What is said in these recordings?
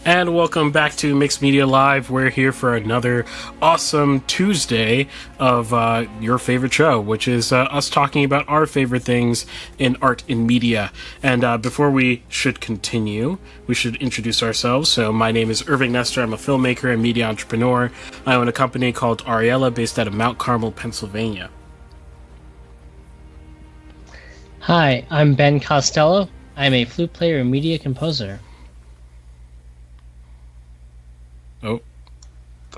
And welcome back to Mixed Media Live. We're here for another awesome Tuesday of your favorite show, which is us talking about our favorite things in art and media. And before we should continue, we should introduce ourselves. So my name is Irving Nestor. I'm a filmmaker and media entrepreneur. I own a company called Ariella based out of Mount Carmel, Pennsylvania. Hi, I'm Ben Costello. I'm a flute player and media composer. Oh.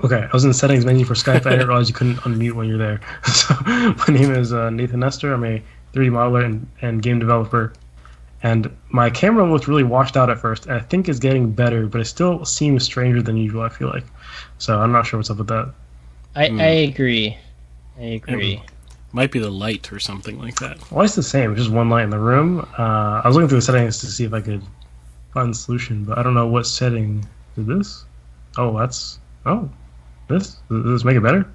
Okay, I was in the settings menu for Skype. I didn't realize you couldn't unmute when you're there. So my name is Nathan Nestor. I'm a 3D modeler and game developer. And my camera looked really washed out at first. And I think it's getting better, but it still seems stranger than usual, I feel like. So I'm not sure what's up with that. I agree. It might be the light or something like that. Well, it's the same. It's just one light in the room. I was looking through the settings to see if I could find the solution, but I don't know what setting did this. Does this make it better?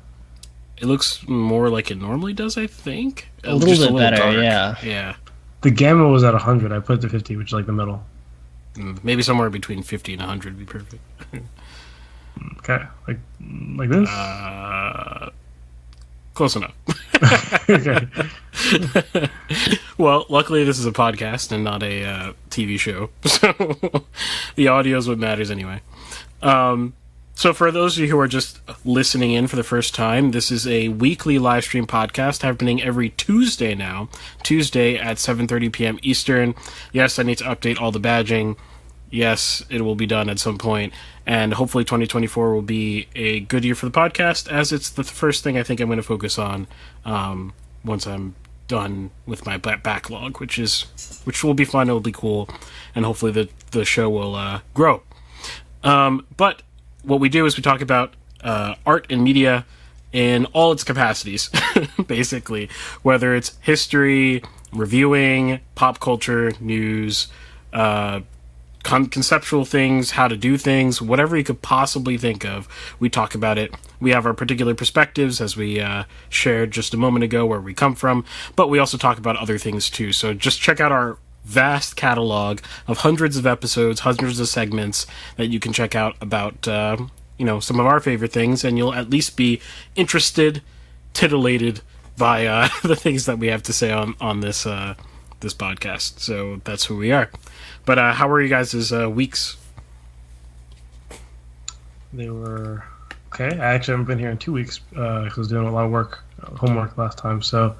It looks more like it normally does, I think. A little bit better, dark. yeah. Yeah. The gamma was at 100. I put it to 50, which is like the middle. Maybe somewhere between 50 and 100 would be perfect. Okay, like this? Close enough. Okay. Well, luckily this is a podcast and not a TV show, so the audio is what matters anyway. So for those of you who are just listening in for the first time, this is a weekly live stream podcast happening every Tuesday now. Tuesday at 7:30 p.m. Eastern. Yes, I need to update all the badging. Yes, it will be done at some point. And hopefully 2024 will be a good year for the podcast, as it's the first thing I think I'm going to focus on once I'm done with my backlog, which will be fun, it'll be cool, and hopefully the show will grow. But what we do is we talk about art and media in all its capacities, basically, whether it's history, reviewing, pop culture, news, conceptual things, how to do things, whatever you could possibly think of, we talk about it. We have our particular perspectives, as we shared just a moment ago, where we come from, but we also talk about other things too. So just check out our vast catalog of hundreds of episodes, hundreds of segments that you can check out about some of our favorite things, and you'll at least be interested, titillated by the things that we have to say on this podcast. So that's who we are. But how were you guys' weeks? They were okay. I actually haven't been here in 2 weeks because I was doing a lot of homework last time. So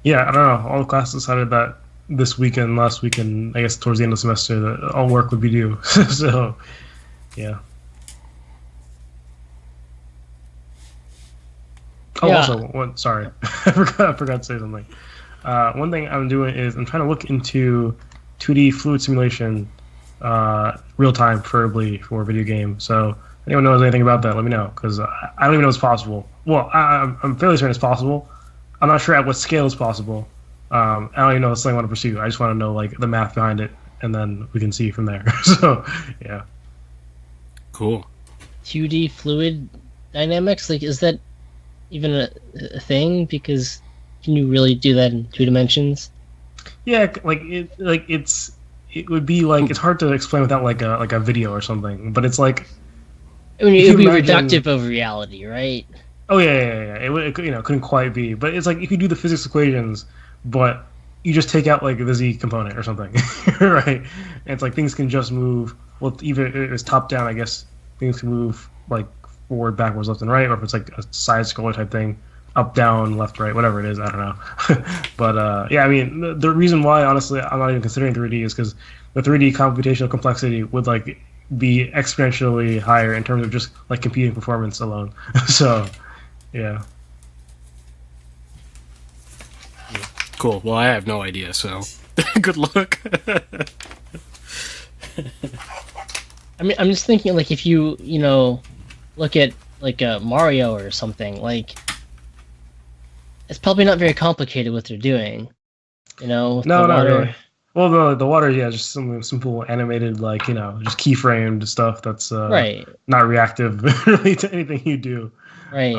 yeah, I don't know. All the classes decided that this weekend, last weekend, I guess towards the end of the semester, that all work would be due. So, yeah. Oh, yeah. Also, sorry, I forgot to say something. One thing I'm doing is I'm trying to look into 2D fluid simulation, real time, preferably for a video game. So, if anyone knows anything about that, let me know, because I don't even know it's possible. Well, I'm fairly certain it's possible. I'm not sure at what scale it's possible. I don't even know if it's something I want to pursue. I just want to know the math behind it, and then we can see from there. So, yeah. Cool. 2D fluid dynamics, is that even a thing? Because can you really do that in 2 dimensions? Yeah, it would be it's hard to explain without a video or something. But it's like, I mean, it would be reductive of reality, right? Oh yeah. It couldn't quite be, but it's like if you do the physics equations, but you just take out the Z component or something, right? And it's like things can just move. Well, even if it's top down, I guess things can move forward, backwards, left, and right, or if it's a side scroller type thing, up, down, left, right, whatever it is, I don't know. But yeah, I mean, the reason why, honestly, I'm not even considering 3D is because the 3D computational complexity would be exponentially higher in terms of just computing performance alone. So, yeah. Cool. Well, I have no idea, so good luck. I mean, I'm just thinking, if you, look at, a Mario or something, it's probably not very complicated what they're doing, No, not really. Well, the water, yeah, just some simple animated, just keyframed stuff that's right. Not reactive really to anything you do. Right.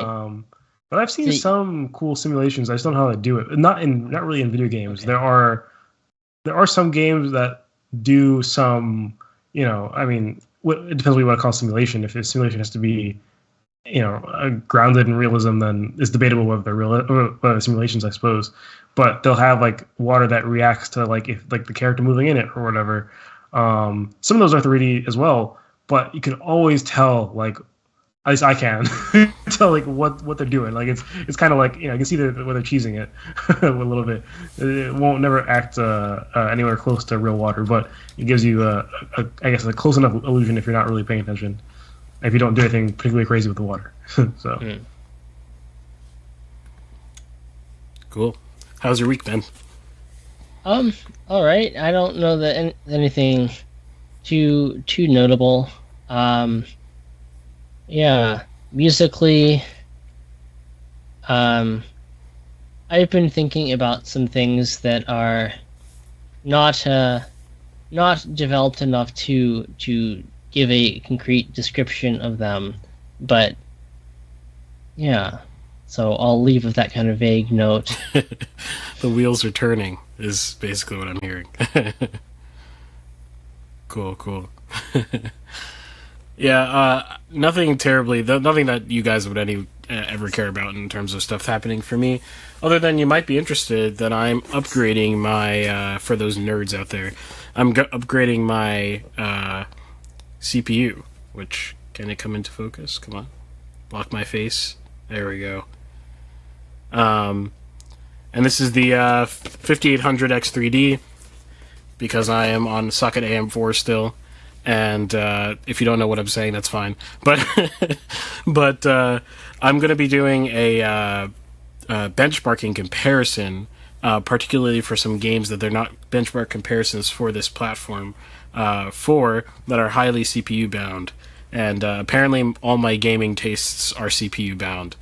But I've seen some cool simulations. I just don't know how to do it. Not really in video games. Okay. There are some games that do some, I mean, it depends what you want to call simulation. If a simulation has to be, grounded in realism, then it's debatable whether they're real or simulations, I suppose. But they'll have like water that reacts to like if like the character moving in it or whatever. Some of those are 3D as well, but you can always tell, like, at least I can tell like what they're doing. Like it's kind of like, you can see where they're cheesing it a little bit. It won't never act anywhere close to real water, but it gives you I guess a close enough illusion if you're not really paying attention. If you don't do anything particularly crazy with the water. So Cool. How's your week, Ben? All right. I don't know that anything too notable. Yeah, musically, I've been thinking about some things that are not developed enough to give a concrete description of them, but yeah. So I'll leave with that kind of vague note. The wheels are turning is basically what I'm hearing. Cool. Yeah, nothing that you guys would ever care about in terms of stuff happening for me, other than you might be interested that I'm upgrading my, for those nerds out there, I'm upgrading my CPU, which, can it come into focus? Come on. Block my face. There we go. And this is the 5800X3D, because I am on socket AM4 still. And if you don't know what I'm saying, that's fine. But I'm going to be doing a benchmarking comparison, particularly for some games that they're not benchmark comparisons for this platform, that are highly CPU bound. And apparently all my gaming tastes are CPU bound.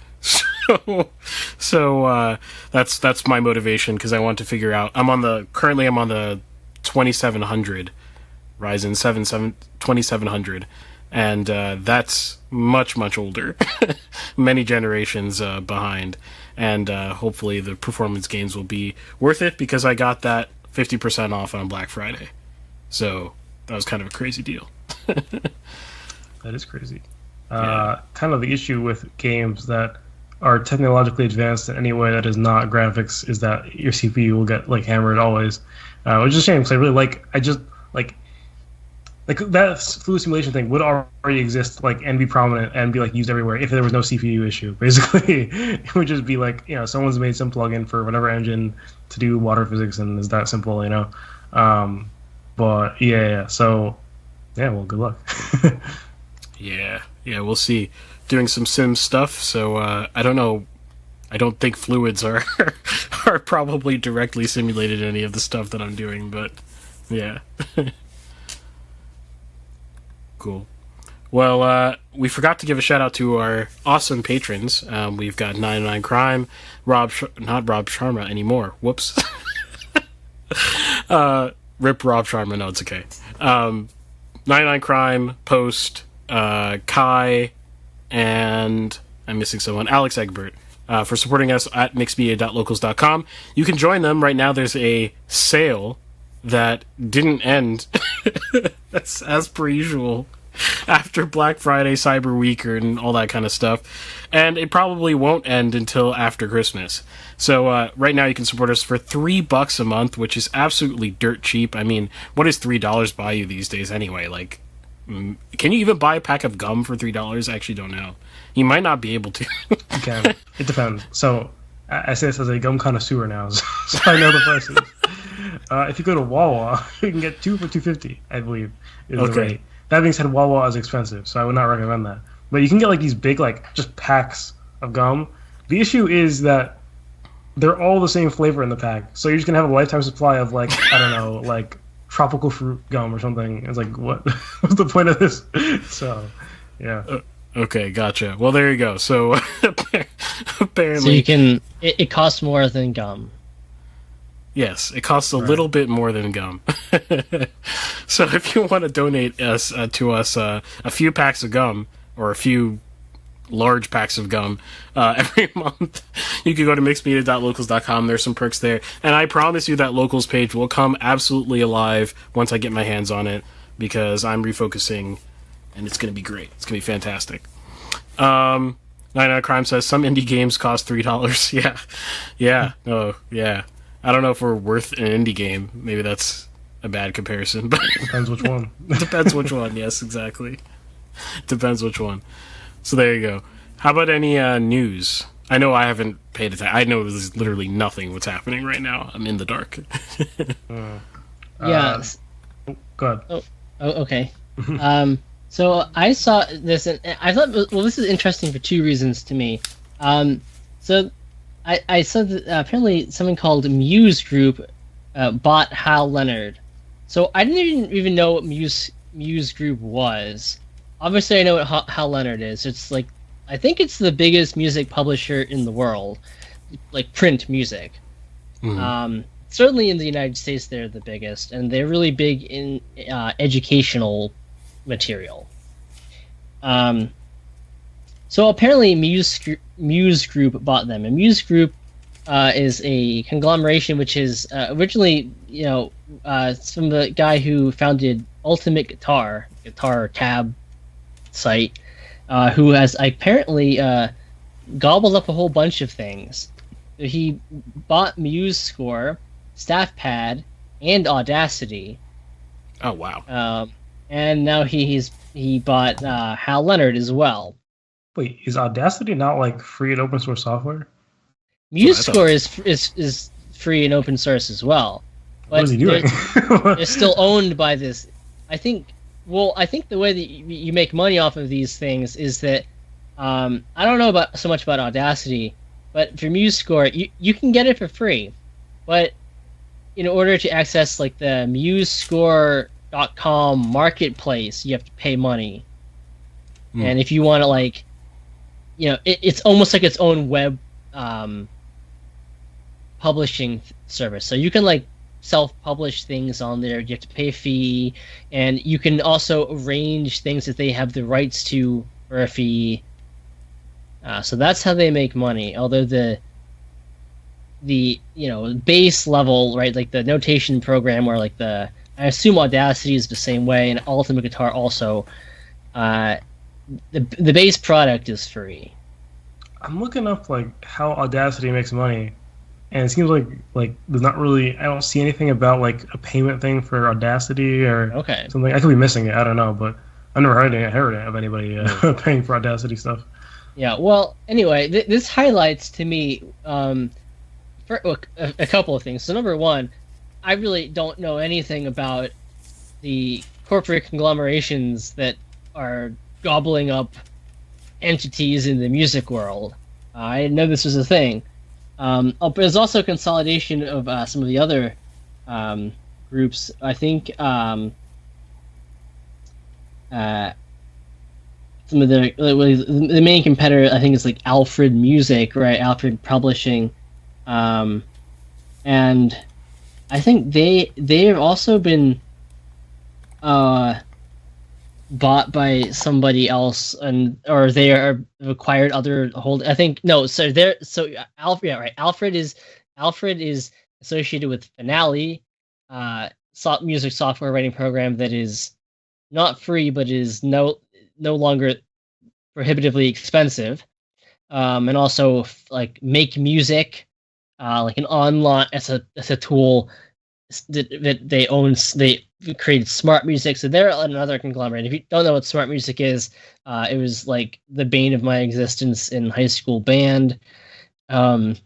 So that's my motivation, because I want to figure out. Currently I'm on the 2700. Ryzen 7 2700, and that's much older, many generations behind, and hopefully the performance gains will be worth it, because I got that 50% off on Black Friday, so that was kind of a crazy deal. That is crazy. Kind of the issue with games that are technologically advanced in any way that is not graphics is that your CPU will get like hammered always, which is a shame, because I really like that fluid simulation thing would already exist, like, and be prominent and be like used everywhere if there was no CPU issue. Basically, it would just be like, someone's made some plugin for whatever engine to do water physics, and it's that simple, But yeah. So yeah, well, good luck. yeah, we'll see. Doing some sim stuff. So I don't know. I don't think fluids are are probably directly simulated in any of the stuff that I'm doing, but yeah. Cool. Well, we forgot to give a shout out to our awesome patrons. We've got 99 Crime, not Rob Sharma anymore. Whoops. Rip Rob Sharma. No, it's okay. 99 Crime, Post, Kai, and I'm missing someone. Alex Egbert. For supporting us at mixedmedia.locals.com. You can join them right now. There's a sale that didn't end. That's as per usual after Black Friday, Cyber Week, and all that kind of stuff, and it probably won't end until after Christmas. So right now you can support us for $3 a month, which is absolutely dirt cheap. I mean, what does $3 buy you these days anyway? Like, can you even buy a pack of gum for $3? I actually don't know. You might not be able to. You can. It depends. So I say this as a gum connoisseur now, so I know the prices. If you go to Wawa, you can get 2 for $2.50, I believe, is the rate. That being said, Wawa is expensive, so I would not recommend that. But you can get like these big, like, just packs of gum. The issue is that they're all the same flavor in the pack, so you're just gonna have a lifetime supply of, like, I don't know, like tropical fruit gum or something. It's like, what? What's the point of this? So, yeah. Okay, gotcha. Well, there you go. So apparently, so you can. It costs more than gum. Yes, it costs a little bit more than gum. So if you want to donate to us a few packs of gum, or a few large packs of gum every month, you can go to mixedmedia.locals.com. There's some perks there. And I promise you that Locals page will come absolutely alive once I get my hands on it, because I'm refocusing and it's going to be great. It's going to be fantastic. 99 Crime says some indie games cost $3. Yeah. Oh, yeah. I don't know if we're worth an indie game. Maybe that's a bad comparison, but Depends which one. depends which one. Yes, exactly. Depends which one. So there you go. How about any news? I know I haven't paid attention. I know there's literally nothing what's happening right now. I'm in the dark. Yeah. Go ahead. Oh, okay. So I saw this, and I thought, well, this is interesting for two reasons to me. So I saw that apparently something called Muse Group bought Hal Leonard. So I didn't even know what Muse Group was. Obviously, I know what Hal Leonard is. It's like, I think it's the biggest music publisher in the world, like print music. Certainly in the United States, they're the biggest, and they're really big in educational material. So apparently Muse Group bought them, and Muse Group is a conglomeration which is originally, from the guy who founded Ultimate Guitar tab site, who has apparently gobbled up a whole bunch of things. He bought Muse Score, StaffPad, and Audacity. Oh, wow. And now he bought Hal Leonard as well. Wait, is Audacity not like free and open source software? Muse Score is free and open source as well. But What is he doing? they're still owned by this. I think the way that you make money off of these things is that I don't know so much about Audacity, but for Muse Score, you can get it for free, but in order to access like the MuseScore.com marketplace, you have to pay money. And if you want to it's almost like its own web publishing service. So you can self-publish things on there. You have to pay a fee, and you can also arrange things that they have the rights to for a fee. So that's how they make money. Although the base level, right, like the notation program, or I assume Audacity is the same way, and Ultimate Guitar also. The base product is free. I'm looking up how Audacity makes money, and it seems like there's not really. I don't see anything about a payment thing for Audacity or something. I could be missing it. I don't know, but I've never heard of anybody paying for Audacity stuff. Yeah. Well, anyway, this highlights to me for a couple of things. So number one, I really don't know anything about the corporate conglomerations that are gobbling up entities in the music world. I didn't know this was a thing. But there's also consolidation of some of the other groups. I think some of the main competitor, I think, is Alfred Music, right? Alfred Publishing, and I think they have also been bought by somebody else, or they are acquired other hold. I think no. So Alfred, yeah, right. Alfred is associated with Finale, music software writing program that is not free, but is no longer prohibitively expensive, and also Make Music, an online as a tool that they own. They created Smart Music, so they're another conglomerate. If you don't know what Smart Music is, it was the bane of my existence in high school band. At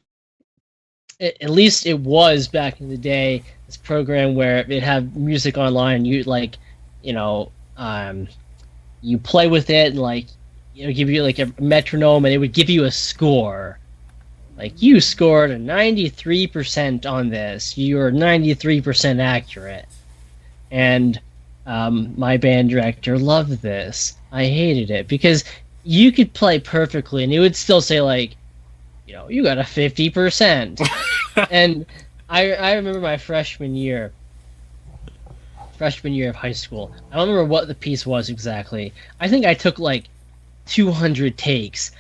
least it was back in the day. This program where it had music online, you you play with it, and give you a metronome, and it would give you a score. You scored a 93% on this. You're 93% accurate. And my band director loved this. I hated it because you could play perfectly, and it would still say you got a 50%. And I remember my freshman year of high school. I don't remember what the piece was exactly. I think I took 200 takes,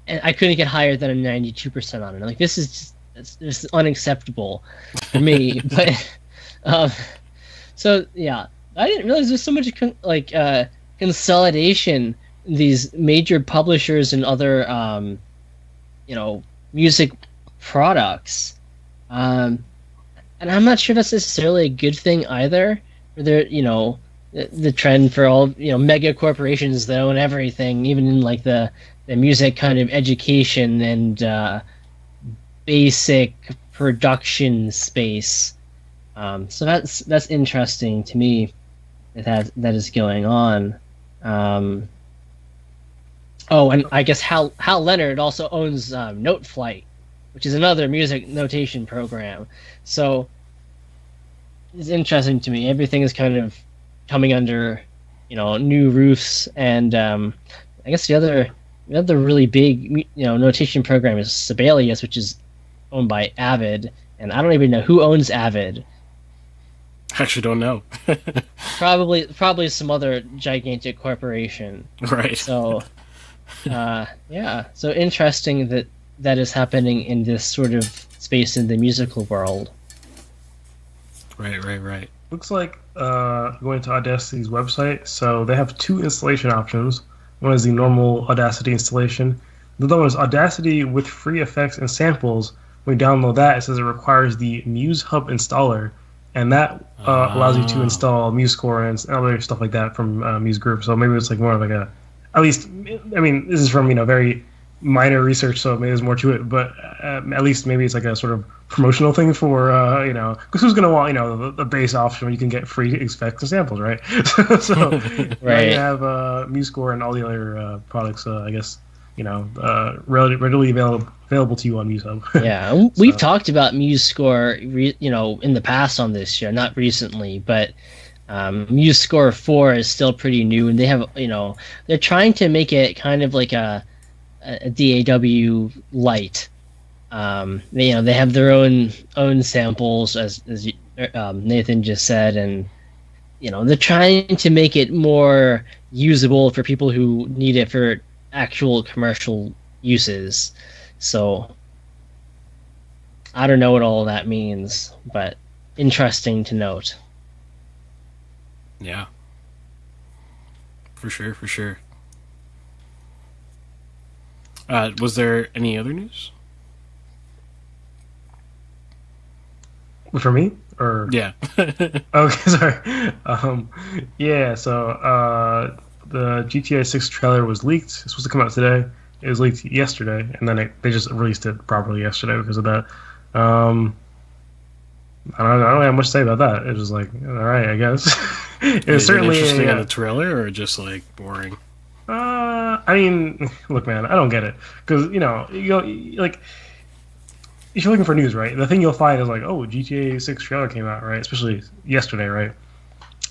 and I couldn't get higher than a 92% on it. This is just unacceptable for me. But so yeah, I didn't realize there's so much consolidation. These major publishers and other music products, and I'm not sure that's necessarily a good thing either. There, the trend for all mega corporations that own everything, even in like the music kind of education and basic production space. So that's interesting to me that is going on. Oh, and I guess Hal Leonard also owns Noteflight, which is another music notation program. So it's interesting to me. Everything is kind of coming under, new roofs, and I guess the other really big, notation program is Sibelius, which is owned by Avid, and I don't even know who owns Avid. I actually don't know. Probably some other gigantic corporation. Right. So, yeah. So interesting that is happening in this sort of space in the musical world. Right. Looks like going to Audacity's website, so they have 2 installation options. One is the normal Audacity installation. The other one is Audacity with free effects and samples. When you download that, it says it requires the Muse Hub installer, and that allows you to install MuseScore and other stuff like that from Muse Group. So maybe it's like more of like a, at least, I mean, this is from very minor research, so maybe there's more to it. But at least maybe it's like a sort of promotional thing for because who's gonna want the base option when you can get free effects and samples, right? So right. You have MuseScore and all the other products, I guess, readily available to you on MuseHub. Yeah, we've talked about MuseScore, in the past on this show, not recently, but MuseScore 4 is still pretty new, and they have, they're trying to make it kind of like a DAW light. They have their own samples, as Nathan just said, and they're trying to make it more usable for people who need it for actual commercial uses. So I don't know what all that means, but interesting to note. Yeah. For sure. Was there any other news? For me? Or yeah. Okay, sorry. Yeah, so the GTA 6 trailer was leaked. It's supposed to come out today. It was leaked yesterday, and then they just released it properly yesterday because of that. I don't have much to say about that. It was like, all right, I guess. It was certainly interesting in the trailer, or just like boring. I mean, look, man, I don't get it because like if you're looking for news, right? The thing you'll find is like, oh, GTA 6 trailer came out, right? Especially yesterday, right?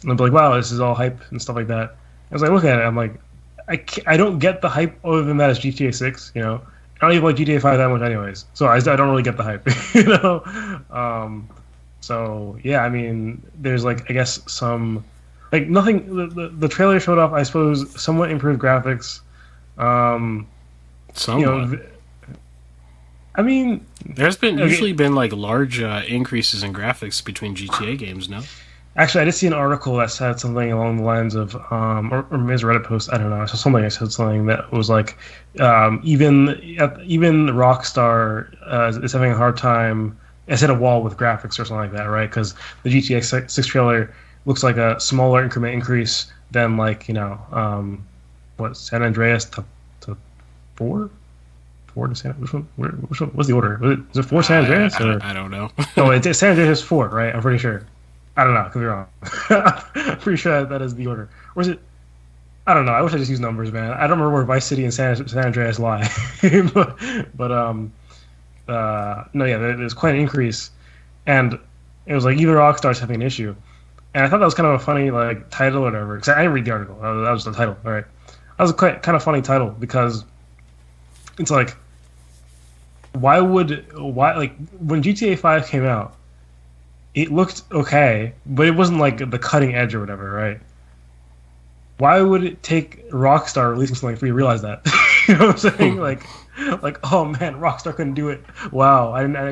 And they'll be like, wow, this is all hype and stuff like that. I was like, look at it. I'm like, I don't get the hype other than that it's GTA 6, I don't even like GTA 5 that much anyways. So I don't really get the hype, So, yeah, I mean, there's like, I guess some, like nothing, the trailer showed off, I suppose, somewhat improved graphics. Somewhat. I mean, there's usually been like large increases in graphics between GTA games, no? Actually, I did see an article that said something along the lines of, or maybe it was a Reddit post, I don't know. I saw something, I said something that was like, even Rockstar is having a hard time. It's hit a wall with graphics or something like that, right? Because the GTA 6 trailer looks like a smaller increment increase than like San Andreas to 4. 4 to San. Which one? What's the order? Is it 4 San Andreas? I don't know. No, it's San Andreas 4, right? I'm pretty sure. I don't know. Could be wrong. I'm pretty sure that is the order. Or is it? I don't know. I wish I just used numbers, man. I don't remember where Vice City and San Andreas lie. but no, yeah, there's quite an increase, and it was like even Rockstar's having an issue, and I thought that was kind of a funny like title or whatever. Because I didn't read the article. That was the title. All right, that was a quite kind of funny title because it's like, why like when GTA 5 came out, it looked okay, but it wasn't like the cutting edge or whatever, right? Why would it take Rockstar releasing something for you to realize that? You know what I'm saying? Like, oh man, Rockstar couldn't do it. Wow, I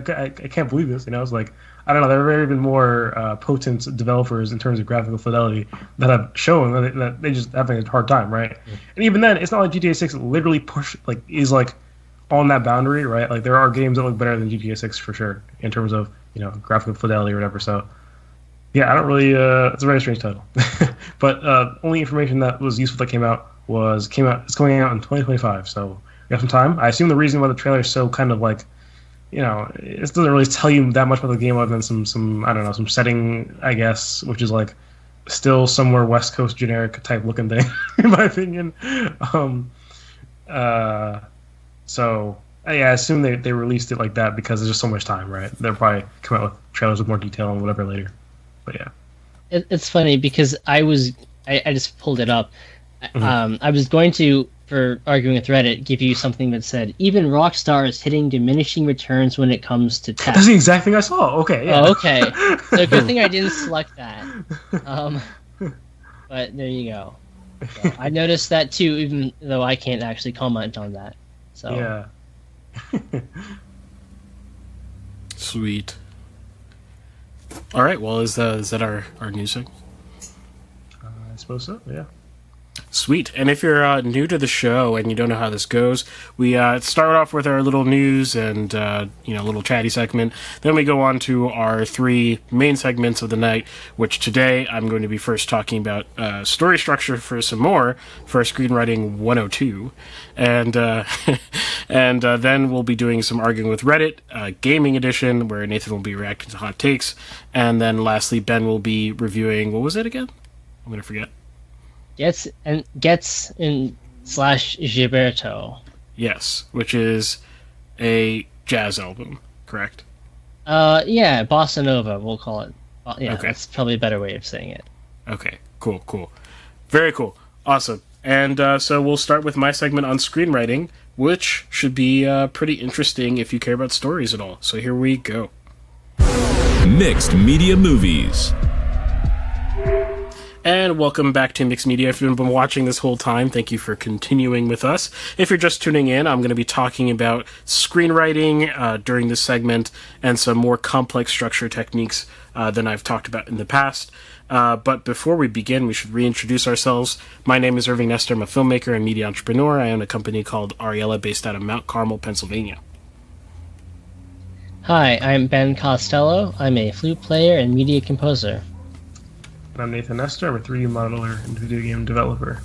can't believe this. It's like, I don't know. There have been more potent developers in terms of graphical fidelity that have shown that they just having a hard time, right? And even then, it's not like GTA 6 literally is on that boundary, right? Like there are games that look better than GTA 6 for sure in terms of graphical fidelity or whatever. So yeah, I don't really. It's a very strange title, but only information that was useful that came out. It's going out in 2025, so we have some time. I assume the reason why the trailer is so kind of like, it doesn't really tell you that much about the game other than some I don't know, some setting, I guess, which is like still somewhere West Coast generic type looking thing, in my opinion. So I assume they released it like that because there's just so much time, right? They'll probably come out with trailers with more detail and whatever later. But yeah, It's funny because I just pulled it up. I was going to, for arguing with Reddit, give you something that said even Rockstar is hitting diminishing returns when it comes to tech. That's the exact thing I saw. Okay, yeah. Oh, okay. So good thing I didn't select that. But there you go. So I noticed that too, even though I can't actually comment on that. So Yeah. Sweet. All right. Well, is that our news segment? I suppose so. Yeah. Sweet. And if you're new to the show and you don't know how this goes, we start off with our little news and little chatty segment. Then we go on to our 3 main segments of the night, which today I'm going to be first talking about story structure for some more for Screenwriting 102, and then we'll be doing some arguing with Reddit, gaming edition, where Nathan will be reacting to hot takes, and then lastly Ben will be reviewing, what was it again? I'm gonna forget. Getz and Giberto. Yes, which is a jazz album, correct? Yeah, bossa nova, we'll call it. Yeah, Okay. That's probably a better way of saying it. Okay, cool. Very cool. Awesome. And so we'll start with my segment on screenwriting, which should be pretty interesting if you care about stories at all. So here we go. Mixed Media Movies. And welcome back to Mixed Media. If you've been watching this whole time, thank you for continuing with us. If you're just tuning in, I'm going to be talking about screenwriting during this segment and some more complex structure techniques than I've talked about in the past. But before we begin, we should reintroduce ourselves. My name is Irving Nestor. I'm a filmmaker and media entrepreneur. I own a company called Ariella based out of Mount Carmel, Pennsylvania. Hi, I'm Ben Costello. I'm a flute player and media composer. I'm Nathan Nestor. I'm a 3D modeler and video game developer.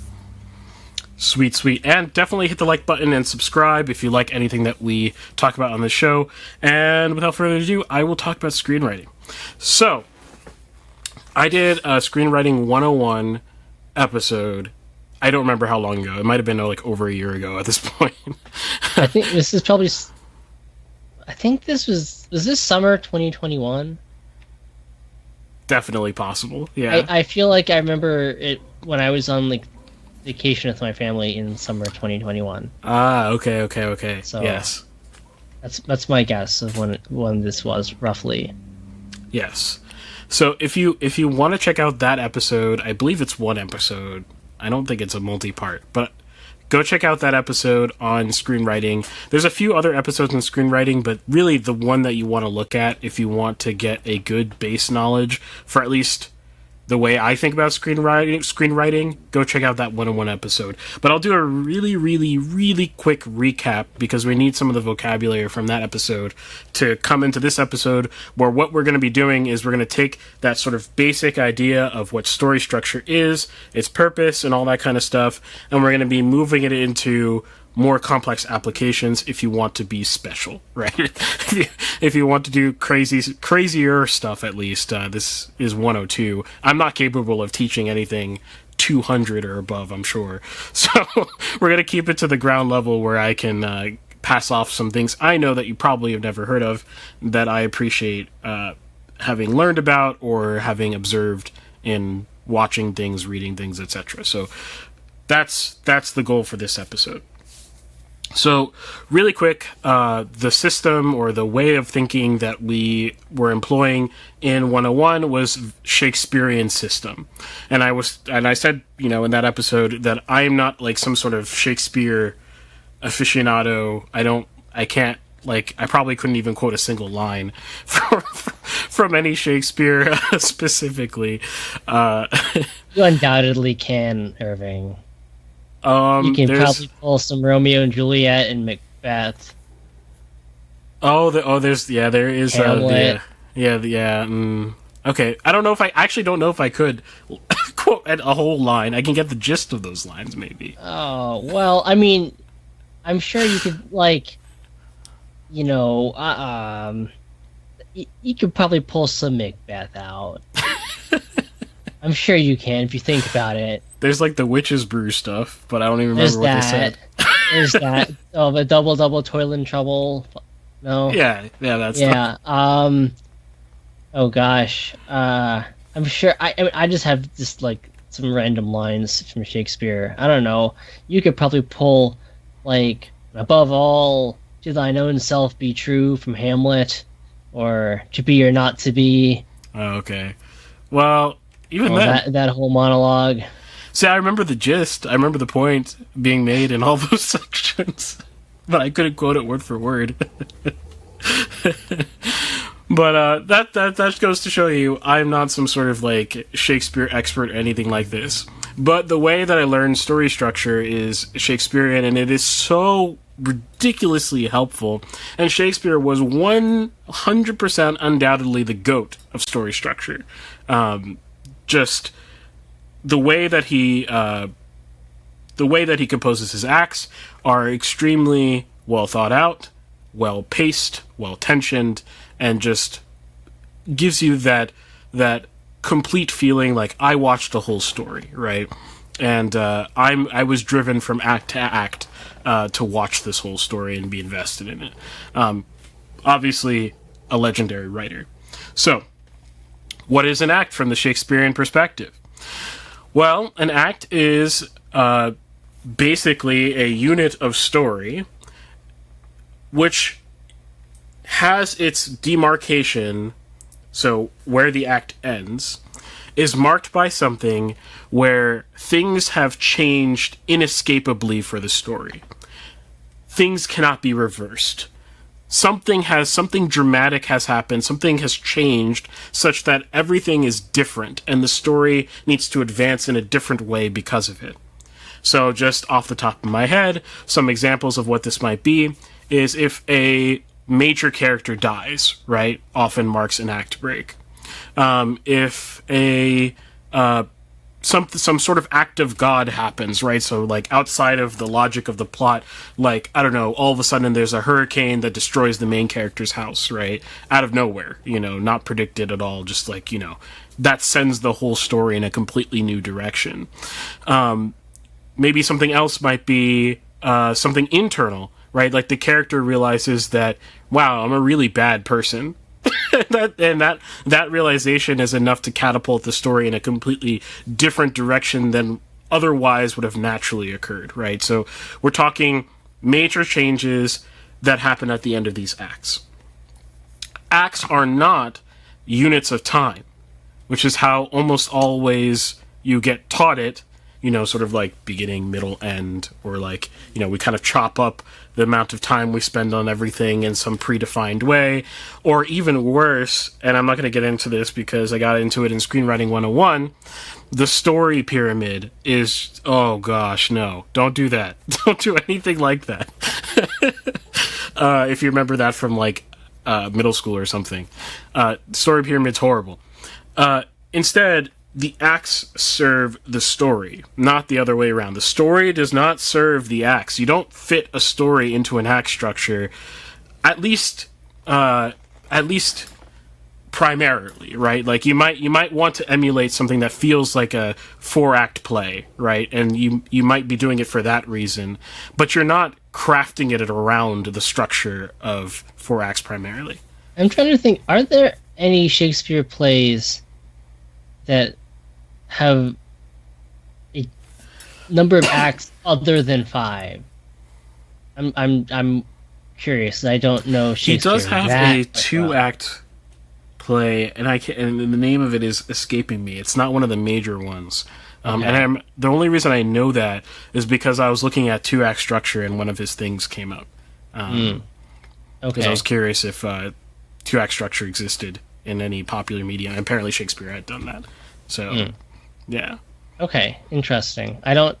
Sweet. And definitely hit the like button and subscribe if you like anything that we talk about on the show. And without further ado, I will talk about screenwriting. So, I did a Screenwriting 101 episode. I don't remember how long ago. It might have been over a year ago at this point. I think this is probably... I think this was this summer 2021? Definitely possible, yeah. I feel like I remember it when I was on vacation with my family in summer 2021. Ah, okay. So, yes. That's my guess of when this was roughly. Yes. So if you want to check out that episode, I believe it's one episode. I don't think it's a multi-part, but go check out that episode on screenwriting. There's a few other episodes on screenwriting, but really the one that you want to look at if you want to get a good base knowledge for at least the way I think about screenwriting, go check out that 101 episode. But I'll do a really, really, really quick recap because we need some of the vocabulary from that episode to come into this episode, where what we're going to be doing is we're going to take that sort of basic idea of what story structure is, its purpose, and all that kind of stuff, and we're going to be moving it into more complex applications if you want to be special, right? If you want to do crazier stuff, at least, this is 102. I'm not capable of teaching anything 200 or above, I'm sure. So we're going to keep it to the ground level where I can pass off some things I know that you probably have never heard of that I appreciate having learned about or having observed in watching things, reading things, etc. So that's the goal for this episode. So, really quick, the system or the way of thinking that we were employing in 101 was Shakespearean system. And I said, in that episode that I'm not like some sort of Shakespeare aficionado. I can't like I probably couldn't even quote a single line from any Shakespeare specifically. You undoubtedly can, Irving. You can There's- probably pull some Romeo and Juliet and Macbeth. there is Hamlet. okay. I actually don't know if I could quote a whole line. I can get the gist of those lines, maybe. Oh, well, I mean, I'm sure you could, like, you know, you could probably pull some Macbeth out. I'm sure you can if you think about it. There's like the witch's brew stuff, but I don't even remember what they said. There's that. Oh, the double, toil and trouble. No. Yeah, that's Yeah. Oh gosh. I'm sure. I just have just like some random lines from Shakespeare. I don't know. You could probably pull like above all, to thine own self be true from Hamlet, or to be or not to be. Oh, okay. Well, even then, that whole monologue. see, I remember the gist. I remember the point being made in all those sections, but I couldn't quote it word for word. But that goes to show you I'm not some sort of like Shakespeare expert or anything like this. But the way that I learned story structure is Shakespearean, and it is so ridiculously helpful. And Shakespeare was 100% undoubtedly the GOAT of story structure. Just the way that he composes his acts are extremely well thought out, well paced, well tensioned, and just gives you that complete feeling like I watched the whole story, right? And I was driven from act to act to watch this whole story and be invested in it. Obviously, a legendary writer. So, what is an act from the Shakespearean perspective? Well, an act is basically a unit of story which has its demarcation, so where the act ends, is marked by something where things have changed inescapably for the story. Things cannot be reversed. Something dramatic has happened, something has changed such that everything is different and the story needs to advance in a different way because of it. So just off the top of my head, some examples of what this might be is if a major character dies, right, often marks an act break. If a some sort of act of God happens, right? So like outside of the logic of the plot, like I don't know, all of a sudden there's a hurricane that destroys the main character's house, right? Out of nowhere, not predicted at all, just like, that sends the whole story in a completely new direction. Maybe something else might be something internal, right? Like the character realizes that, wow, I'm a really bad person. that realization is enough to catapult the story in a completely different direction than otherwise would have naturally occurred, right? So we're talking major changes that happen at the end of these acts. Acts are not units of time, which is how almost always you get taught it, sort of like beginning, middle, end, or like, we kind of chop up the amount of time we spend on everything in some predefined way, or even worse, and I'm not going to get into this because I got into it in Screenwriting 101, the story pyramid is, oh gosh, no, don't do that. Don't do anything like that. If you remember that from like middle school or something. Story pyramid's horrible. Instead, the acts serve the story, not the other way around. The story does not serve the acts. You don't fit a story into an act structure, at least primarily, right? Like you might want to emulate something that feels like a 4-act play, right? And you might be doing it for that reason, but you're not crafting it around the structure of 4 acts primarily. I'm trying to think, are there any Shakespeare plays that have a number of acts other than 5? I'm curious. I don't know Shakespeare. He does have a 2-act play, and and the name of it is escaping me. It's not one of the major ones. Okay. And the only reason I know that is because I was looking at 2-act structure and one of his things came up. because I was curious if two-act structure existed in any popular media. And apparently Shakespeare had done that. So, yeah. Okay, interesting. I don't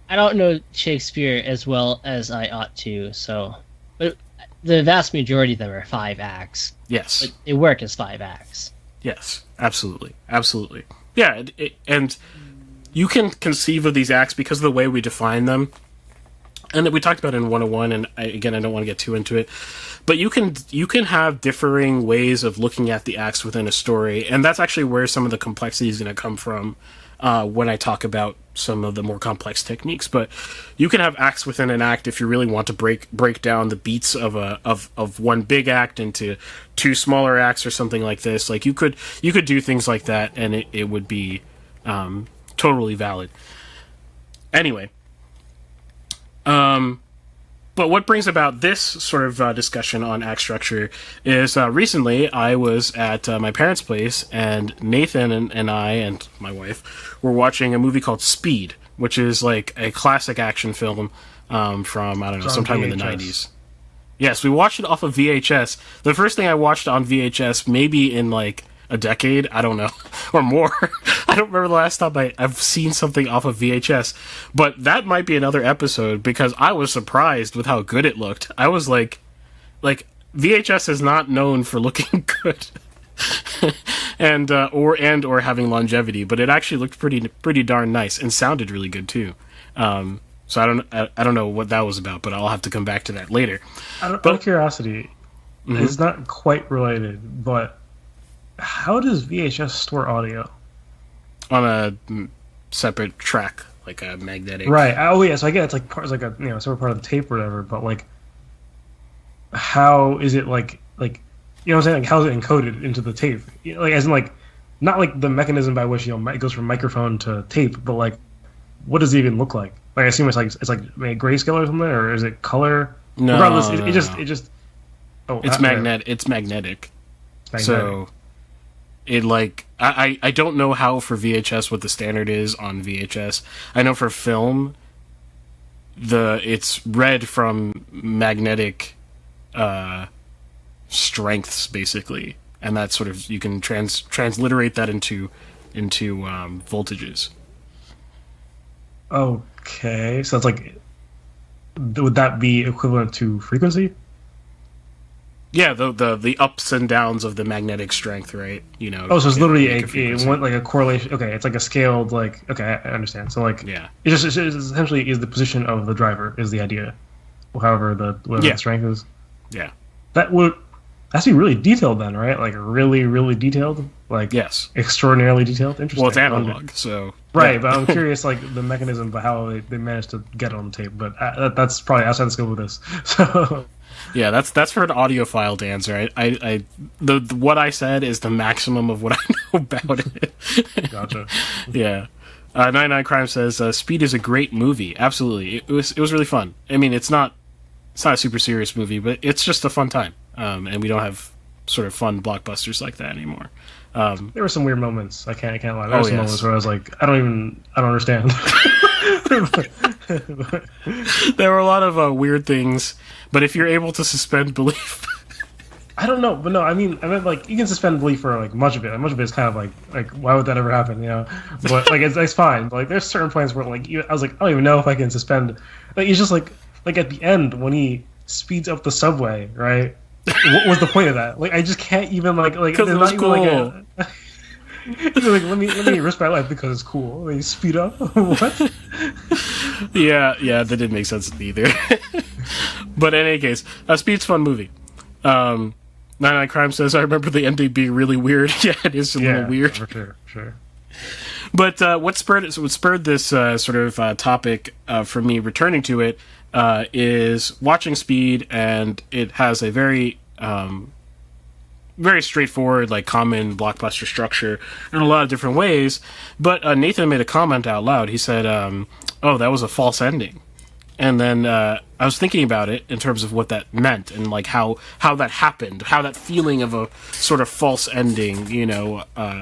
know Shakespeare as well as I ought to, so... But the vast majority of them are 5 acts. Yes. But they work as 5 acts. Yes, absolutely. Absolutely. Yeah, and you can conceive of these acts because of the way we define them. And we talked about it in 101, and I don't want to get too into it. But you can have differing ways of looking at the acts within a story, and that's actually where some of the complexity is going to come from when I talk about some of the more complex techniques. But you can have acts within an act if you really want to break down the beats of one big act into 2 smaller acts or something like this. Like you could do things like that, and it would be totally valid. Anyway. But what brings about this sort of discussion on act structure is recently I was at my parents' place, and Nathan and I and my wife were watching a movie called Speed, which is like a classic action film from, I don't know, sometime in the 90s. Yes, we watched it off of VHS. The first thing I watched on VHS, maybe in like a decade, I don't know, or more. I don't remember the last time I've seen something off of VHS, but that might be another episode because I was surprised with how good it looked. I was like VHS is not known for looking good, and or having longevity, but it actually looked pretty darn nice and sounded really good too. So I don't know what that was about, but I'll have to come back to that later. Out of curiosity, it's not quite related, but how does VHS store audio? On a separate track, like a magnetic. Right. Oh yeah. So I get it's like part, it's like a separate part of the tape or whatever. But like, how is it like you know what I'm saying? Like, how is it encoded into the tape? Like as in like, not like the mechanism by which it goes from microphone to tape, but like, what does it even look like? Like I assume it's like maybe grayscale or something, or is it color? No. Regardless, it just. Oh, it's magnetic. It's magnetic. So. It like I don't know how for VHS what the standard is on VHS. I know for film it's read from magnetic strengths basically, and that sort of you can transliterate that into voltages. Okay, so it's like, would that be equivalent to frequency? Yeah, the ups and downs of the magnetic strength, right? You know. Oh, so it's literally a correlation. Okay, it's like a scaled, like. Okay, I understand. So like, yeah, it essentially is the position of the driver is the idea. However, the strength is. Yeah. That's to be really detailed then, right? Like really, really detailed. Like yes, extraordinarily detailed. Interesting. Well, it's analog, so. Right, but I'm curious, like the mechanism by how they managed to get it on the tape. But that's probably outside the scope of this. So. Yeah, that's for an audiophile to answer. What I said is the maximum of what I know about it. Gotcha. Yeah. 99 Crime says Speed is a great movie. Absolutely, it was really fun. I mean, it's not a super serious movie, but it's just a fun time. And we don't have sort of fun blockbusters like that anymore. There were some weird moments. I can't lie. There were some moments where I was like, I don't understand. There were a lot of weird things, but if you're able to suspend belief, I don't know, but no, I meant like you can suspend belief for like much of it. Much of it is kind of like why would that ever happen, you know? But like it's fine. But, like there's certain points where like I was like I don't even know if I can suspend. Like it's just like at the end when he speeds up the subway, right? What was the point of that? Like I just can't even like because it was not cool. Even, like let me risk my life because it's cool. Like, speed up. What? Yeah, that didn't make sense either. But in any case, Speed's a fun movie. 99 Crime says, I remember the ending being really weird. Yeah, it is a little weird. For sure. But what spurred this sort of topic for me returning to it is watching Speed, and it has a very straightforward, like common blockbuster structure in a lot of different ways. But Nathan made a comment out loud. He said, "Oh, that was a false ending." And then I was thinking about it in terms of what that meant and like how that happened, how that feeling of a sort of false ending,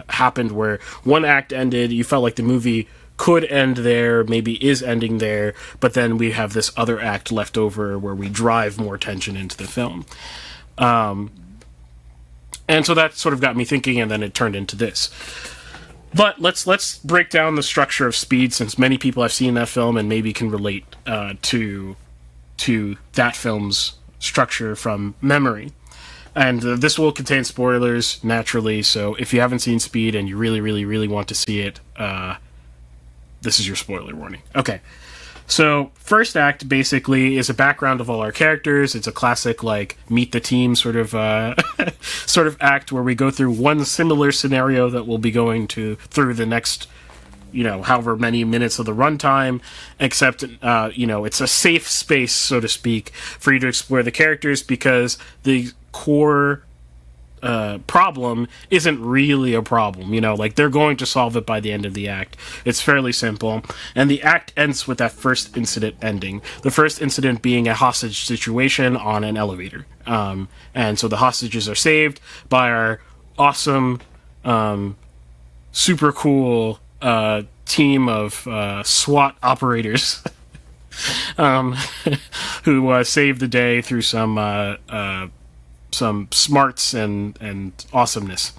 happened where one act ended, you felt like the movie could end there, maybe is ending there, but then we have this other act left over where we drive more tension into the film. And so that sort of got me thinking, and then it turned into this. But let's break down the structure of Speed, since many people have seen that film and maybe can relate to that film's structure from memory. And this will contain spoilers, naturally, so if you haven't seen Speed and you really, really, really want to see it, this is your spoiler warning. Okay. So, first act, basically, is a background of all our characters. It's a classic, like, meet the team sort of sort of act where we go through one similar scenario that we'll be going through the next, however many minutes of the runtime, except, it's a safe space, so to speak, for you to explore the characters, because the core problem isn't really a problem. They're going to solve it by the end of the act. It's fairly simple. And the act ends with that first incident ending. The first incident being a hostage situation on an elevator. And so the hostages are saved by our awesome, super cool team of SWAT operators who save the day through some smarts and awesomeness.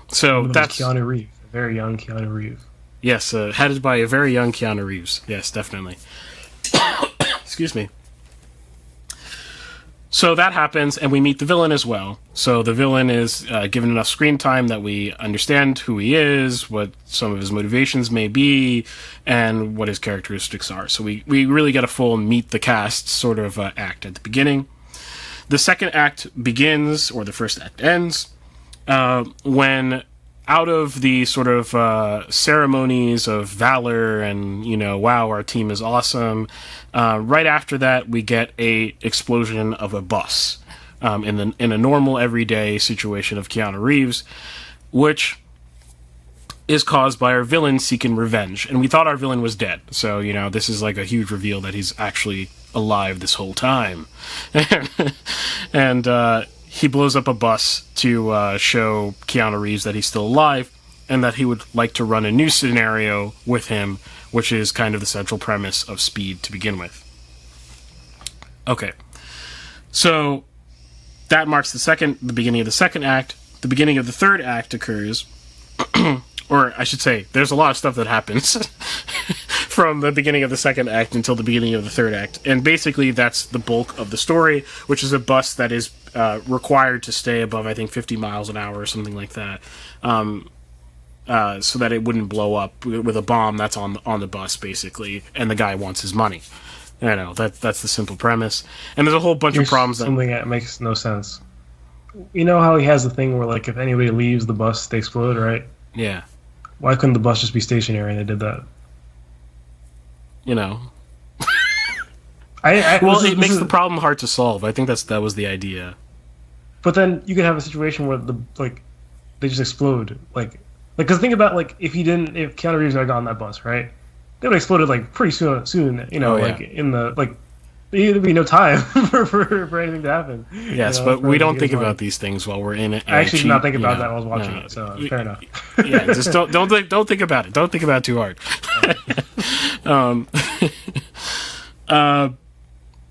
So that's Keanu Reeves, a very young Keanu Reeves. Yes, headed by a very young Keanu Reeves. Yes, definitely. Excuse me. So that happens, and we meet the villain as well. So the villain is given enough screen time that we understand who he is, what some of his motivations may be, and what his characteristics are. So we really get a full meet the cast sort of act at the beginning. The second act begins, or the first act ends, when out of the sort of ceremonies of valor and, wow, our team is awesome, right after that we get a explosion of a bus in a normal everyday situation of Keanu Reeves, which is caused by our villain seeking revenge. And we thought our villain was dead, so, this is like a huge reveal that he's actually alive this whole time. And he blows up a bus to show Keanu Reeves that he's still alive and that he would like to run a new scenario with him, which is kind of the central premise of Speed to begin with. Okay. So that marks the beginning of the second act. The beginning of the third act occurs, or I should say, there's a lot of stuff that happens from the beginning of the second act until the beginning of the third act. And basically that's the bulk of the story, which is a bus that is required to stay above, I think, 50 miles an hour or something like that, so that it wouldn't blow up with a bomb that's on the bus, basically, and the guy wants his money. That's the simple premise. And there's a whole bunch of problems. Something that makes no sense. You know how he has the thing where, like, if anybody leaves the bus, they explode, right? Yeah. Why couldn't the bus just be stationary and they did that? It makes the problem hard to solve. I think that was the idea. But then you could have a situation where they just explode, because think about if Keanu Reeves had gotten that bus, right? They would have exploded pretty soon. In the there'd be no time for anything to happen. Yes, but we don't think about these things while we're in it. I actually did not think about that while I was watching it, so fair enough. Yeah, just don't think about it. Don't think about it too hard.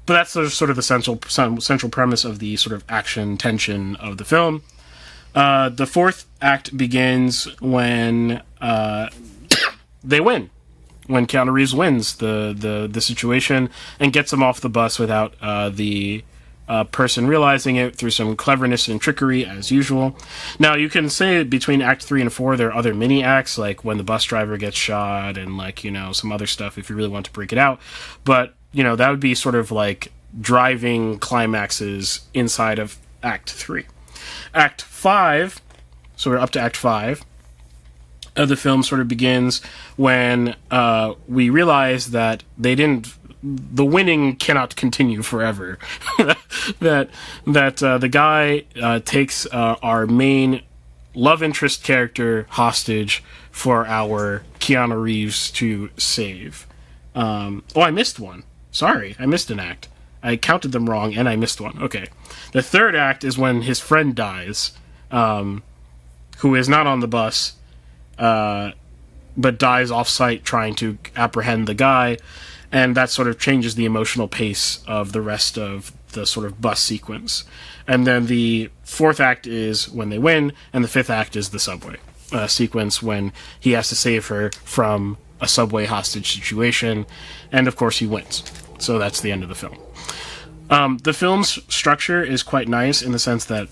But that's sort of the central premise of the sort of action tension of the film. The fourth act begins when they win. When Keanu Reeves wins the situation and gets him off the bus without the person realizing it through some cleverness and trickery, as usual. Now, you can say between Act 3 and 4 there are other mini-acts, like when the bus driver gets shot and, some other stuff if you really want to break it out. But, that would be sort of like driving climaxes inside of Act 3. Act 5, so we're up to Act 5. The film sort of begins when we realize that the winning cannot continue forever. that the guy takes our main love interest character hostage for our Keanu Reeves to save. I missed one. Sorry, I missed an act. I counted them wrong and I missed one. Okay. The third act is when his friend dies, who is not on the bus. but dies off-site trying to apprehend the guy, and that sort of changes the emotional pace of the rest of the sort of bus sequence. And then the fourth act is when they win, and the fifth act is the subway sequence when he has to save her from a subway hostage situation, and of course he wins. So that's the end of the film. The film's structure is quite nice in the sense that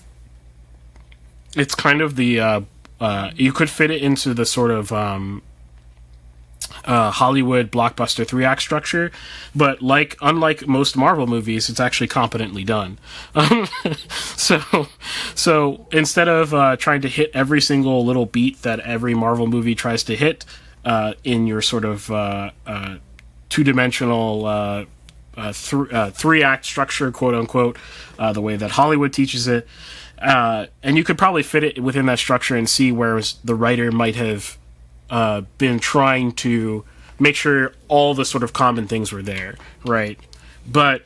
it's kind of the you could fit it into the sort of Hollywood blockbuster 3-act structure, but unlike most Marvel movies, it's actually competently done. So instead of trying to hit every single little beat that every Marvel movie tries to hit in your sort of two-dimensional 3-act structure, quote unquote, the way that Hollywood teaches it, and you could probably fit it within that structure and see where the writer might have been trying to make sure all the sort of common things were there, right? But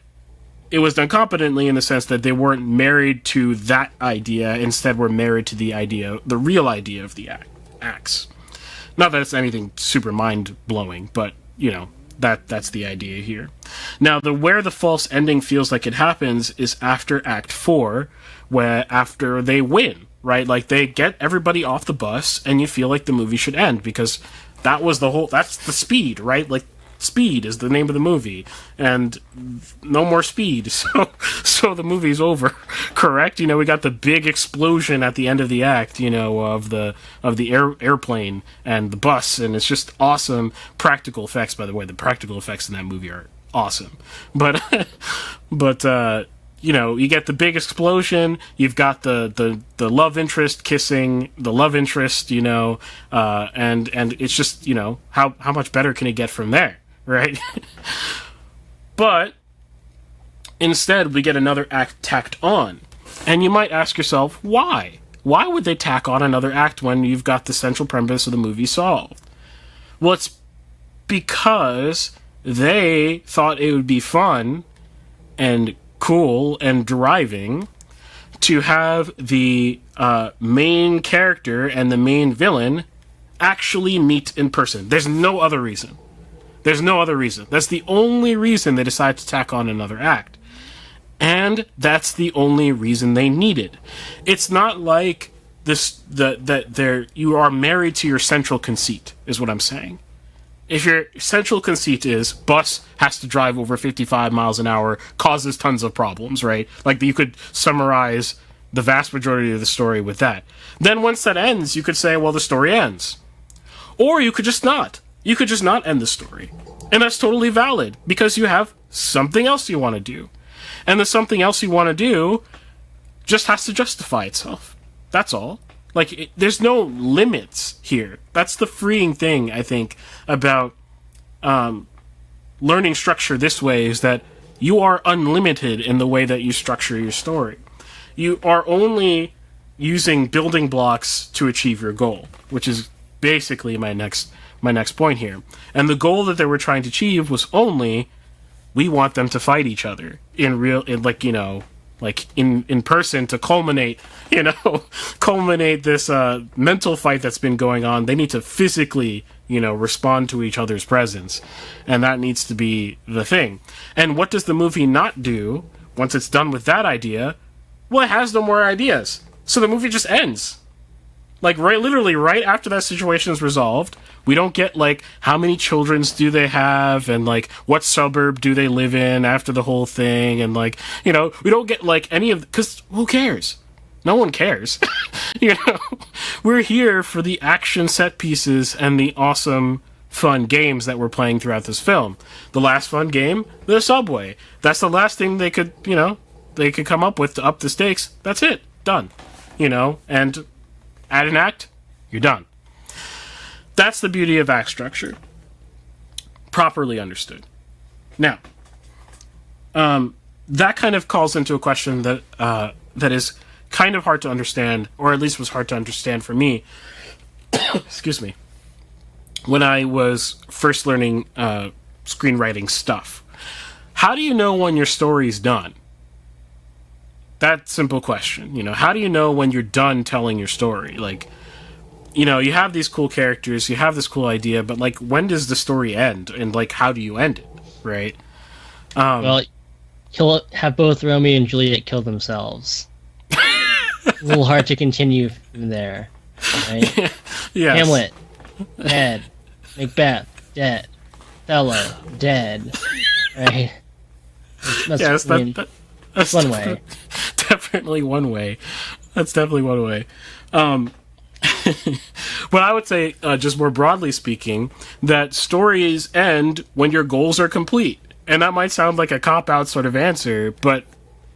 it was done competently in the sense that they weren't married to that idea, instead were married to the real idea of the acts. Not that it's anything super mind-blowing, but, that's the idea here. Now, where the false ending feels like it happens is after Act 4, after they win, right? Like, they get everybody off the bus, and you feel like the movie should end, because that's the speed, right? Like, Speed is the name of the movie, and no more speed, so the movie's over, correct? We got the big explosion at the end of the act, of the airplane and the bus, and it's just awesome practical effects. By the way, the practical effects in that movie are awesome, but you get the big explosion, you've got the love interest kissing the love interest, and it's just, how much better can it get from there, right? But instead, we get another act tacked on. And you might ask yourself, why? Why would they tack on another act when you've got the central premise of the movie solved? Well, it's because they thought it would be fun and cool and driving to have the main character and the main villain actually meet in person. There's no other reason. That's the only reason they decided to tack on another act. And that's the only reason they needed. It's not like you are married to your central conceit, is what I'm saying. If your central conceit is bus has to drive over 55 miles an hour, causes tons of problems, right? Like, you could summarize the vast majority of the story with that. Then once that ends, you could say, well, the story ends. Or you could just not. You could just not end the story. And that's totally valid, because you have something else you want to do. And the something else you want to do just has to justify itself. That's all. Like, there's no limits here. That's the freeing thing, I think, about learning structure this way, is that you are unlimited in the way that you structure your story. You are only using building blocks to achieve your goal, which is basically my next point here. And the goal that they were trying to achieve was only, we want them to fight each other in person to culminate this mental fight that's been going on. They need to physically, respond to each other's presence. And that needs to be the thing. And what does the movie not do once it's done with that idea? Well, it has no more ideas. So the movie just ends. Like, literally right after that situation is resolved, we don't get, like, how many children do they have, and, like, what suburb do they live in after the whole thing, and, like, we don't get, like, any of... Because who cares? No one cares. We're here for the action set pieces and the awesome, fun games that we're playing throughout this film. The last fun game, the subway. That's the last thing they could, they could come up with to up the stakes. That's it. Done. And... add an act, you're done. That's the beauty of act structure, properly understood. Now, that kind of calls into a question that is kind of hard to understand, or at least was hard to understand for me. Excuse me. When I was first learning screenwriting stuff, how do you know when your story's done? That simple question, how do you know when you're done telling your story? Like, you have these cool characters, you have this cool idea, but like, when does the story end, and like, how do you end it, right? Well, have both Romeo and Juliet kill themselves. A little hard to continue from there, right? Yes. Hamlet, dead. Macbeth, dead. Othello, dead. Right? Yes, that's one way. Definitely one way. That's definitely one way. But I would say, just more broadly speaking, that stories end when your goals are complete. And that might sound like a cop-out sort of answer, but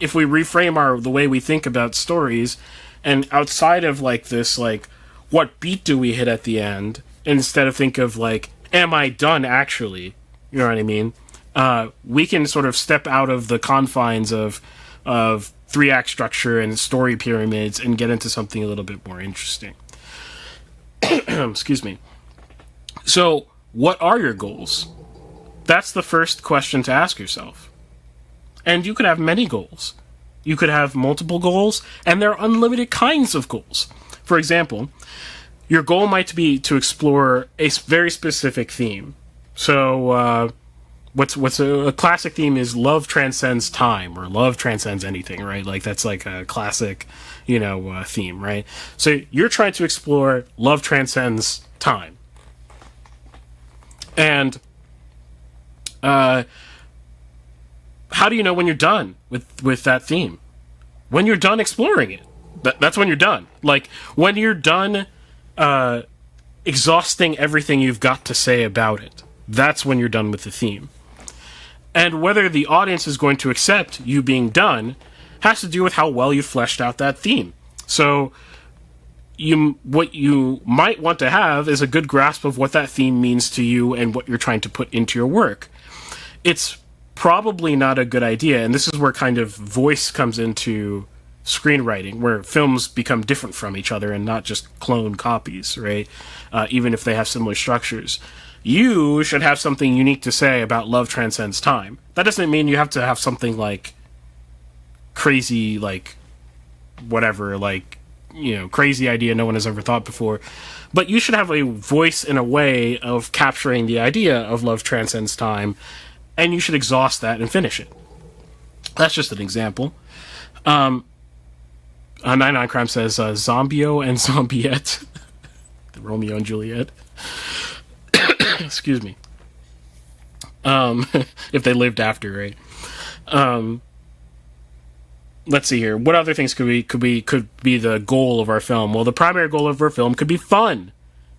if we reframe the way we think about stories, and outside of like this, like, what beat do we hit at the end, instead of think of like, am I done actually? You know what I mean? We can sort of step out of the confines of 3-act structure and story pyramids and get into something a little bit more interesting. Excuse me. So, what are your goals? That's the first question to ask yourself. And you could have many goals. You could have multiple goals, and there are unlimited kinds of goals. For example, your goal might be to explore a very specific theme. So, what's a classic theme is love transcends time, or love transcends anything, right? Like, that's like a classic, theme, right? So you're trying to explore love transcends time. And how do you know when you're done with that theme? When you're done exploring it. That's when you're done. Like, when you're done exhausting everything you've got to say about it. That's when you're done with the theme. And whether the audience is going to accept you being done has to do with how well you fleshed out that theme. So, what you might want to have is a good grasp of what that theme means to you and what you're trying to put into your work. It's probably not a good idea, and this is where kind of voice comes into screenwriting, where films become different from each other and not just clone copies, right? Even if they have similar structures. You should have something unique to say about love transcends time. That doesn't mean you have to have something like crazy, like whatever, like, crazy idea no one has ever thought before. But you should have a voice in a way of capturing the idea of love transcends time, and you should exhaust that and finish it. That's just an example. 99 Crime says Zombio and Zombiette. The Romeo and Juliet. Excuse me. If they lived after, right? Let's see here. What other things could be the goal of our film? Well, the primary goal of our film could be fun.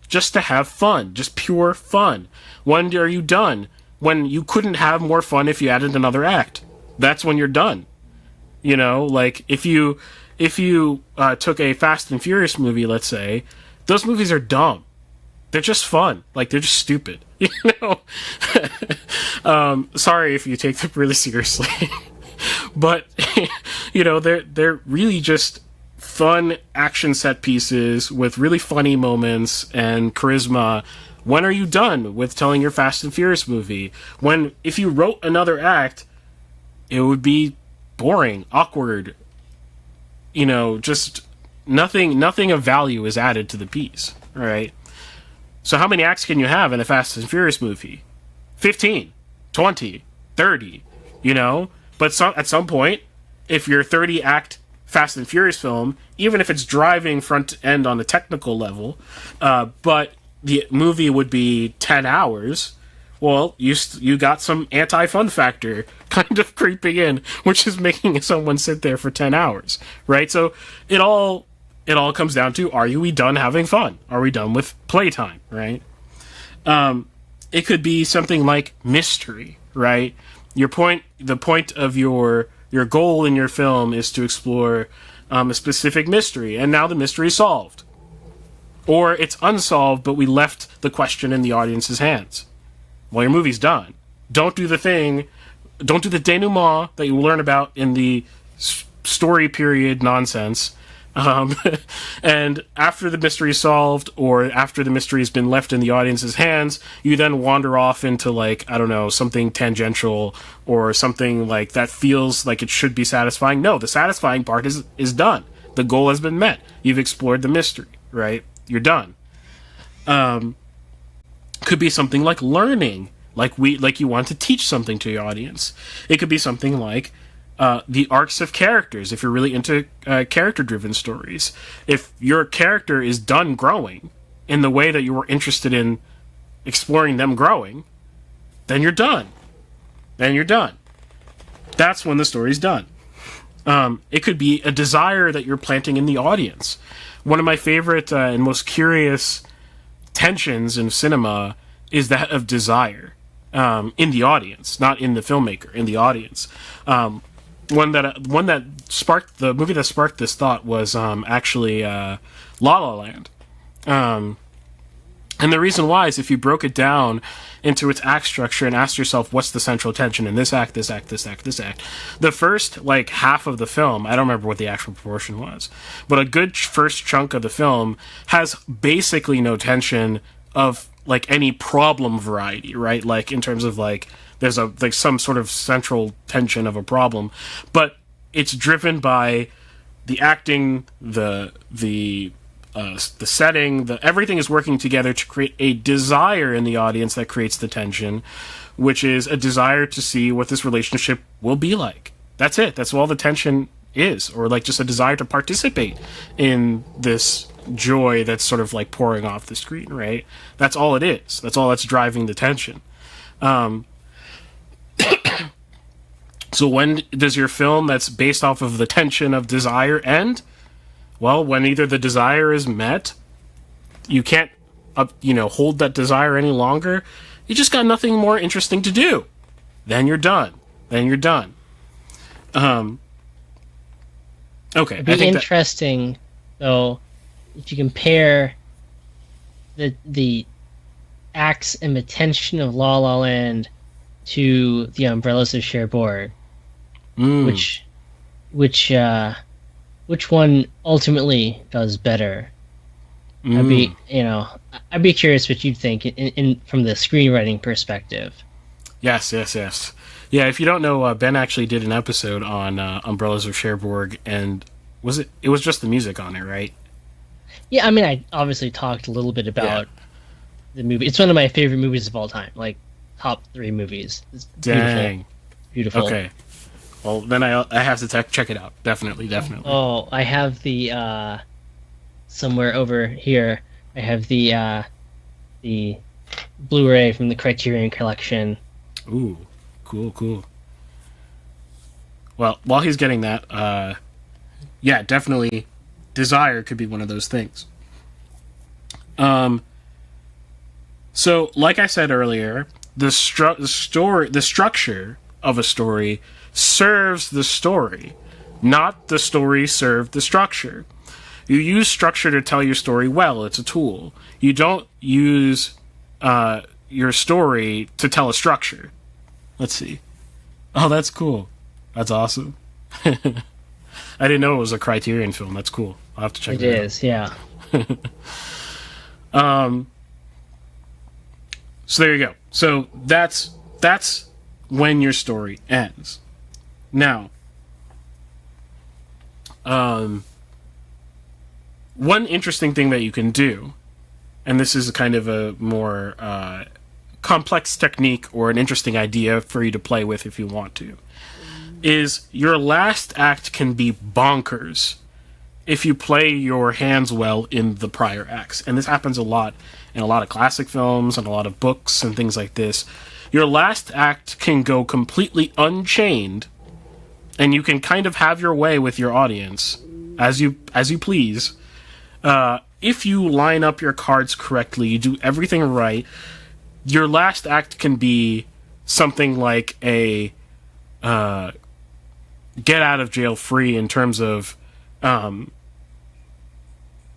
Just to have fun. Just pure fun. When are you done? When you couldn't have more fun if you added another act. That's when you're done. Like, if you took a Fast and Furious movie, let's say, those movies are dumb. They're just fun. Like, they're just stupid. Sorry if you take them really seriously. But, they're really just fun action set pieces with really funny moments and charisma. When are you done with telling your Fast and Furious movie? If you wrote another act, it would be boring, awkward, just nothing of value is added to the piece, right? So how many acts can you have in a Fast and Furious movie? 15, 20, 30, But at some point, if you're a 30-act Fast and Furious film, even if it's driving front end on a technical level, but the movie would be 10 hours, well, you got some anti-fun factor kind of creeping in, which is making someone sit there for 10 hours, right? So it all comes down to, are we done having fun? Are we done with playtime, right? It could be something like mystery, right? The point of your goal in your film is to explore a specific mystery, and now the mystery is solved. Or it's unsolved, but we left the question in the audience's hands. Well, your movie's done. Don't do the denouement that you learn about in the story period nonsense. And after the mystery is solved, or after the mystery has been left in the audience's hands, you then wander off into, like, I don't know, something tangential, or something like that feels like it should be satisfying. No, the satisfying part is done. The goal has been met. You've explored the mystery, right? You're done. Could be something like learning, like you want to teach something to your audience. It could be something like the arcs of characters, if you're really into character-driven stories. If your character is done growing in the way that you were interested in exploring them growing, then you're done. That's when the story's done. It could be a desire that you're planting in the audience. One of my favorite and most curious tensions in cinema is that of desire in the audience, not in the filmmaker, in the audience. One that sparked the movie that sparked this thought was actually La La Land. And the reason why is if you broke it down into its act structure and asked yourself, what's the central tension in this act, this act, this act, this act? The first, half of the film, I don't remember what the actual proportion was, but a good first chunk of the film has basically no tension of, any problem variety, right? In terms of, there's some sort of central tension of a problem, but it's driven by the acting, the setting, everything is working together to create a desire in the audience that creates the tension, which is a desire to see what this relationship will be like. That's it. That's all the tension is, or just a desire to participate in this joy that's sort of pouring off the screen, right? That's all it is. That's all that's driving the tension. So when does your film that's based off of the tension of desire end? Well, when either the desire is met, you can't, hold that desire any longer. You just got nothing more interesting to do. Then you're done. Okay. It'd be interesting, though, if you compare the acts and the tension of La La Land to the Umbrellas of Cherbourg, which one ultimately does better? I'd be curious what you'd think in from the screenwriting perspective. Yes. Yeah, if you don't know, Ben actually did an episode on Umbrellas of Cherbourg, and it was just the music on it, right? Yeah, I obviously talked a little bit about the movie. It's one of my favorite movies of all time, top 3 movies. It's Dang. Beautiful. Okay. Well, then I have to check it out. Definitely. Oh, I have the somewhere over here. I have the Blu-ray from the Criterion Collection. Ooh, cool. Well, while he's getting that, definitely, desire could be one of those things. So, like I said earlier, the structure of a story serves the story, not the story serve the structure. You use structure to tell your story well. It's a tool. You don't use your story to tell a structure. Let's see. Oh, that's cool. That's awesome. I didn't know it was a Criterion film. That's cool. I'll have to check it out. It is, yeah. So there you go. So that's when your story ends. Now, one interesting thing that you can do, and this is kind of a more complex technique or an interesting idea for you to play with if you want to, is your last act can be bonkers if you play your hands well in the prior acts. And this happens a lot in a lot of classic films and a lot of books and things like this. Your last act can go completely unchained, and you can kind of have your way with your audience as you please. If you line up your cards correctly, you do everything right, your last act can be something like a get out of jail free in terms of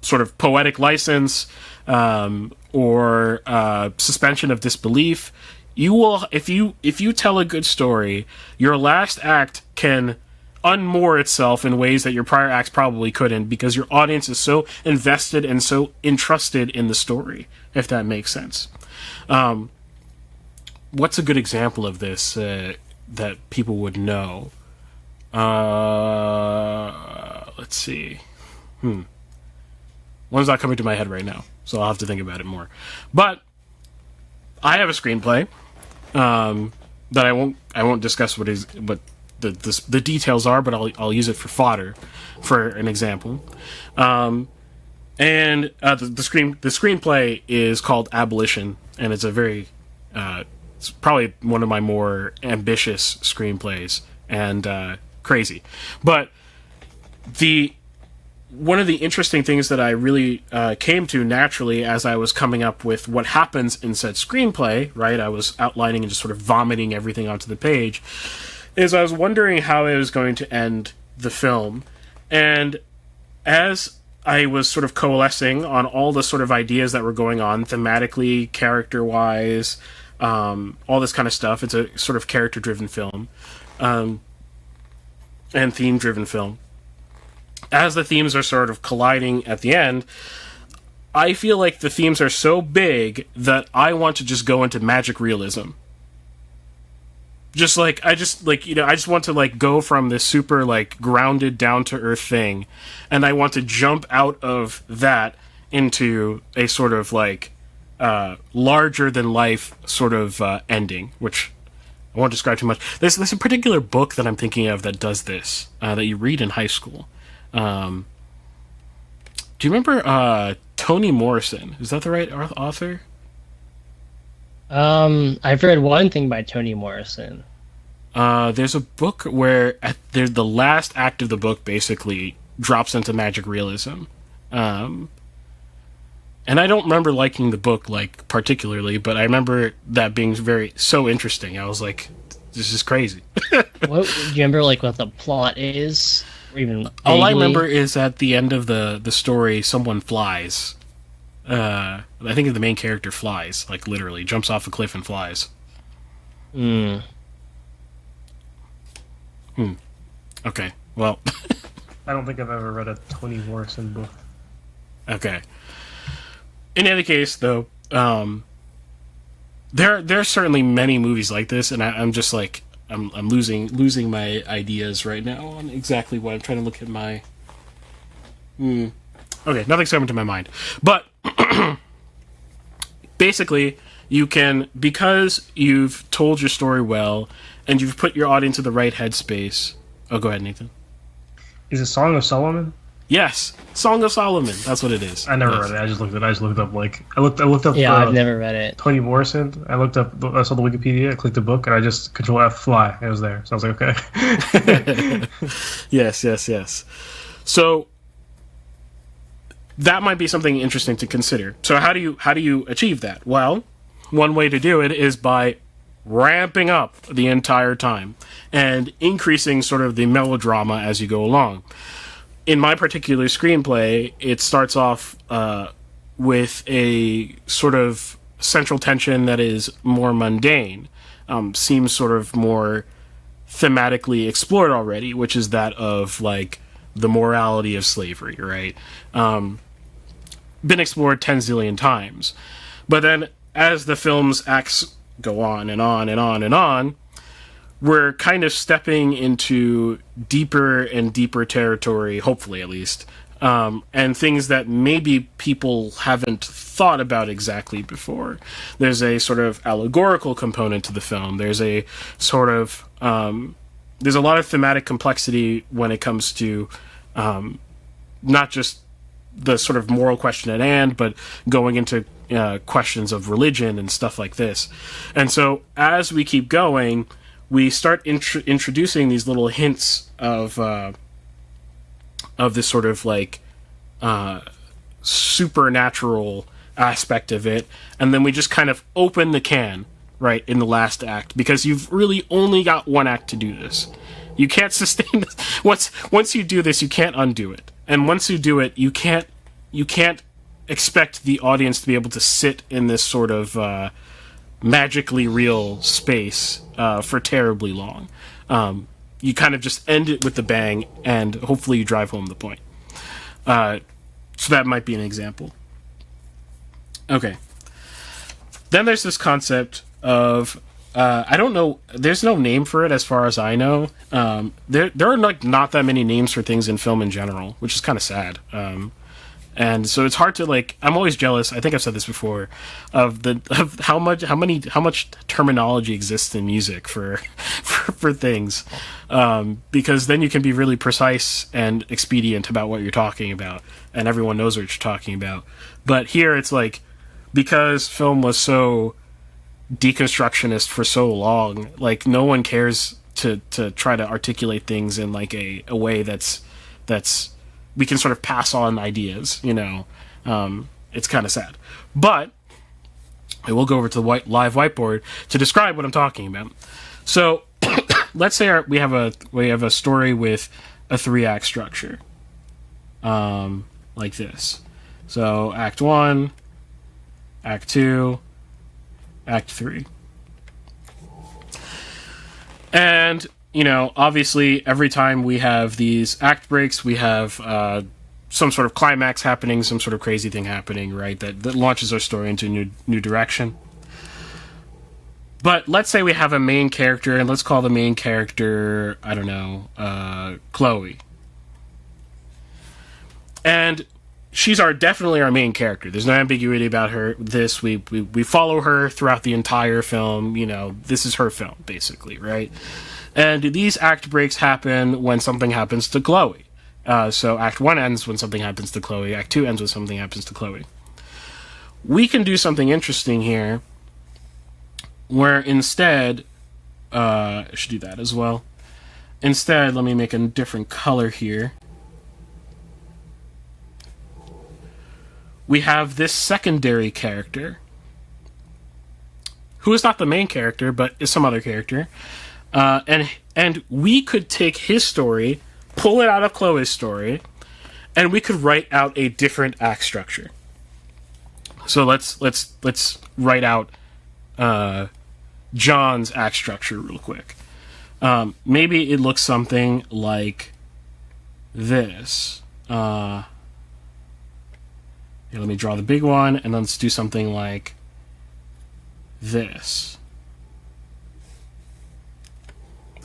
sort of poetic license or suspension of disbelief. You will, if you tell a good story, your last act can unmoor itself in ways that your prior acts probably couldn't, because your audience is so invested and so entrusted in the story, if that makes sense. What's a good example of this that people would know? Let's see. One One's not coming to my head right now, so I'll have to think about it more. But I have a screenplay that I won't discuss what the details are, but I'll use it for fodder, for an example. And the screenplay is called Abolition, and it's a very it's probably one of my more ambitious screenplays and crazy. But one of the interesting things that I really came to naturally as I was coming up with what happens in said screenplay, right? I was outlining and just sort of vomiting everything onto the page, is I was wondering how I was going to end the film. And as I was sort of coalescing on all the sort of ideas that were going on thematically, character-wise, all this kind of stuff, it's a sort of character-driven film, and theme-driven film. As the themes are sort of colliding at the end, I feel like the themes are so big that I want to just go into magic realism. I just want to like go from this super like grounded down to earth thing, and I want to jump out of that into a sort of like larger than life sort of ending, which I won't describe too much. There's a particular book that I'm thinking of that does this, that you read in high school. Do you remember Toni Morrison? Is that the right author? I've read one thing by Toni Morrison. There's a book where the last act of the book basically drops into magic realism. And I don't remember liking the book like particularly, but I remember that being so interesting. I was like, this is crazy. What do you remember like what the plot is? Even all I remember is at the end of the story, someone flies. I think the main character flies, like literally jumps off a cliff and flies. Okay. Well, I don't think I've ever read a Toni Morrison book. Okay. In any case, though, there are certainly many movies like this, and I'm just like. I'm losing my ideas right now on exactly what I'm trying to look at my. Okay, nothing's coming to my mind. But basically, you can, because you've told your story well and you've put your audience in the right headspace. Oh, go ahead, Nathan. Is it Song of Solomon? Yes, Song of Solomon. That's what it is. I never read it. I just looked up like I looked up. Yeah, I've never read it. Toni Morrison. I looked up. I saw the Wikipedia. I clicked the book, and I just Control F fly. It was there. So I was like, okay. Yes. So that might be something interesting to consider. So how do you achieve that? Well, one way to do it is by ramping up the entire time and increasing sort of the melodrama as you go along. In my particular screenplay, it starts off with a sort of central tension that is more mundane, seems sort of more thematically explored already, which is that of like the morality of slavery, right? Been explored 10 zillion times. But then as the film's acts go on and on and on and on, we're kind of stepping into deeper and deeper territory, hopefully at least, and things that maybe people haven't thought about exactly before. There's a sort of allegorical component to the film. There's a sort of there's a lot of thematic complexity when it comes to not just the sort of moral question at hand, but going into questions of religion and stuff like this. And so as we keep going, we start introducing these little hints of this sort of like supernatural aspect of it, and then we just kind of open the can right in the last act, because you've really only got one act to do this. You can't sustain this. Once you do this, you can't undo it, and once you do it, you can't expect the audience to be able to sit in this sort of magically real space for terribly long. You kind of just end it with the bang, and hopefully you drive home the point. So that might be an example. Okay. Then there's this concept of I don't know. There's no name for it as far as I know. There are like not that many names for things in film in general, which is kind of sad. And so it's hard to like. I'm always jealous. I think I've said this before, of how much terminology exists in music for things, because then you can be really precise and expedient about what you're talking about, and everyone knows what you're talking about. But here it's like, because film was so deconstructionist for so long, like no one cares to try to articulate things in like a way that's we can sort of pass on ideas, you know. It's kind of sad. But I will go over to the live whiteboard to describe what I'm talking about. So let's say we have a story with a 3-act structure, like this. So Act 1, Act 2, Act 3. And, you know, obviously every time we have these act breaks, we have some sort of climax happening, some sort of crazy thing happening, right, that launches our story into a new direction. But let's say we have a main character, and let's call the main character, I don't know, Chloe. And she's definitely our main character. There's no ambiguity about her. We follow her throughout the entire film. You know, this is her film, basically, right? And these act breaks happen when something happens to Chloe. So Act 1 ends when something happens to Chloe. Act 2 ends when something happens to Chloe. We can do something interesting here, where instead, I should do that as well. Instead, let me make a different color here. We have this secondary character, who is not the main character, but is some other character. And we could take his story, pull it out of Chloe's story, and we could write out a different act structure. So let's write out John's act structure real quick. Maybe it looks something like this. Here, let me draw the big one, and let's do something like this.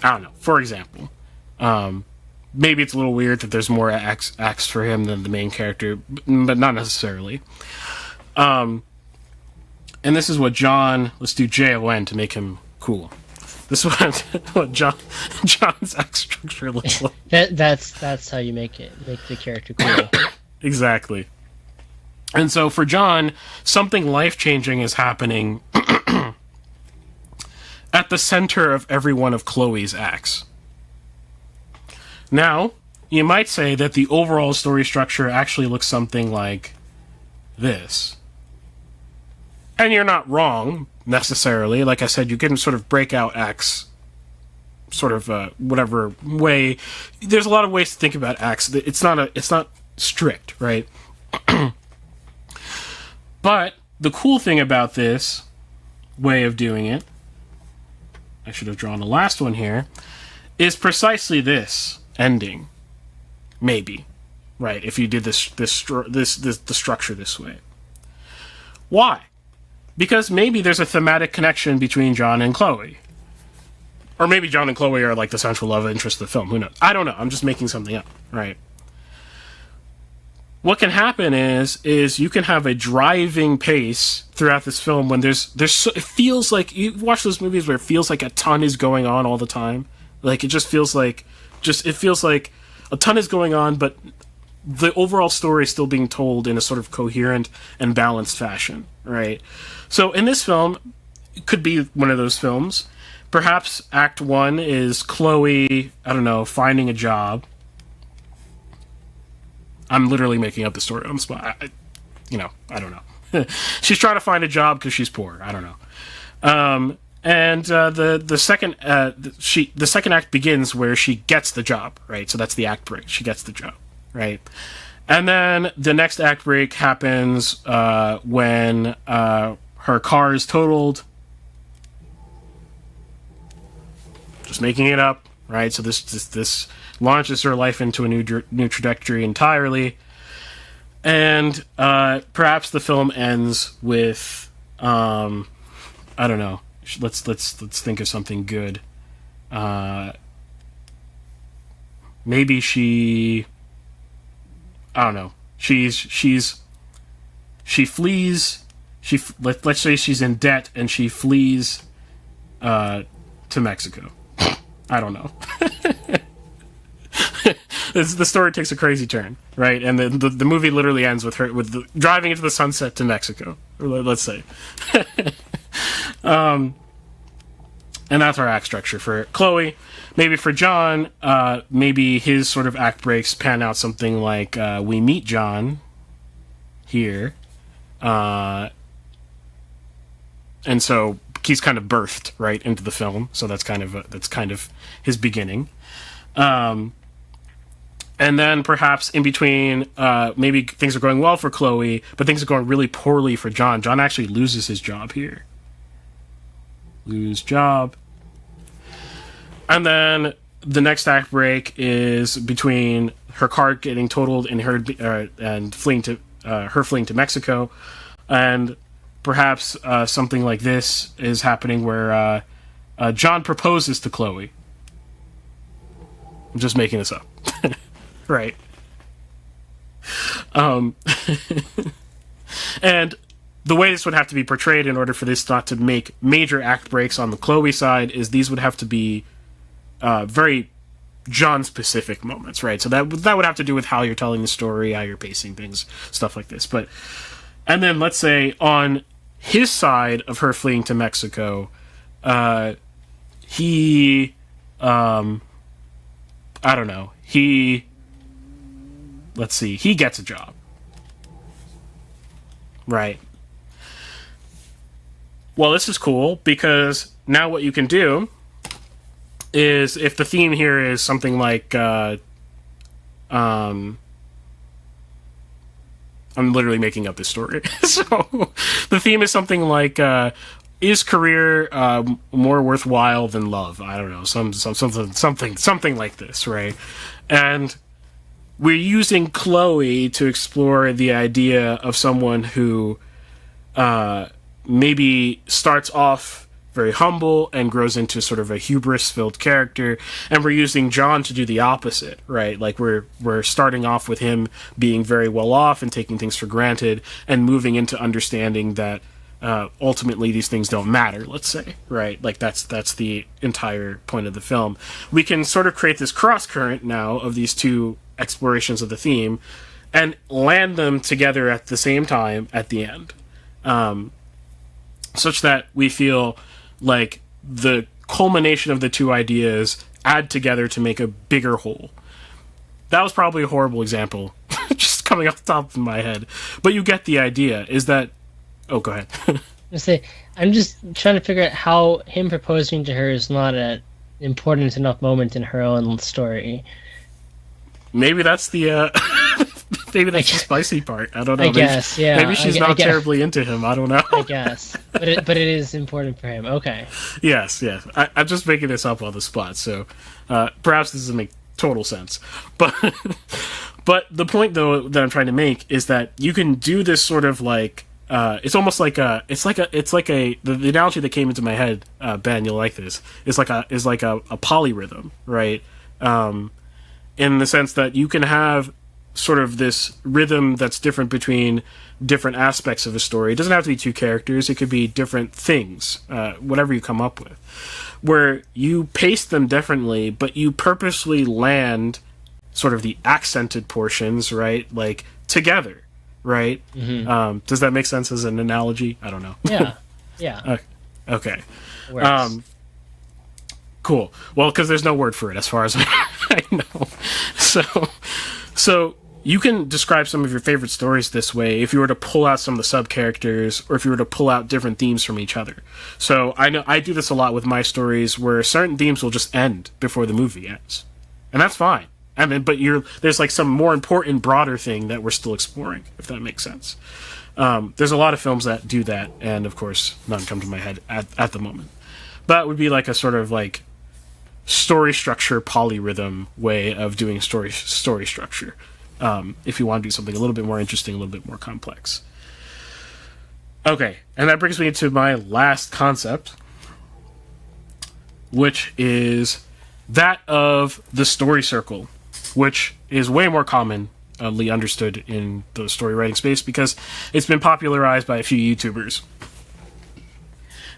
I don't know. For example, maybe it's a little weird that there's more acts for him than the main character, but not necessarily. And this is what John. Let's do Jon to make him cool. This is what John's act structure looks like. That's how you make the character cool. Exactly. And so for John, something life-changing is happening at the center of every one of Chloe's acts. Now, you might say that the overall story structure actually looks something like this. And you're not wrong, necessarily. Like I said, you can sort of break out acts, sort of whatever way. There's a lot of ways to think about acts. It's not strict, right? But the cool thing about this way of doing it, I should have drawn the last one here, is precisely this ending. Maybe, right? If you did the structure this way. Why? Because maybe there's a thematic connection between John and Chloe. Or maybe John and Chloe are like the central love interest of the film. Who knows? I don't know. I'm just making something up, right? What can happen is you can have a driving pace throughout this film when it feels like, you watch those movies where it feels like a ton is going on all the time. Like, it just feels like, a ton is going on, but the overall story is still being told in a sort of coherent and balanced fashion, right? So in this film, it could be one of those films. Perhaps Act 1 is Chloe, I don't know, finding a job. I'm literally making up the story on the spot. I don't know. She's trying to find a job because she's poor. I don't know. And the second act begins where she gets the job, right? So that's the act break. She gets the job, right? And then the next act break happens when her car is totaled. Just making it up, right? So this launches her life into a new trajectory entirely, and perhaps the film ends with I don't know. Let's think of something good. Maybe she, I don't know. She flees. Let's say she's in debt and she flees to Mexico. I don't know. The story takes a crazy turn, right? And the movie literally ends with her driving into the sunset to Mexico. Let's say. And that's our act structure for Chloe. Maybe for John, maybe his sort of act breaks pan out something like we meet John here, and so he's kind of birthed right into the film. So that's kind of his beginning. And then perhaps in between, maybe things are going well for Chloe, but things are going really poorly for John. John actually loses his job here. Lose job. And then the next act break is between her car getting totaled and and fleeing to her fleeing to Mexico, and perhaps something like this is happening where John proposes to Chloe. I'm just making this up, right? And the way this would have to be portrayed in order for this not to make major act breaks on the Chloe side is these would have to be very John-specific moments, right? So that would have to do with how you're telling the story, how you're pacing things, stuff like this. And then let's say on his side of her fleeing to Mexico, he, I don't know, he gets a job, right? Well, this is cool because now what you can do is if the theme here is something like I'm literally making up this story. So the theme is something like is career more worthwhile than love? I don't know, something like this, right? And we're using Chloe to explore the idea of someone who maybe starts off very humble and grows into sort of a hubris-filled character, and we're using John to do the opposite, right? Like we're starting off with him being very well off and taking things for granted, and moving into understanding that ultimately these things don't matter. Let's say, right? Like that's the entire point of the film. We can sort of create this cross current now of these two explorations of the theme, and land them together at the same time at the end, such that we feel like the culmination of the two ideas add together to make a bigger whole. That was probably a horrible example, just coming off the top of my head. But you get the idea, is that... Oh, go ahead. I'm just trying to figure out how him proposing to her is not an important enough moment in her own story. Maybe that's the... Maybe that's the spicy part. I don't know. I guess, yeah. Maybe she's not terribly into him. I don't know. I guess. But it is important for him. Okay. Yes. I'm just making this up on the spot, so perhaps this doesn't make total sense. But the point, though, that I'm trying to make is that you can do this sort of like... it's almost like the analogy that came into my head, Ben, you'll like this, is like a polyrhythm, right? In the sense that you can have sort of this rhythm that's different between different aspects of a story. It doesn't have to be two characters. It could be different things, whatever you come up with, where you pace them differently, but you purposely land sort of the accented portions, right? Like together, right? Mm-hmm. Does that make sense as an analogy? I don't know. Yeah. Okay. Cool. Well, because there's no word for it as far as I know. So you can describe some of your favorite stories this way if you were to pull out some of the sub-characters, or if you were to pull out different themes from each other. So I know I do this a lot with my stories, where certain themes will just end before the movie ends. And that's fine. I mean, but there's like some more important, broader thing that we're still exploring, if that makes sense. There's a lot of films that do that, and of course, none come to my head at the moment. But it would be like a sort of like story structure polyrhythm way of doing story structure. If you want to do something a little bit more interesting, a little bit more complex. Okay, and that brings me to my last concept, which is that of the story circle, which is way more common understood in the story writing space because it's been popularized by a few YouTubers.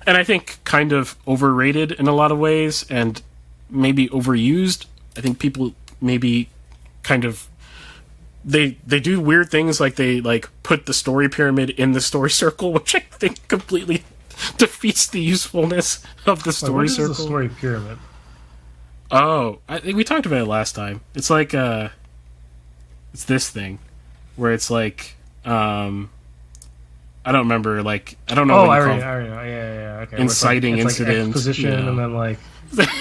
And I think kind of overrated in a lot of ways and maybe overused. I think people maybe kind of they do weird things like they like put the story pyramid in the story circle, which I think completely defeats the usefulness of the story circle. What is the story pyramid? Oh, I think we talked about it last time. It's like it's this thing where it's like I don't remember, like, I don't know. Oh, I already know. Yeah, okay. Inciting it's incident. Like exposition, and then, like,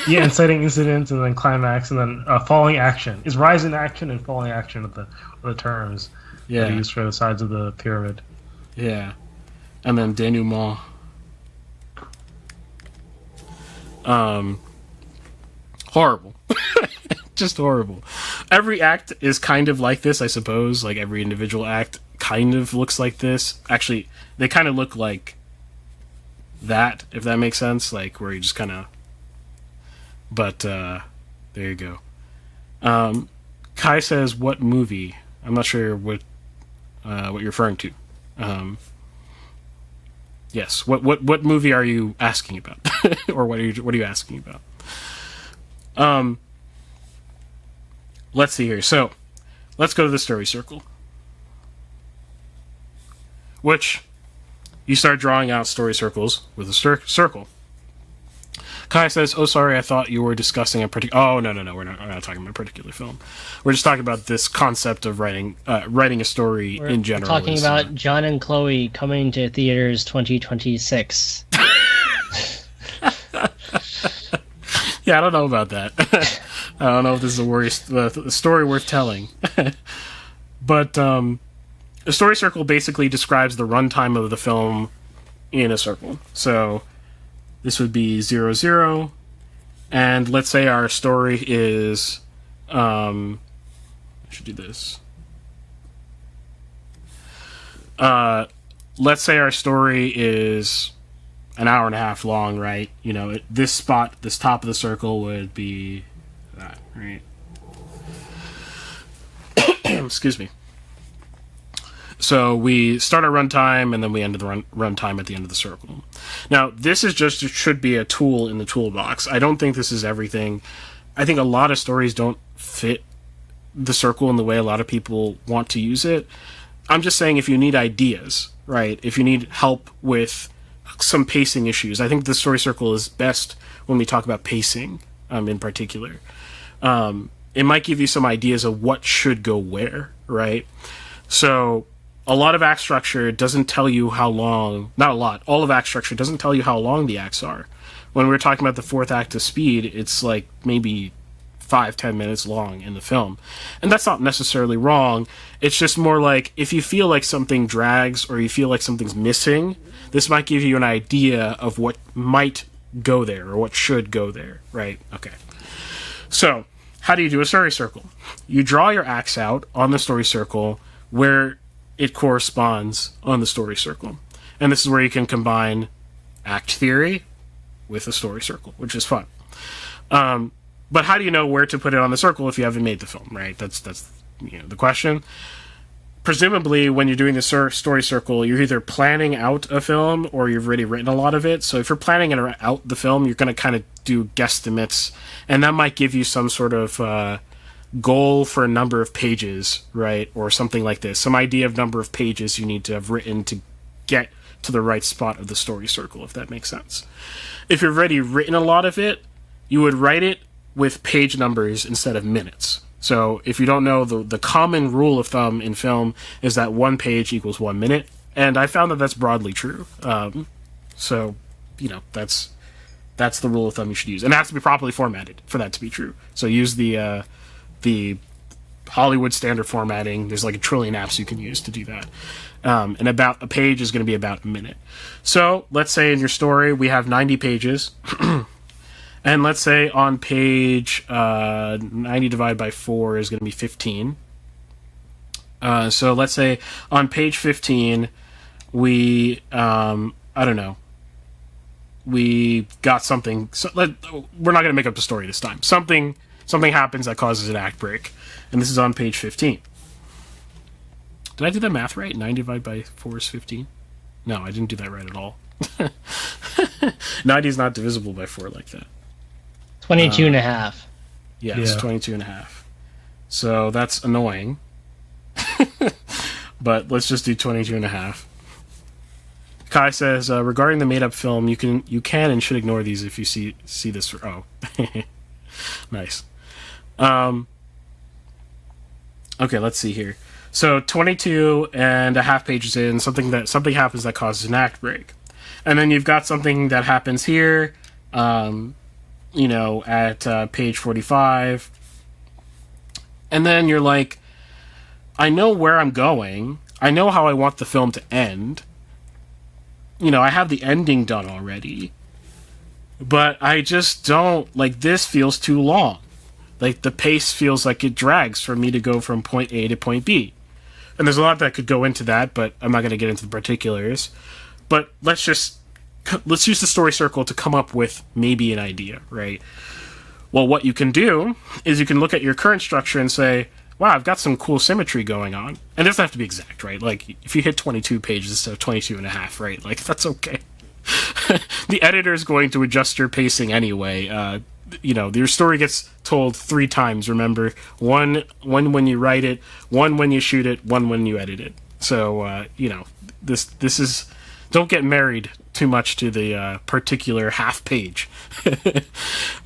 yeah, inciting incident, and then climax, and then falling action. Is rising action and falling action of the terms that are used for the sides of the pyramid. Yeah. And then denouement. Horrible. Just horrible. Every act is kind of like this, I suppose. Like, every individual act kind of looks like this. Actually, they kind of look like that, if that makes sense. Like, where you just kind of... But, there you go. Kai says, what movie? I'm not sure what you're referring to. Yes, what movie are you asking about? Or what are you asking about? Let's see here. So, let's go to the story circle. Which, you start drawing out story circles with a circle. Kai says, oh, sorry, I thought you were discussing a particular... Oh, no, we're not talking about a particular film. We're just talking about this concept of writing a story in general. We're talking about John and Chloe coming to theaters 2026. Yeah, I don't know about that. I don't know if this is a story worth telling. But a story circle basically describes the runtime of the film in a circle. So this would be 0, and let's say our story is... I should do this. Let's say our story is an hour and a half long, right? You know, this spot, this top of the circle would be that, right? Excuse me. So we start our runtime, and then we end the runtime at the end of the circle. Now, this is just, it should be a tool in the toolbox. I don't think this is everything. I think a lot of stories don't fit the circle in the way a lot of people want to use it. I'm just saying if you need ideas, right? If you need help with some pacing issues, I think the story circle is best when we talk about pacing in particular. It might give you some ideas of what should go where, right? So a lot of act structure doesn't tell you how long, not a lot, all of act structure doesn't tell you how long the acts are. When we're talking about the fourth act of Speed, it's like maybe 5-10 minutes long in the film. And that's not necessarily wrong. It's just more like if you feel like something drags or you feel like something's missing, this might give you an idea of what might go there or what should go there, right? Okay. So, how do you do a story circle? You draw your acts out on the story circle where it corresponds on the story circle. And this is where you can combine act theory with a story circle, which is fun. But how do you know where to put it on the circle if you haven't made the film, right? That's the question. Presumably, when you're doing the story circle, you're either planning out a film or you've already written a lot of it. So if you're planning out the film, you're going to kind of do guesstimates, and that might give you some sort of goal for a number of pages, right? Or something like this. Some idea of number of pages you need to have written to get to the right spot of the story circle, if that makes sense. If you've already written a lot of it, you would write it with page numbers instead of minutes. So if you don't know, the common rule of thumb in film is that 1 page equals 1 minute, and I found that that's broadly true. So, that's the rule of thumb you should use. And it has to be properly formatted for that to be true. So use the Hollywood standard formatting. There's like a trillion apps you can use to do that. And about a page is going to be about a minute. So let's say in your story we have 90 pages. And let's say on page 90 divided by 4 is going to be 15. So let's say on page 15 we, we got something. We're not going to make up the story this time. Something happens that causes an act break. And this is on page 15. Did I do that math right? 9 divided by 4 is 15? No, I didn't do that right at all. 90 is not divisible by 4 like that. 22 and a half. Yes, Yeah. 22 and a half. So that's annoying. But let's just do 22 and a half. Kai says, regarding the made-up film, you can and should ignore these if you see this. Oh, nice. Okay, let's see here. So 22 and a half pages in, something happens that causes an act break, and then you've got something that happens here, at page 45, and then you're like, I know where I'm going. I know how I want the film to end. I have the ending done already. But I just don't, this feels too long. The pace feels like it drags for me to go from point A to point B. And there's a lot that could go into that, but I'm not going to get into the particulars. But let's use the story circle to come up with maybe an idea, right? Well, what you can do is you can look at your current structure and say, wow, I've got some cool symmetry going on. And it doesn't have to be exact, right? If you hit 22 pages instead of 22 and a half, right? That's okay. The editor is going to adjust your pacing anyway. Your story gets told 3 times, remember? One when you write it, one when you shoot it, one when you edit it. So, this is... Don't get married too much to the particular half page.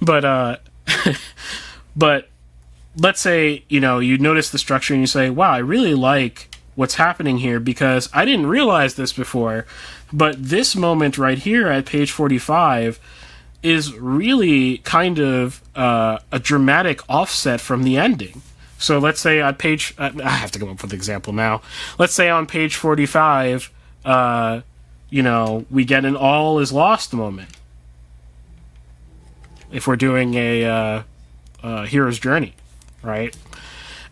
But let's say, you notice the structure and you say, wow, I really like what's happening here because I didn't realize this before, but this moment right here at page 45 is really kind of a dramatic offset from the ending. So let's say on page... I have to come up with an example now. Let's say on page 45, we get an all is lost moment. If we're doing a hero's journey. Right?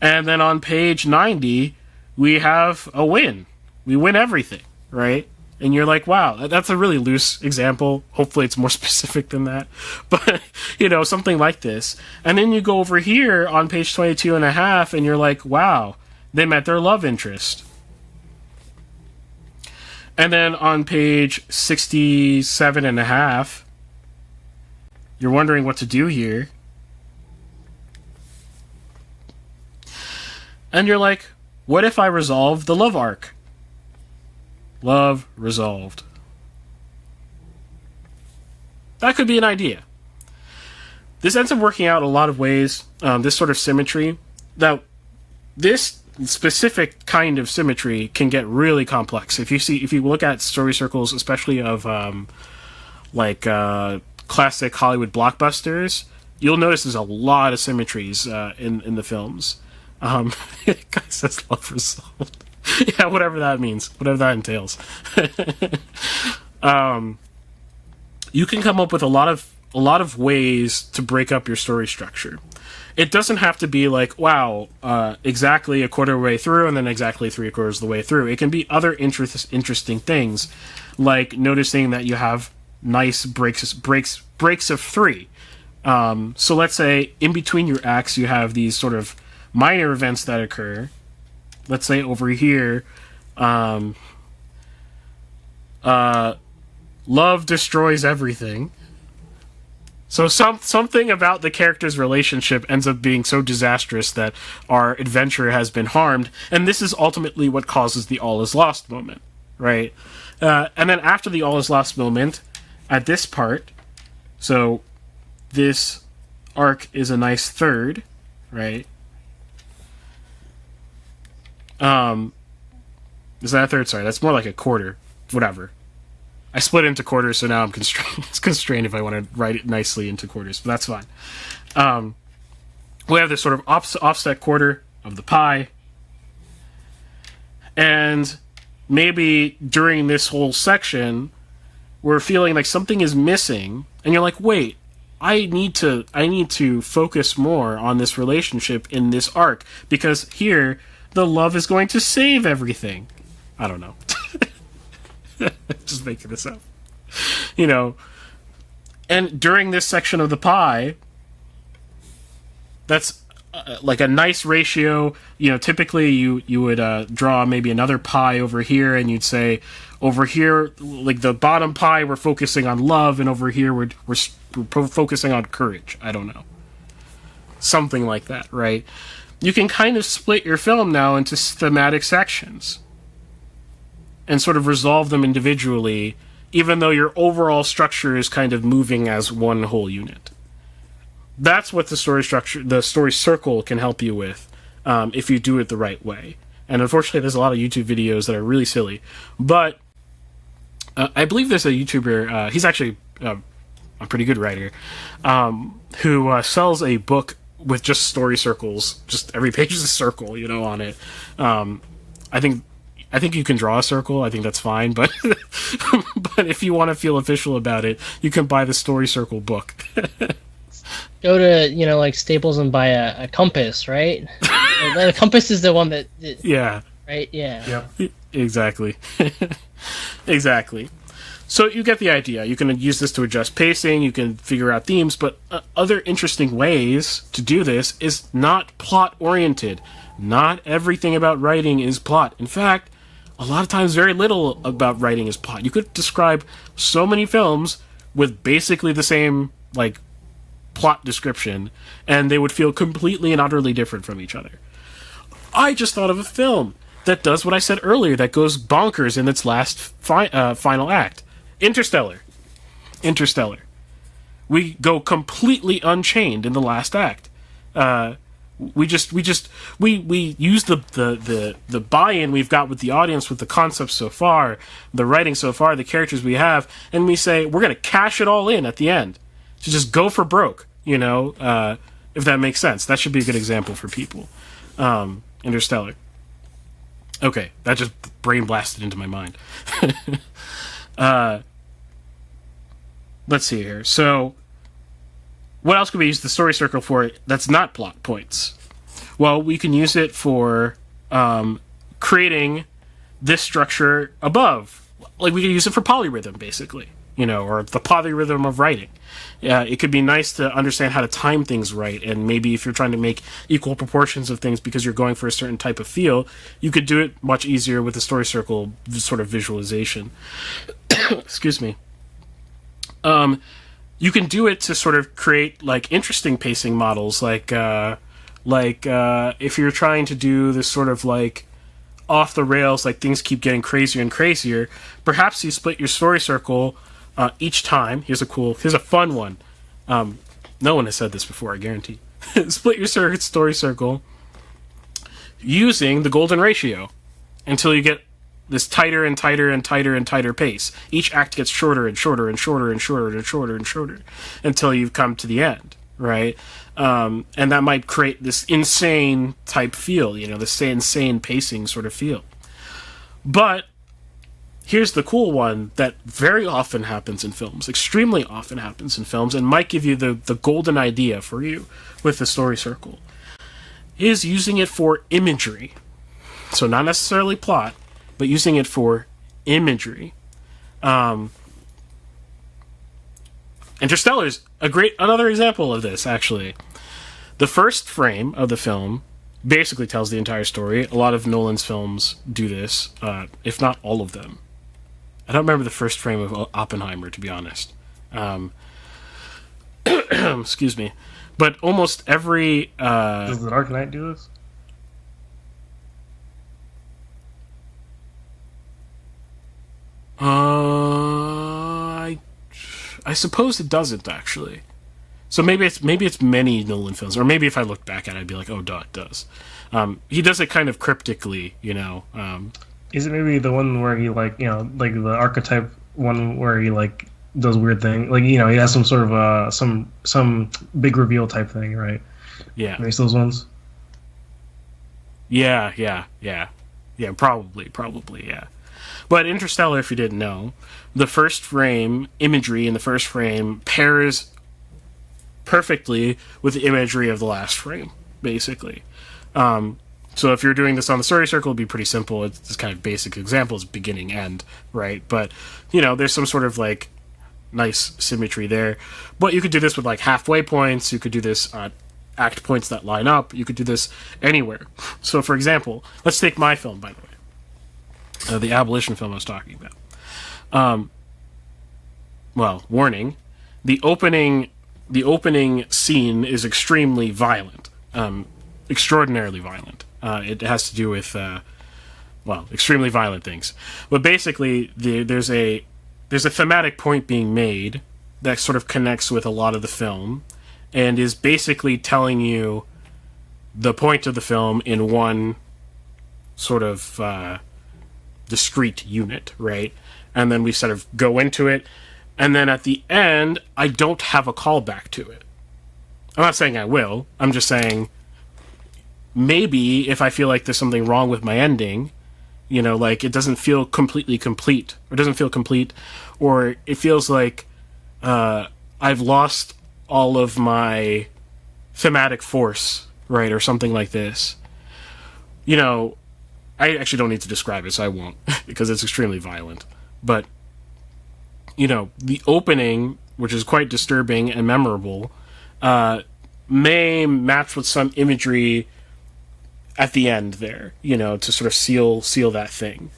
And then on page 90, we have a win. We win everything, right? And you're like, wow, that's a really loose example. Hopefully it's more specific than that. But, something like this. And then you go over here on page 22 and a half, and you're like, wow, they met their love interest. And then on page 67 and a half, you're wondering what to do here. And you're like, what if I resolve the love arc? Love resolved. That could be an idea. This ends up working out a lot of ways, this sort of symmetry. Now, this specific kind of symmetry can get really complex. If you look at story circles, especially of classic Hollywood blockbusters, you'll notice there's a lot of symmetries in the films. Guy says love resolved. Yeah, whatever that means, whatever that entails. You can come up with a lot of ways to break up your story structure. It doesn't have to be exactly a quarter way through and then exactly 3/4 of the way through. It can be other interesting things, like noticing that you have nice breaks of 3. So let's say in between your acts you have these sort of minor events that occur. Let's say over here, love destroys everything. So something about the character's relationship ends up being so disastrous that our adventure has been harmed, and this is ultimately what causes the all is lost moment, right? And then after the all is lost moment, at this part, so this arc is a nice third, right? Is that a third? Sorry, that's more like a quarter. Whatever. I split into quarters, so now I'm constrained. It's constrained if I want to write it nicely into quarters, but that's fine. We have this sort of offset quarter of the pie, and maybe during this whole section, we're feeling like something is missing, and you're like, wait, I need to focus more on this relationship in this arc, because here the love is going to save everything. I don't know. Just making this up. And during this section of the pie, that's like a nice ratio. Typically you would draw maybe another pie over here, and you'd say over here, like the bottom pie, we're focusing on love, and over here we're focusing on courage. I don't know, something like that, right? You can kind of split your film now into thematic sections and sort of resolve them individually, even though your overall structure is kind of moving as one whole unit. That's what the story circle can help you with, if you do it the right way. And unfortunately, there's a lot of YouTube videos that are really silly. But I believe there's a YouTuber, he's actually a pretty good writer, who sells a book with just story circles. Just every page is a circle, on it. I think you can draw a circle. I think that's fine. But but if you want to feel official about it, you can buy the story circle book. Go to, like Staples and buy a compass, right? The compass is the one that... Yeah. Right? Yeah. Yep. Exactly. Exactly. So you get the idea. You can use this to adjust pacing, you can figure out themes, but other interesting ways to do this is not plot-oriented. Not everything about writing is plot. In fact, a lot of times very little about writing is plot. You could describe so many films with basically the same, plot description, and they would feel completely and utterly different from each other. I just thought of a film that does what I said earlier, that goes bonkers in its last final act. Interstellar. We go completely unchained in the last act. We use the buy-in we've got with the audience, with the concepts so far, the writing so far, the characters we have, and we say we're going to cash it all in at the end. To just go for broke, if that makes sense. That should be a good example for people. Interstellar. Okay, that just brain blasted into my mind. Let's see here. So, what else could we use the story circle for that's not plot points? Well, we can use it for creating this structure above. We can use it for polyrhythm, basically, or the polyrhythm of writing. It could be nice to understand how to time things right, and maybe if you're trying to make equal proportions of things because you're going for a certain type of feel, you could do it much easier with the story circle sort of visualization. Excuse me. You can do it to sort of create interesting pacing models, if you're trying to do this sort of off the rails, things keep getting crazier and crazier. Perhaps you split your story circle each time. Here's a fun one. No one has said this before, I guarantee. Split your story circle using the golden ratio until you get this tighter and tighter and tighter and tighter pace. Each act gets shorter and shorter and shorter and shorter and shorter and shorter until you've come to the end, right? And that might create this insane type feel, this insane pacing sort of feel. But here's the cool one that very often happens in films, extremely often happens in films, and might give you the golden idea for you with the story circle, is using it for imagery. So not necessarily plot, but using it for imagery. Interstellar is another example of this, actually. The first frame of the film basically tells the entire story. A lot of Nolan's films do this, if not all of them. I don't remember the first frame of Oppenheimer, to be honest. Excuse me. But almost every... Does The Dark Knight do this? I suppose it doesn't, actually. So maybe it's many Nolan films, or maybe if I looked back at it, I'd be like, oh, duh, it does. He does it kind of cryptically, Is it maybe the one where he the archetype one where he does weird thing, he has some sort of some big reveal type thing, right? Yeah. Maybe it's those ones. Yeah, probably, yeah. But Interstellar, if you didn't know, the first frame imagery in the first frame pairs perfectly with the imagery of the last frame, basically. So if you're doing this on the story circle, it'd be pretty simple. It's this kind of basic examples, beginning, end, right? But, there's some sort of, nice symmetry there. But you could do this with, halfway points. You could do this act points that line up. You could do this anywhere. So, for example, let's take my film, by the way, the abolition film I was talking about. Well, warning: the opening scene is extremely violent, extraordinarily violent. It has to do with extremely violent things. But basically, there's a thematic point being made that sort of connects with a lot of the film, and is basically telling you the point of the film in one sort of discrete unit, right? And then we sort of go into it, and then at the end, I don't have a callback to it. I'm not saying I will. I'm just saying maybe if I feel like there's something wrong with my ending, like it doesn't feel completely complete, or doesn't feel complete, or it feels like I've lost all of my thematic force, right, or something like this. I actually don't need to describe it, so I won't, because it's extremely violent. But, the opening, which is quite disturbing and memorable, may match with some imagery at the end there, to sort of seal that thing.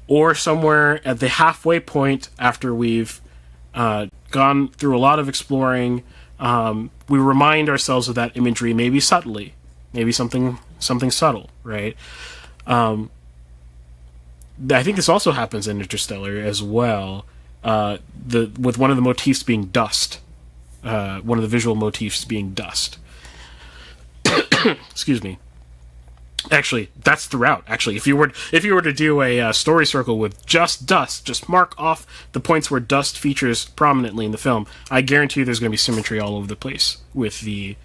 Or somewhere at the halfway point after we've gone through a lot of exploring, we remind ourselves of that imagery, maybe subtly, maybe something subtle, right? I think this also happens in Interstellar as well, with one of the motifs being dust, one of the visual motifs being dust. Excuse me. Actually, that's throughout. Actually, if you were to do a story circle with just dust, just mark off the points where dust features prominently in the film, I guarantee you there's going to be symmetry all over the place with the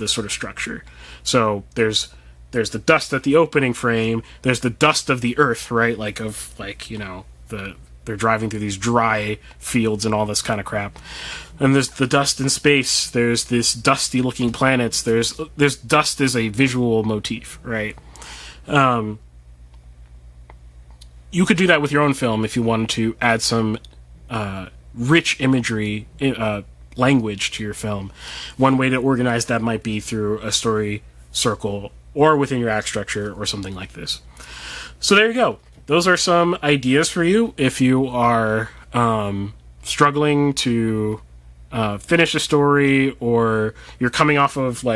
sort of structure. So there's the dust at the opening frame. There's the dust of the earth, right? They're driving through these dry fields and all this kind of crap. And there's the dust in space. There's this dusty looking planets. There's dust as a visual motif, right? You could do that with your own film if you wanted to add some rich imagery, language to your film. One way to organize that might be through a story circle or within your act structure or something like this. So there you go. Those are some ideas for you if you are struggling to finish a story, or you're coming off of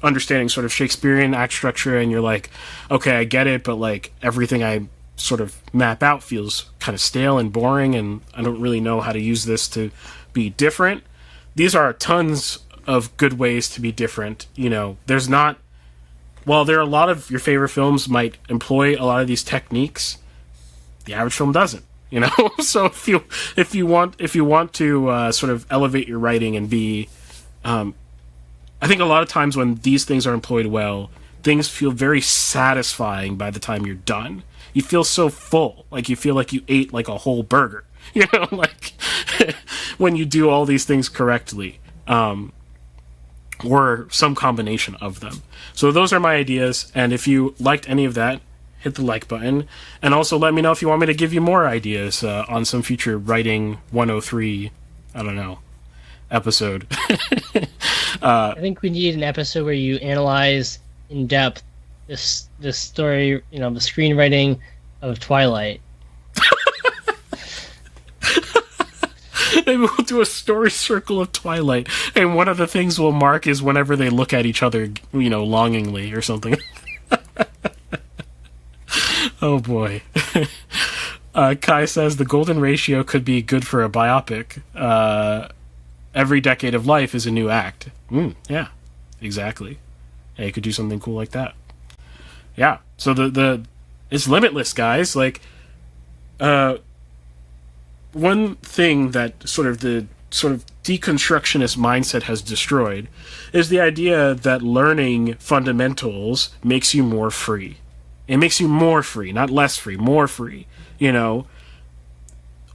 understanding sort of Shakespearean act structure and you're like, okay, I get it, but everything I sort of map out feels kind of stale and boring, and I don't really know how to use this to be different. These are tons of good ways to be different. There's not, while there are a lot of your favorite films might employ a lot of these techniques, the average film doesn't. So if you want to sort of elevate your writing and be, I think a lot of times when these things are employed well, things feel very satisfying by the time you're done. You feel so full, you feel like you ate a whole burger, when you do all these things correctly, or some combination of them. So those are my ideas, and if you liked any of that, hit the like button, and also let me know if you want me to give you more ideas on some future Writing 103, episode. I think we need an episode where you analyze in depth this story, the screenwriting of Twilight. Maybe we'll do a story circle of Twilight, and one of the things we'll mark is whenever they look at each other, longingly or something. Oh boy. Kai says the golden ratio could be good for a biopic. Every decade of life is a new act. Yeah, exactly. Yeah, you could do something cool like that. Yeah, so the it's limitless, guys. One thing that sort of deconstructionist mindset has destroyed is the idea that learning fundamentals makes you more free. It makes you more free, not less free, more free.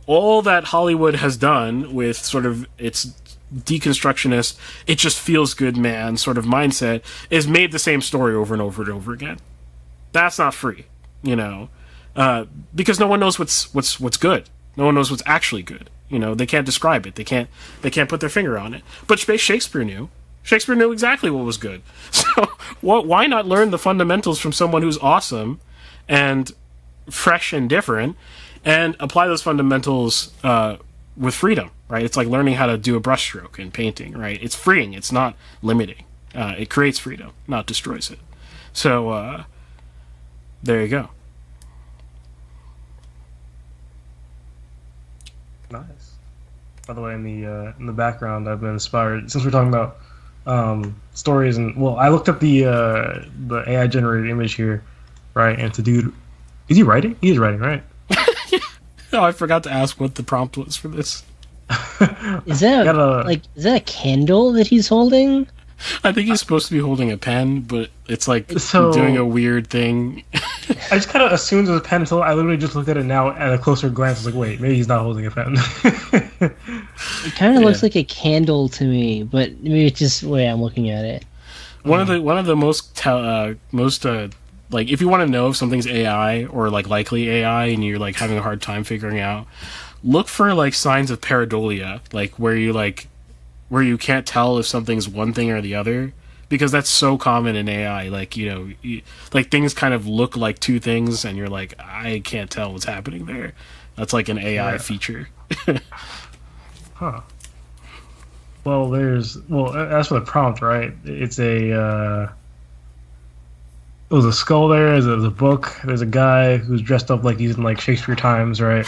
All that Hollywood has done with sort of its deconstructionist, it just feels good, man, sort of mindset, is made the same story over and over and over again. That's not free, because no one knows what's good. No one knows what's actually good. They can't describe it. They can't put their finger on it. But Shakespeare knew. Shakespeare knew exactly what was good. So why not learn the fundamentals from someone who's awesome and fresh and different, and apply those fundamentals with freedom, right? It's like learning how to do a brushstroke in painting, right? It's freeing. It's not limiting. It creates freedom, not destroys it. So there you go. Nice. By the way, in the background, I've been inspired since we're talking about stories, and well, I looked up the AI generated image here, right? And it's a dude. Is he writing? He is writing, right? Oh, I forgot to ask what the prompt was for this. Is that is that a candle that he's holding? I think he's supposed to be holding a pen, but it's like doing a weird thing. I just kind of assumed it was a pen until I literally just looked at it now at a closer glance. I was like, wait, maybe he's not holding a pen. It kind of looks like a candle to me, but maybe it's just the way I'm looking at it. One of the most like, if you want to know if something's AI or like likely AI and you're like having a hard time figuring out, look for like signs of pareidolia, like where you can't tell if something's one thing or the other, because that's so common in AI. Like, like things kind of look like two things and you're like, I can't tell what's happening there. That's like an AI feature. Huh. Well, as for the prompt, right? It's a there's a skull there. There's a book. There's a guy who's dressed up like he's in like Shakespeare times, right?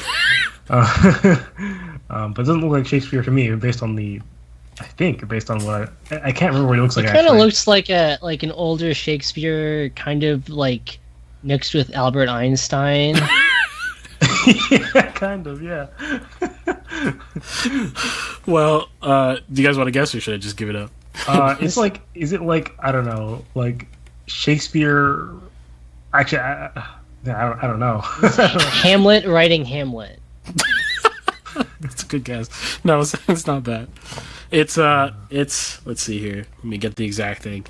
But it doesn't look like Shakespeare to me, based on what I can't remember what he looks like. It kind of looks like an older Shakespeare, kind of like mixed with Albert Einstein. Yeah, kind of, yeah. Well, do you guys want to guess, or should I just give it up? It's like, is it like, I don't know, like Shakespeare? Actually, I don't know. Hamlet writing Hamlet. That's a good guess. No, it's not bad. It's let's see here. Let me get the exact thing.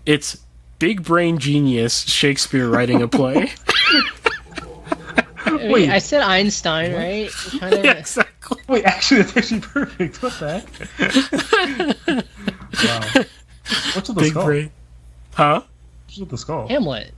It's big brain genius Shakespeare writing a play. Wait, I said Einstein, right? Yeah, exactly. Wait, actually, that's actually perfect. What the heck? Wow. What's with the big skull? brain. Huh? What's with the skull? Hamlet.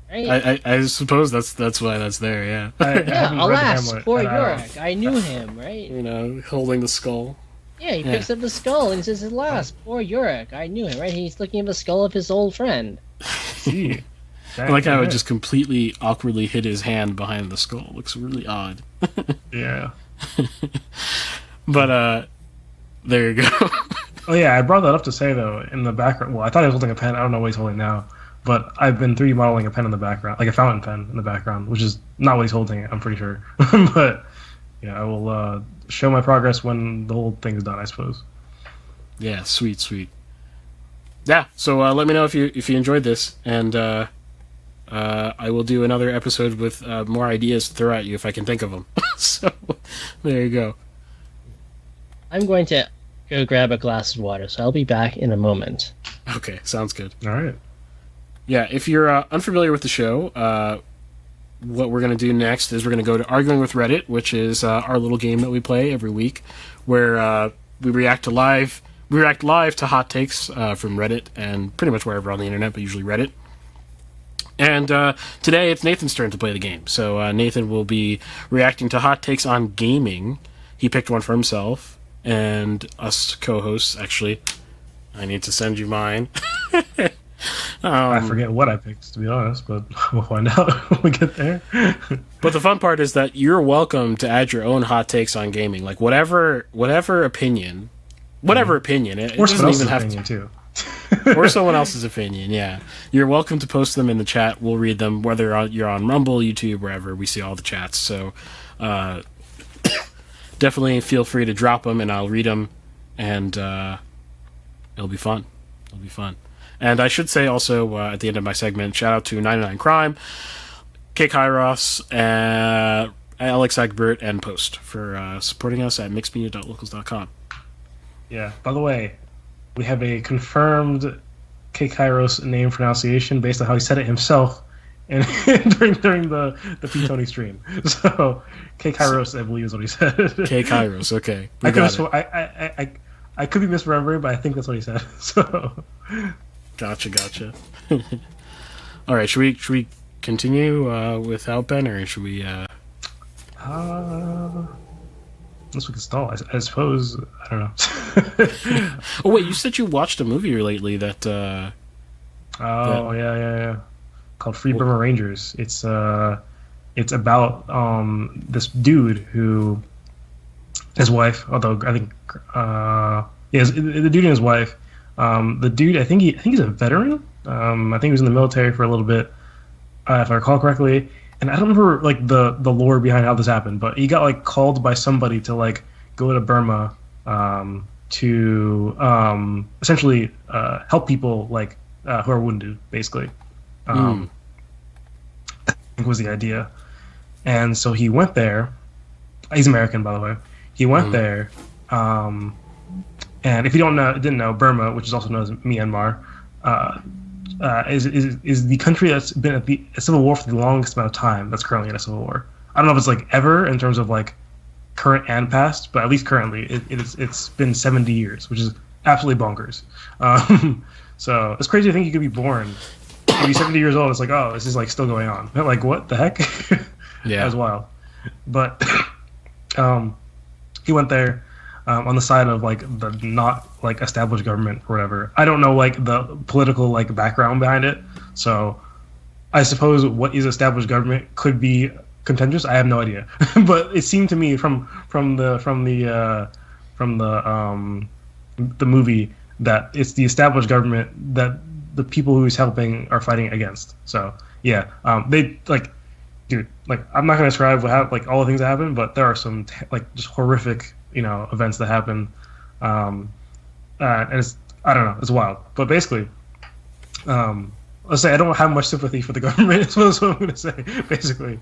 Right? I suppose that's why that's there. Yeah. Alas, poor Yorick. I knew him, right? Holding the skull. Yeah, he picks up the skull and he says, "Alas, poor Yorick. I knew him, right?" He's looking at the skull of his old friend. See. I like how it just completely awkwardly hid his hand behind the skull. It looks really odd. Yeah. But there you go. Oh yeah, I brought that up to say though, in the background. Well, I thought he was holding a pen. I don't know what he's holding now, but I've been 3D modeling a pen in the background, like a fountain pen in the background, which is not what he's holding. I'm pretty sure. But yeah, I will show my progress when the whole thing is done, I suppose. Yeah, sweet. Yeah, so let me know if you enjoyed this, and I will do another episode with more ideas to throw at you if I can think of them. So there you go. I'm going to go grab a glass of water, so I'll be back in a moment. Okay, sounds good. All right. Yeah, if you're unfamiliar with the show, what we're going to do next is we're going to go to Arguing with Reddit, which is our little game that we play every week, where we react live to hot takes from Reddit and pretty much wherever on the internet, but usually Reddit. And today it's Nathan's turn to play the game. So Nathan will be reacting to hot takes on gaming. He picked one for himself, and us co-hosts, actually, I need to send you mine. I forget what I picked, to be honest, but we'll find out when we get there. But the fun part is that you're welcome to add your own hot takes on gaming, like whatever opinion. It doesn't even have opinion too. Or someone else's opinion. Yeah, you're welcome to post them in the chat. We'll read them, whether you're on Rumble, YouTube, wherever. We see all the chats, so definitely feel free to drop them, and I'll read them, and it'll be fun. And I should say also at the end of my segment, shout out to 99 Crime, K Kairos, Alex Egbert, and Post for supporting us at mixedmedia.locals.com. Yeah. By the way, we have a confirmed K Kairos name pronunciation based on how he said it himself and during the P Tony stream. So K Kairos, I believe, is what he said. K Kairos, okay. I could be misremembering, but I think that's what he said. So, Gotcha. All right, should we continue without Ben, or should we? Unless we can stall, I suppose. I don't know. Oh wait, you said you watched a movie lately that. Yeah. Called Free Burma Rangers. It's about this dude who his wife. Although I think the dude and his wife. The dude, I think he's a veteran. I think he was in the military for a little bit, if I recall correctly. And I don't remember like the lore behind how this happened, but he got like called by somebody to like go to Burma to essentially help people like who are wounded, basically. I think was the idea. And so he went there. He's American, by the way. He went there. And if you didn't know, Burma, which is also known as Myanmar, is the country that's been at a civil war for the longest amount of time. That's currently in a civil war. I don't know if it's like ever in terms of like current and past, but at least currently it's been 70 years, which is absolutely bonkers. So it's crazy to think you could be born, you'd be 70 years old. It's like, oh, this is like still going on. Like, what the heck? Yeah, that's wild. But he went there. On the side of like the not like established government or whatever. I don't know like the political like background behind it, so I suppose what is established government could be contentious. I have no idea, but it seemed to me from the movie that it's the established government that the people who he's helping are fighting against. So yeah, they like. Dude, like I'm not gonna describe like all the things that happen, but there are some like just horrific, events that happen, and it's I don't know, it's wild. But basically, let's say I don't have much sympathy for the government. That's what I'm gonna say, basically.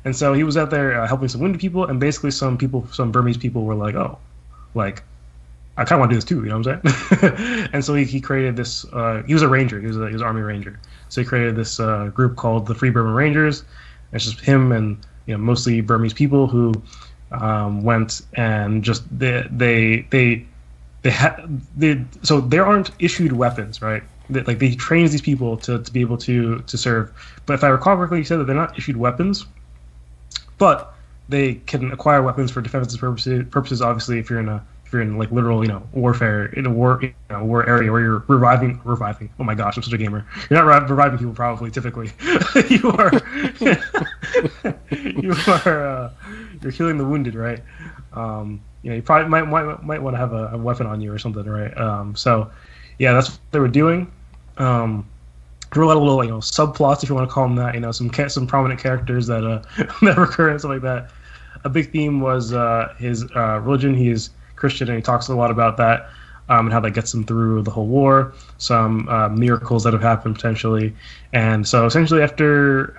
And so he was out there helping some wounded people, and basically some Burmese people were like, oh, like I kind of want to do this too, you know what I'm saying? And so he created this. He was a ranger. He was an Army Ranger. So he created this group called the Free Burma Rangers. It's just him and mostly Burmese people who went and just so there aren't issued weapons, right? They train these people to be able to serve. But if I recall correctly, he said that they're not issued weapons, but they can acquire weapons for defensive purposes. Obviously, if you're in like literal, warfare in a war area where you're reviving. Oh my gosh, I'm such a gamer. You're not reviving people, probably. Typically, you are. You're healing the wounded, right? You probably might want to have a weapon on you or something, right? So, yeah, that's what they were doing. There were a lot of little, subplots, if you want to call them that. Some prominent characters that that recur and stuff like that. A big theme was his religion. He is Christian, and he talks a lot about that and how that gets him through the whole war. Some miracles that have happened potentially, and so essentially after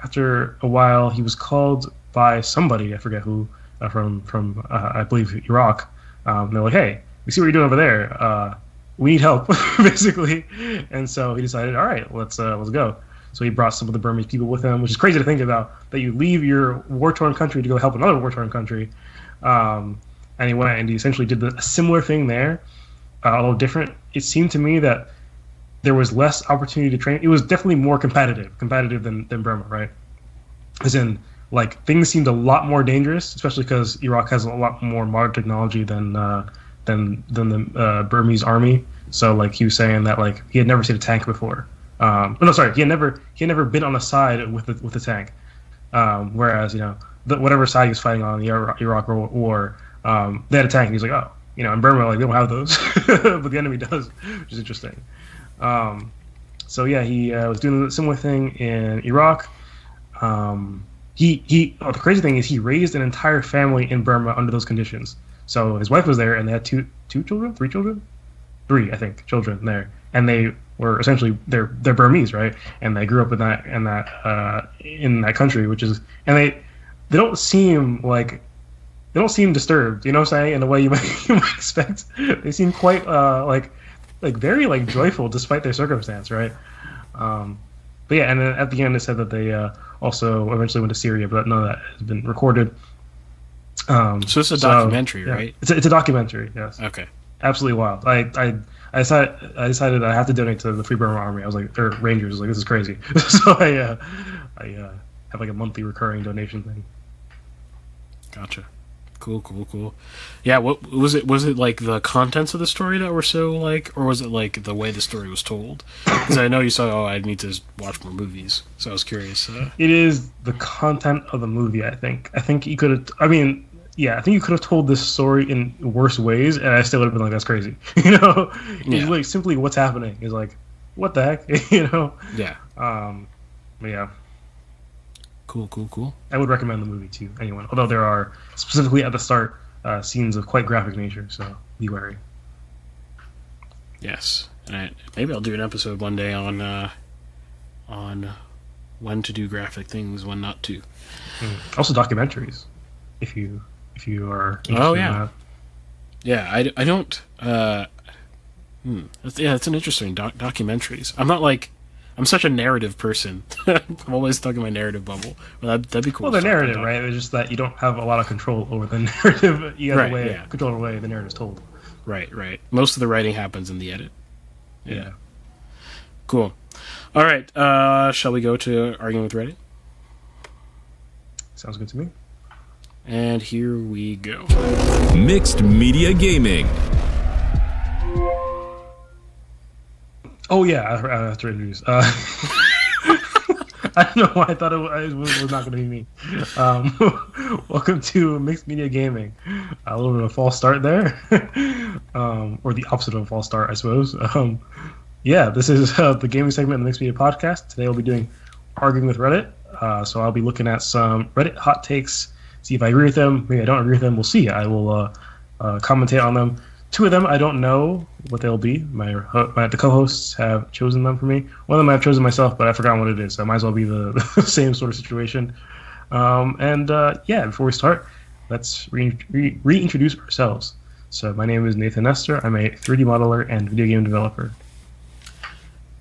a while, he was called by somebody, I forget who, from I believe Iraq. They're like, hey, we see what you're doing over there. We need help, basically. And so he decided, all right, let's go. So he brought some of the Burmese people with him, which is crazy to think about, that you leave your war-torn country to go help another war-torn country. And he went and he essentially did a similar thing there, although different. It seemed to me that there was less opportunity to train. It was definitely more competitive than Burma, right? As in, like, things seemed a lot more dangerous, especially because Iraq has a lot more modern technology than the Burmese army. So, like, he was saying that, like, he had never seen a tank before. He had never been on the side with the tank. Whereas, whatever side he was fighting on in the Iraq war, they had a tank. And he's like, oh, in Burma, like, they don't have those, but the enemy does, which is interesting. So yeah, he was doing a similar thing in Iraq. The crazy thing is he raised an entire family in Burma under those conditions. So his wife was there, and they had three children, I think, children there, and they were essentially they're Burmese, right? And they grew up in that country, which is, and they don't seem disturbed, you know what I'm saying, in the way you might expect. They seem quite like very like joyful despite their circumstance, right? But yeah, and then at the end it said that they also eventually went to Syria, but none of that has been recorded. So it's a documentary, yeah. right? It's a documentary, yes. Okay. absolutely wild. I decided I have to donate to the Free Burma Army. I was like, or Rangers. I was like, this is crazy. So I have like a monthly recurring donation thing. Gotcha. Cool. Yeah, what was it? Was it like the contents of the story that were so like, or was it like the way the story was told? Because I know you said, "Oh, I need to watch more movies," so I was curious. It is the content of the movie. I think you could have. I mean, yeah, I think you could have told this story in worse ways, and I still would have been like, "That's crazy." It's like simply what's happening is like, what the heck, Yeah. But yeah. Cool. I would recommend the movie to anyone, although there are specifically at the start scenes of quite graphic nature, so be wary. Yes, and maybe I'll do an episode one day on when to do graphic things, when not to. Also documentaries, if you are interested Oh in yeah, that. yeah. I don't. It's an interesting documentaries. I'm such a narrative person. I'm always stuck in my narrative bubble. Well, that'd be cool. Well, the narrative, right? It's just that you don't have a lot of control over the narrative. You have control over the way the narrative is told. Right. Most of the writing happens in the edit. Yeah. Cool. All right. Shall we go to Arguing with Reddit? Sounds good to me. And here we go. Mixed Media Gaming. Oh yeah, I have to introduce. I don't know why I thought it was not going to be me. Welcome to Mixed Media Gaming. A little bit of a false start there, or the opposite of a false start, I suppose. This is the gaming segment of the Mixed Media Podcast. Today we'll be doing Arguing with Reddit. So I'll be looking at some Reddit hot takes, see if I agree with them. Maybe I don't agree with them. We'll see. I will commentate on them. Two of them, I don't know what they'll be. The co-hosts have chosen them for me. One of them I've chosen myself, but I've forgotten what it is. So it might as well be the same sort of situation. Before we start, let's reintroduce ourselves. So my name is Nathan Nestor. I'm a 3D modeler and video game developer.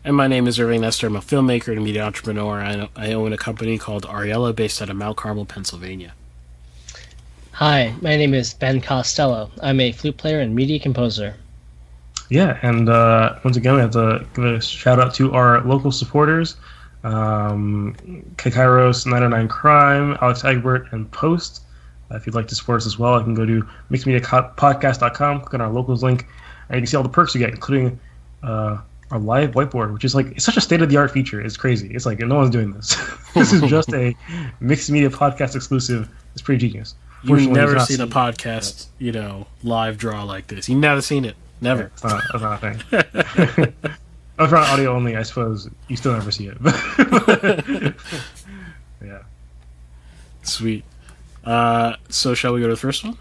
And my name is Irving Nestor. I'm a filmmaker and media entrepreneur. I own a company called Ariella based out of Mount Carmel, Pennsylvania. Hi, my name is Ben Costello. I'm a flute player and media composer. Yeah, and once again, we have to give a shout out to our local supporters, Kairos, 909 Crime, Alex Giberto, and Post. If you'd like to support us as well, you can go to mixedmediapodcast.com, click on our locals link, and you can see all the perks you get, including our live whiteboard, which is like, it's such a state-of-the-art feature. It's crazy. It's like, no one's doing this. This is just a Mixed Media Podcast exclusive. It's pretty genious. You've never seen a podcast, live draw like this. You've never seen it. Never. Yeah, that's not a thing. If you're on audio only, I suppose you still never see it. Yeah. Sweet. So shall we go to the first one?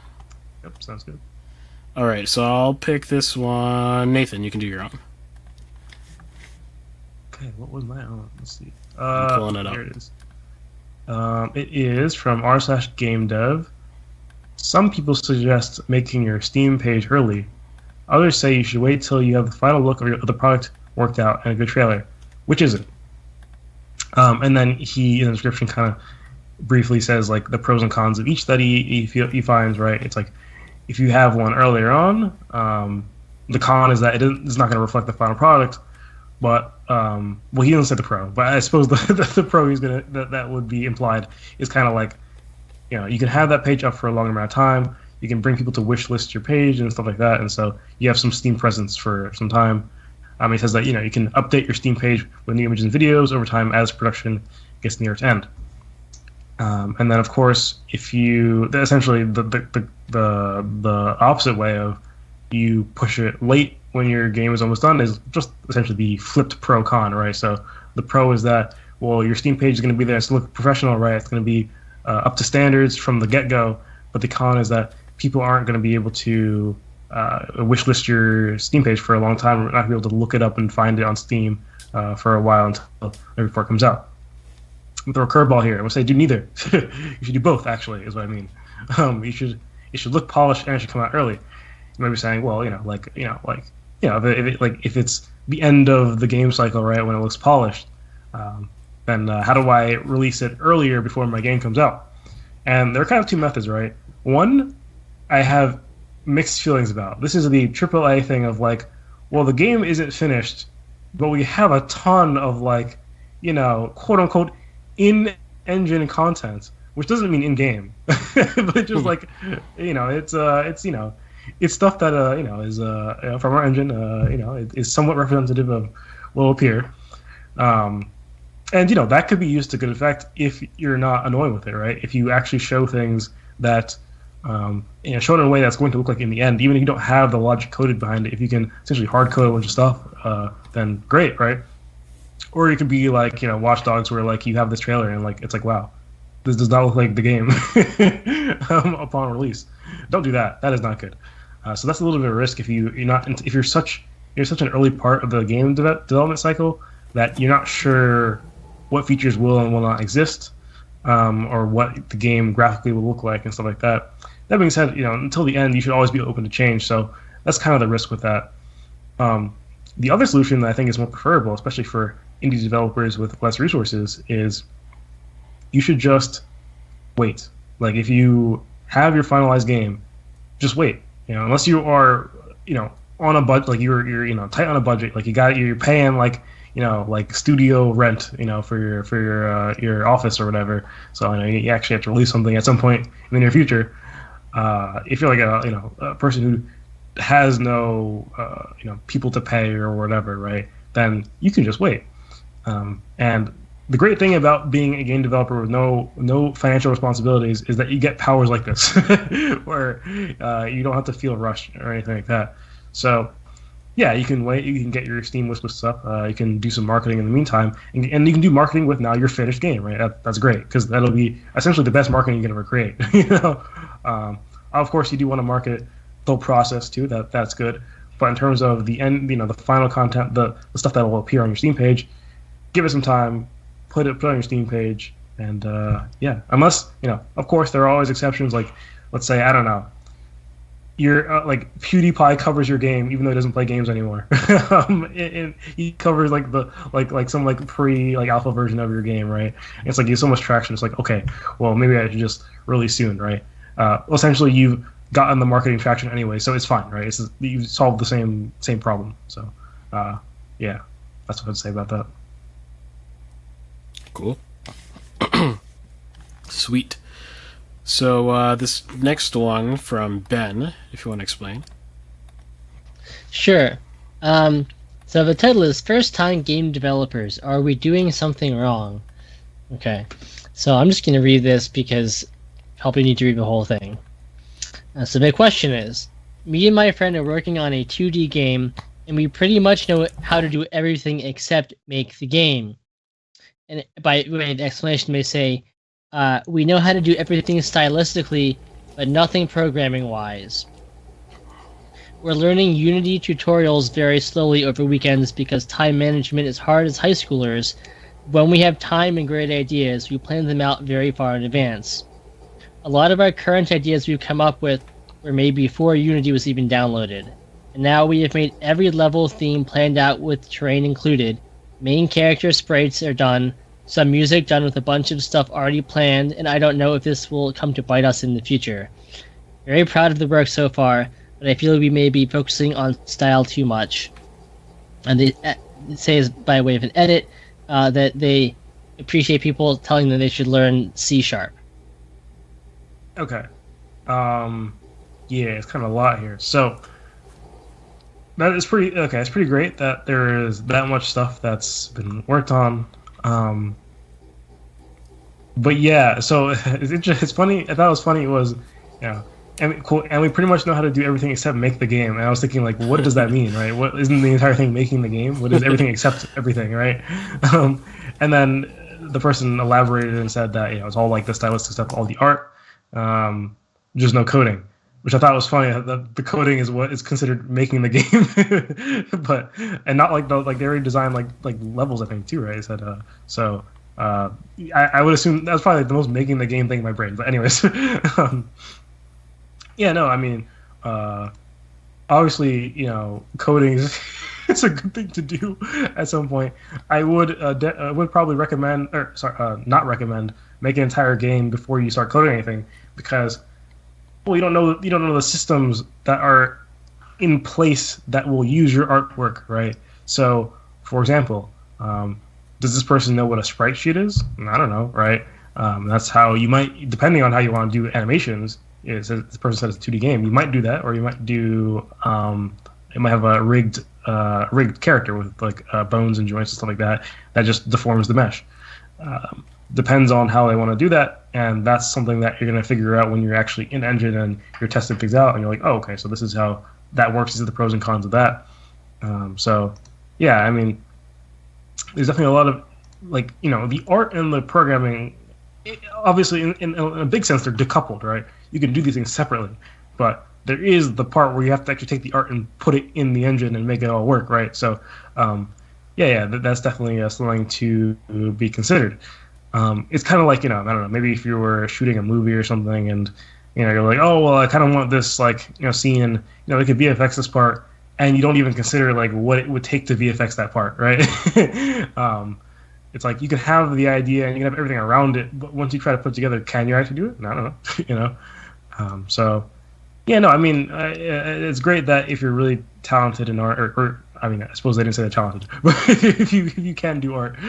Yep, sounds good. All right, so I'll pick this one. Nathan, you can do your own. Okay, what was my own? Let's see. I'm pulling it up. Here it is. It is from r/gamedev. Some people suggest making your Steam page early. Others say you should wait till you have the final look of the product worked out and a good trailer. Which is it? And then he, in the description, kind of briefly says like the pros and cons of each that he finds, right? It's like, if you have one earlier on, the con is that it's not going to reflect the final product. But he doesn't say the pro, but I suppose the pro that would be implied is kind of like, you can have that page up for a long amount of time. You can bring people to wish list your page and stuff like that, and so you have some Steam presence for some time. He says that you can update your Steam page with new images and videos over time as production gets near its end. And then of course, if you essentially the opposite way of you push it late when your game is almost done is just essentially the flipped pro con, right? So the pro is that, well, your Steam page is going to be there, it's going to look professional, right? It's going to be up to standards from the get-go. But the con is that people aren't going to be able to wish list your Steam page for a long time, or not be able to look it up and find it on Steam for a while until before it comes out. I'm throw a curveball here. I'm gonna say do neither. You should do both. Actually, is what I mean. It should look polished and it should come out early. You might be saying, well, if it's the end of the game cycle, right, when it looks polished, then how do I release it earlier before my game comes out? And there are kind of two methods, right? One, I have mixed feelings about. This is the AAA thing of like, well, the game isn't finished, but we have a ton of like, quote unquote, in-engine content, which doesn't mean in-game, but just like, it's stuff that is from our engine, is somewhat representative of what will appear, and that could be used to good effect if you're not annoying with it, right? If you actually show things that show it in a way that's going to look like in the end, even if you don't have the logic coded behind it, if you can essentially hard code a bunch of stuff, then great, right? Or it could be like Watch Dogs, where like you have this trailer and like it's like, wow, this does not look like the game upon release. Don't do that. That is not good. So that's a little bit of a risk if you're such an early part of the game development cycle that you're not sure what features will and will not exist, or what the game graphically will look like and stuff like that. That being said, until the end, you should always be open to change. So that's kind of the risk with that. The other solution that I think is more preferable, especially for indie developers with less resources, is you should just wait. Like if you have your finalized game, just wait. Unless you are, on a budget, like you're tight on a budget, like you're paying like studio rent, for your office or whatever. So you actually have to release something at some point in the near future. If you're like a person who has no people to pay or whatever, right? Then you can just wait. And the great thing about being a game developer with no financial responsibilities is that you get powers like this, where you don't have to feel rushed or anything like that. So yeah, you can wait. You can get your Steam wishlist stuff. You can do some marketing in the meantime, and you can do marketing with now your finished game, right? That's great, because that'll be essentially the best marketing you can ever create. Of course, you do want to market the whole process too. That's good. But in terms of the end, the final content, the stuff that will appear on your Steam page, give it some time. Put it on your Steam page, and unless of course there are always exceptions. Like, let's say, I don't know, you're like PewDiePie covers your game even though he doesn't play games anymore. He covers like the some pre alpha version of your game, right? And it's like you have so much traction. It's like, okay, well maybe I should just release soon, right? Essentially you've gotten the marketing traction anyway, so it's fine, right? You've solved the same problem. So yeah, that's what I'd say about that. Cool. Sweet. So this next one from Ben, if you want to explain. Sure. So the title is First-Time Game Developers. Are we doing something wrong? Okay. So I'm just going to read this because I probably need to read the whole thing. So the question is, me and my friend are working on a 2D game, and we pretty much know how to do everything except make the game. And by way of explanation, they say, we know how to do everything stylistically, but nothing programming-wise. We're learning Unity tutorials very slowly over weekends because time management is hard as high schoolers. When we have time and great ideas, we plan them out very far in advance. A lot of our current ideas we've come up with were made before Unity was even downloaded. And now we have made every level theme planned out with terrain included. Main character sprites are done, some music done with a bunch of stuff already planned, and I don't know if this will come to bite us in the future. Very proud of the work so far, but I feel we may be focusing on style too much. And they say, as by way of an edit, that they appreciate people telling them they should learn C#. Okay. Yeah, it's kind of a lot here. So that is pretty okay. It's pretty great that there is that much stuff that's been worked on. But yeah, so it's funny. I thought it was funny. It was, and we pretty much know how to do everything except make the game. And I was thinking, like, what does that mean, right? What isn't the entire thing making the game? What is everything except everything, right? And then the person elaborated and said that it's all like the stylistic stuff, all the art, just no coding. Which I thought was funny. The coding is what is considered making the game, and not like they already designed like levels, I think, too, right? I said I would assume that's probably the most making the game thing in my brain. But anyways, yeah, no, I mean, obviously, coding is it's a good thing to do at some point. I would probably recommend, not recommend, make an entire game before you start coding anything, because well, you don't know the systems that are in place that will use your artwork, right? So, for example, does this person know what a sprite sheet is? I don't know, right? That's how you might, depending on how you want to do animations. Is this person said it's a 2D game? You might do that, or you might do. It might have a rigged character with like bones and joints and stuff like that. That just deforms the mesh. Depends on how they want to do that, and that's something that you're going to figure out when you're actually in engine and you're testing things out, and you're like, oh, okay, so this is how that works. These are the pros and cons of that. So, yeah, I mean, there's definitely a lot of, like, the art and the programming, obviously, in a big sense, they're decoupled, right? You can do these things separately, but there is the part where you have to actually take the art and put it in the engine and make it all work, right? So, that's definitely something to be considered. It's kind of like, I don't know, maybe if you were shooting a movie or something and, you're like, oh, well, I kind of want this, like, scene, we could VFX this part, and you don't even consider, like, what it would take to VFX that part, right? It's like you can have the idea and you can have everything around it, but once you try to put it together, can you actually do it? I don't know, it's great that if you're really talented in art, or I suppose they didn't say they're talented, but if you can do art,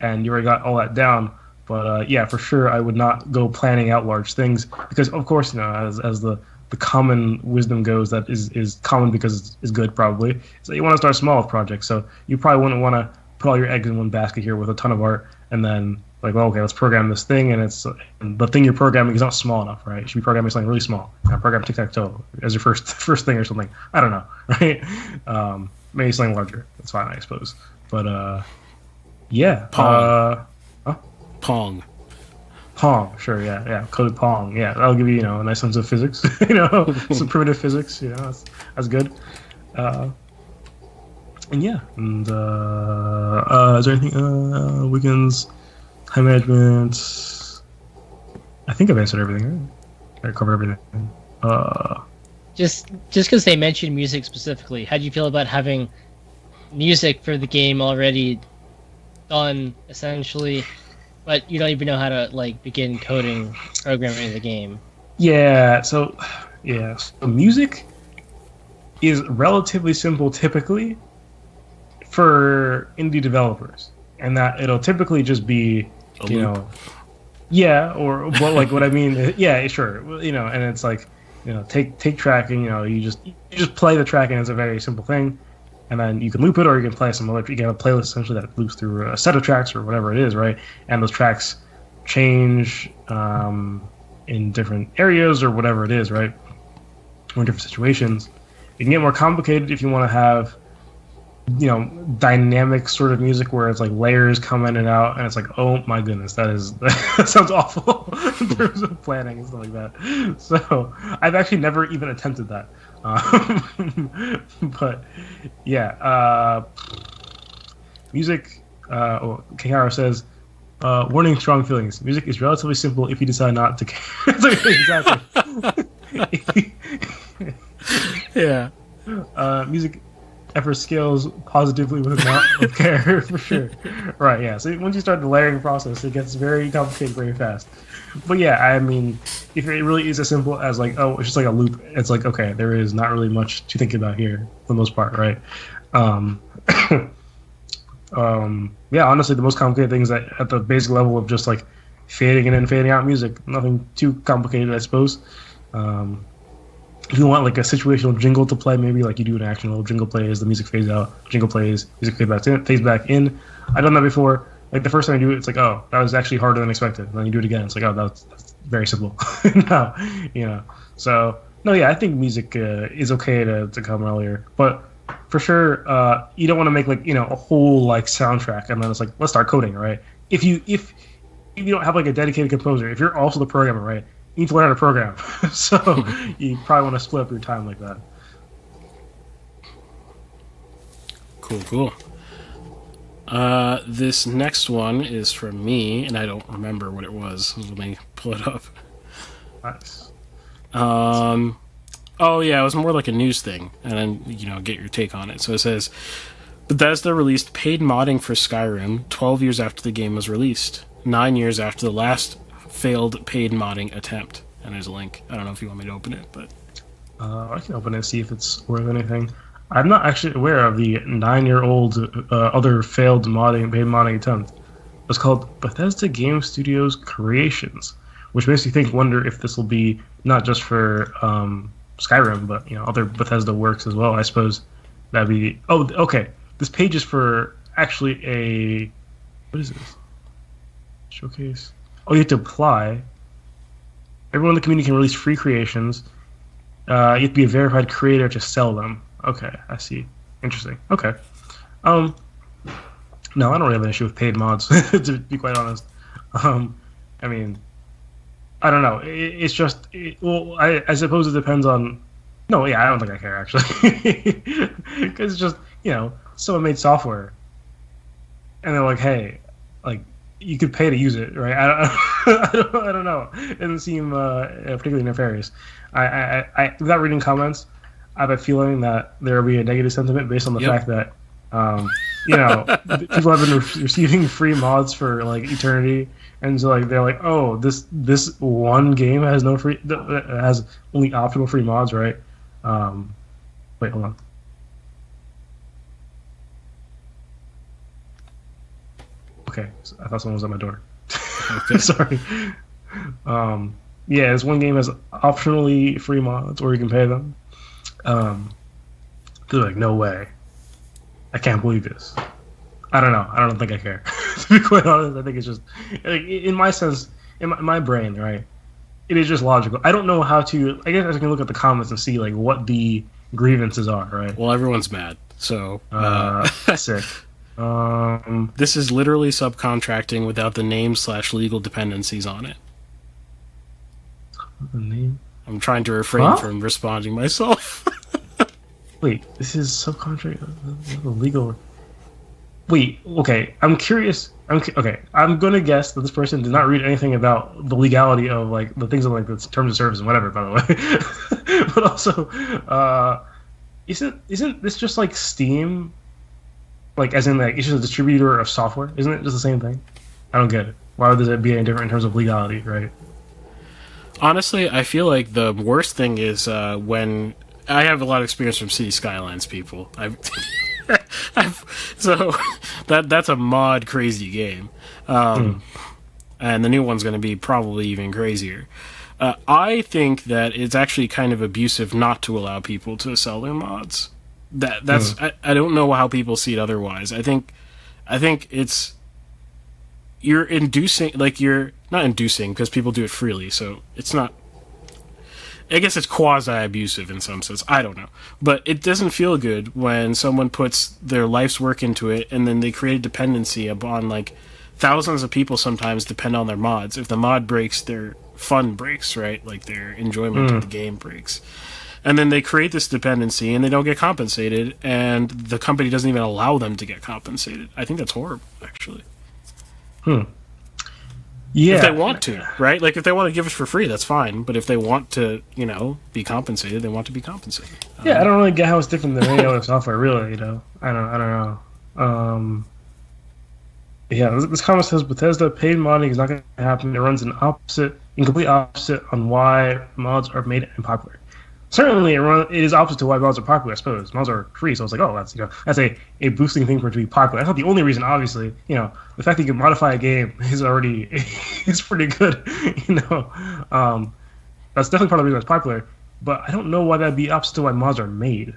and you already got all that down, but for sure, I would not go planning out large things because, of course, as the common wisdom goes, that is common because it's good probably. So you want to start small with projects, so you probably wouldn't want to put all your eggs in one basket here with a ton of art, and then like, well, okay, let's program this thing, and the thing you're programming is not small enough, right? You should be programming something really small. Program tic-tac-toe as your first thing or something. I don't know, right? Maybe something larger. That's fine, I suppose. But yeah, Pong. Pong, sure, yeah, code Pong, yeah, that'll give you, a nice sense of physics, some primitive physics, that's good. And yeah, and is there anything? Weekends, time management. I think I've answered everything. Right? I covered everything. Just because they mentioned music specifically, how do you feel about having music for the game already done, essentially, but you don't even know how to like begin coding, programming the game? So music is relatively simple typically for indie developers, and that it'll typically just be what I mean, sure, and it's like, take tracking, you just play the track, and it's a very simple thing, and then you can loop it, or you can play some other, you can have a playlist essentially that loops through a set of tracks or whatever it is, right? And those tracks change in different areas or whatever it is, right? Or in different situations. It can get more complicated if you want to have dynamic sort of music where it's like layers come in and out, and it's like, oh my goodness, that sounds awful in terms of planning and stuff like that. So I've actually never even attempted that. But yeah, music. Kihara says, warning: strong feelings. Music is relatively simple if you decide not to care. Exactly. Yeah. Music effort scales positively with amount of care, for sure. Right, yeah. So once you start the layering process, it gets very complicated very fast. But yeah, I mean, if it really is as simple as like, oh, it's just like a loop, it's like, okay, there is not really much to think about here for the most part, right? Yeah, honestly, the most complicated things at the basic level of just like fading in and fading out music, nothing too complicated, I suppose. If you want like a situational jingle to play, maybe like you do an action, little jingle plays, the music fades out, jingle plays, music fades back in. I've done that before. Like the first time I do it, it's like, oh, that was actually harder than expected. And then you do it again, it's like, oh, that's very simple. No, So no, yeah, I think music is okay to come earlier, but for sure, you don't want to make like a whole like soundtrack and then it's like, let's start coding, right? If you don't have like a dedicated composer, if you're also the programmer, right? You need to learn how to program. So you probably want to split up your time like that. Cool. This next one is from me, and I don't remember what it was. Let me pull it up. Nice. Oh yeah, it was more like a news thing, and then get your take on it. So it says, Bethesda released paid modding for Skyrim 12 years after the game was released, 9 years after the last failed paid modding attempt. and there's a link. I don't know if you want me to open it, but I can open it and see if it's worth anything. I'm not actually aware of the 9-year-old other failed paid modding attempt. It's called Bethesda Game Studios Creations, which makes me wonder if this will be not just for Skyrim, but other Bethesda works as well. I suppose that'd be. Oh, okay. This page is for actually a. What is this? Showcase. Oh, you have to apply. Everyone in the community can release free creations. You have to be a verified creator to sell them. Okay, I see. Interesting. Okay. No, I don't really have an issue with paid mods, to be quite honest. I mean, I don't know. It's just, I suppose it depends on. No, yeah, I don't think I care actually, because it's just someone made software, and they're like, hey, like you could pay to use it, right? I don't know. It doesn't seem particularly nefarious. I without reading comments, I have a feeling that there will be a negative sentiment based on the fact that people have been receiving free mods for like eternity, and so like they're like, oh, this one game has no free, has only optional free mods, right? Wait, hold on. Okay, so I thought someone was at my door. Okay. Sorry. Yeah, this one game has optionally free mods, or you can pay them. They're like, no way. I can't believe this. I don't know. I don't think I care. To be quite honest, I think it's just, like, in my sense, in my brain, right? It is just logical. I don't know how to. I guess I can look at the comments and see like what the grievances are, right? Well, everyone's mad. So sick. This is literally subcontracting without the name/legal dependencies on it. The name? I'm trying to refrain from responding myself. Wait, this is subcontract legal. Wait, okay. I'm curious. Okay, I'm gonna guess that this person did not read anything about the legality of like the things of like the terms of service and whatever. By the way, but also, isn't this just like Steam? Like, as in like it's just a distributor of software, isn't it? Just the same thing. I don't get it. Why would it be any different in terms of legality, right? Honestly, I feel like the worst thing is when I have a lot of experience from City Skylines people. So that's a mod crazy game, and the new one's going to be probably even crazier. I think that it's actually kind of abusive not to allow people to sell their mods. That's I don't know how people see it otherwise. I think it's you're inducing, like you're not inducing because people do it freely, so it's not. I guess it's quasi-abusive in some sense. I don't know. But it doesn't feel good when someone puts their life's work into it and then they create a dependency upon, like, thousands of people sometimes depend on their mods. If the mod breaks, their fun breaks, right? Like, their enjoyment of the game breaks. And then they create this dependency and they don't get compensated, and the company doesn't even allow them to get compensated. I think that's horrible, actually. Yeah. If they want to, right? Like, if they want to give us for free, that's fine. But if they want to, be compensated, they want to be compensated. Yeah, I don't really get how it's different than any other software, really, I don't know. Yeah, this comment says Bethesda paid modding is not going to happen. It runs in complete opposite on why mods are made unpopular. Certainly, it is opposite to why mods are popular, I suppose. Mods are free, so it's like, oh, that's a boosting thing for it to be popular. That's not the only reason, obviously. The fact that you can modify a game is already is pretty good. That's definitely part of the reason it's popular. But I don't know why that'd be opposite to why mods are made.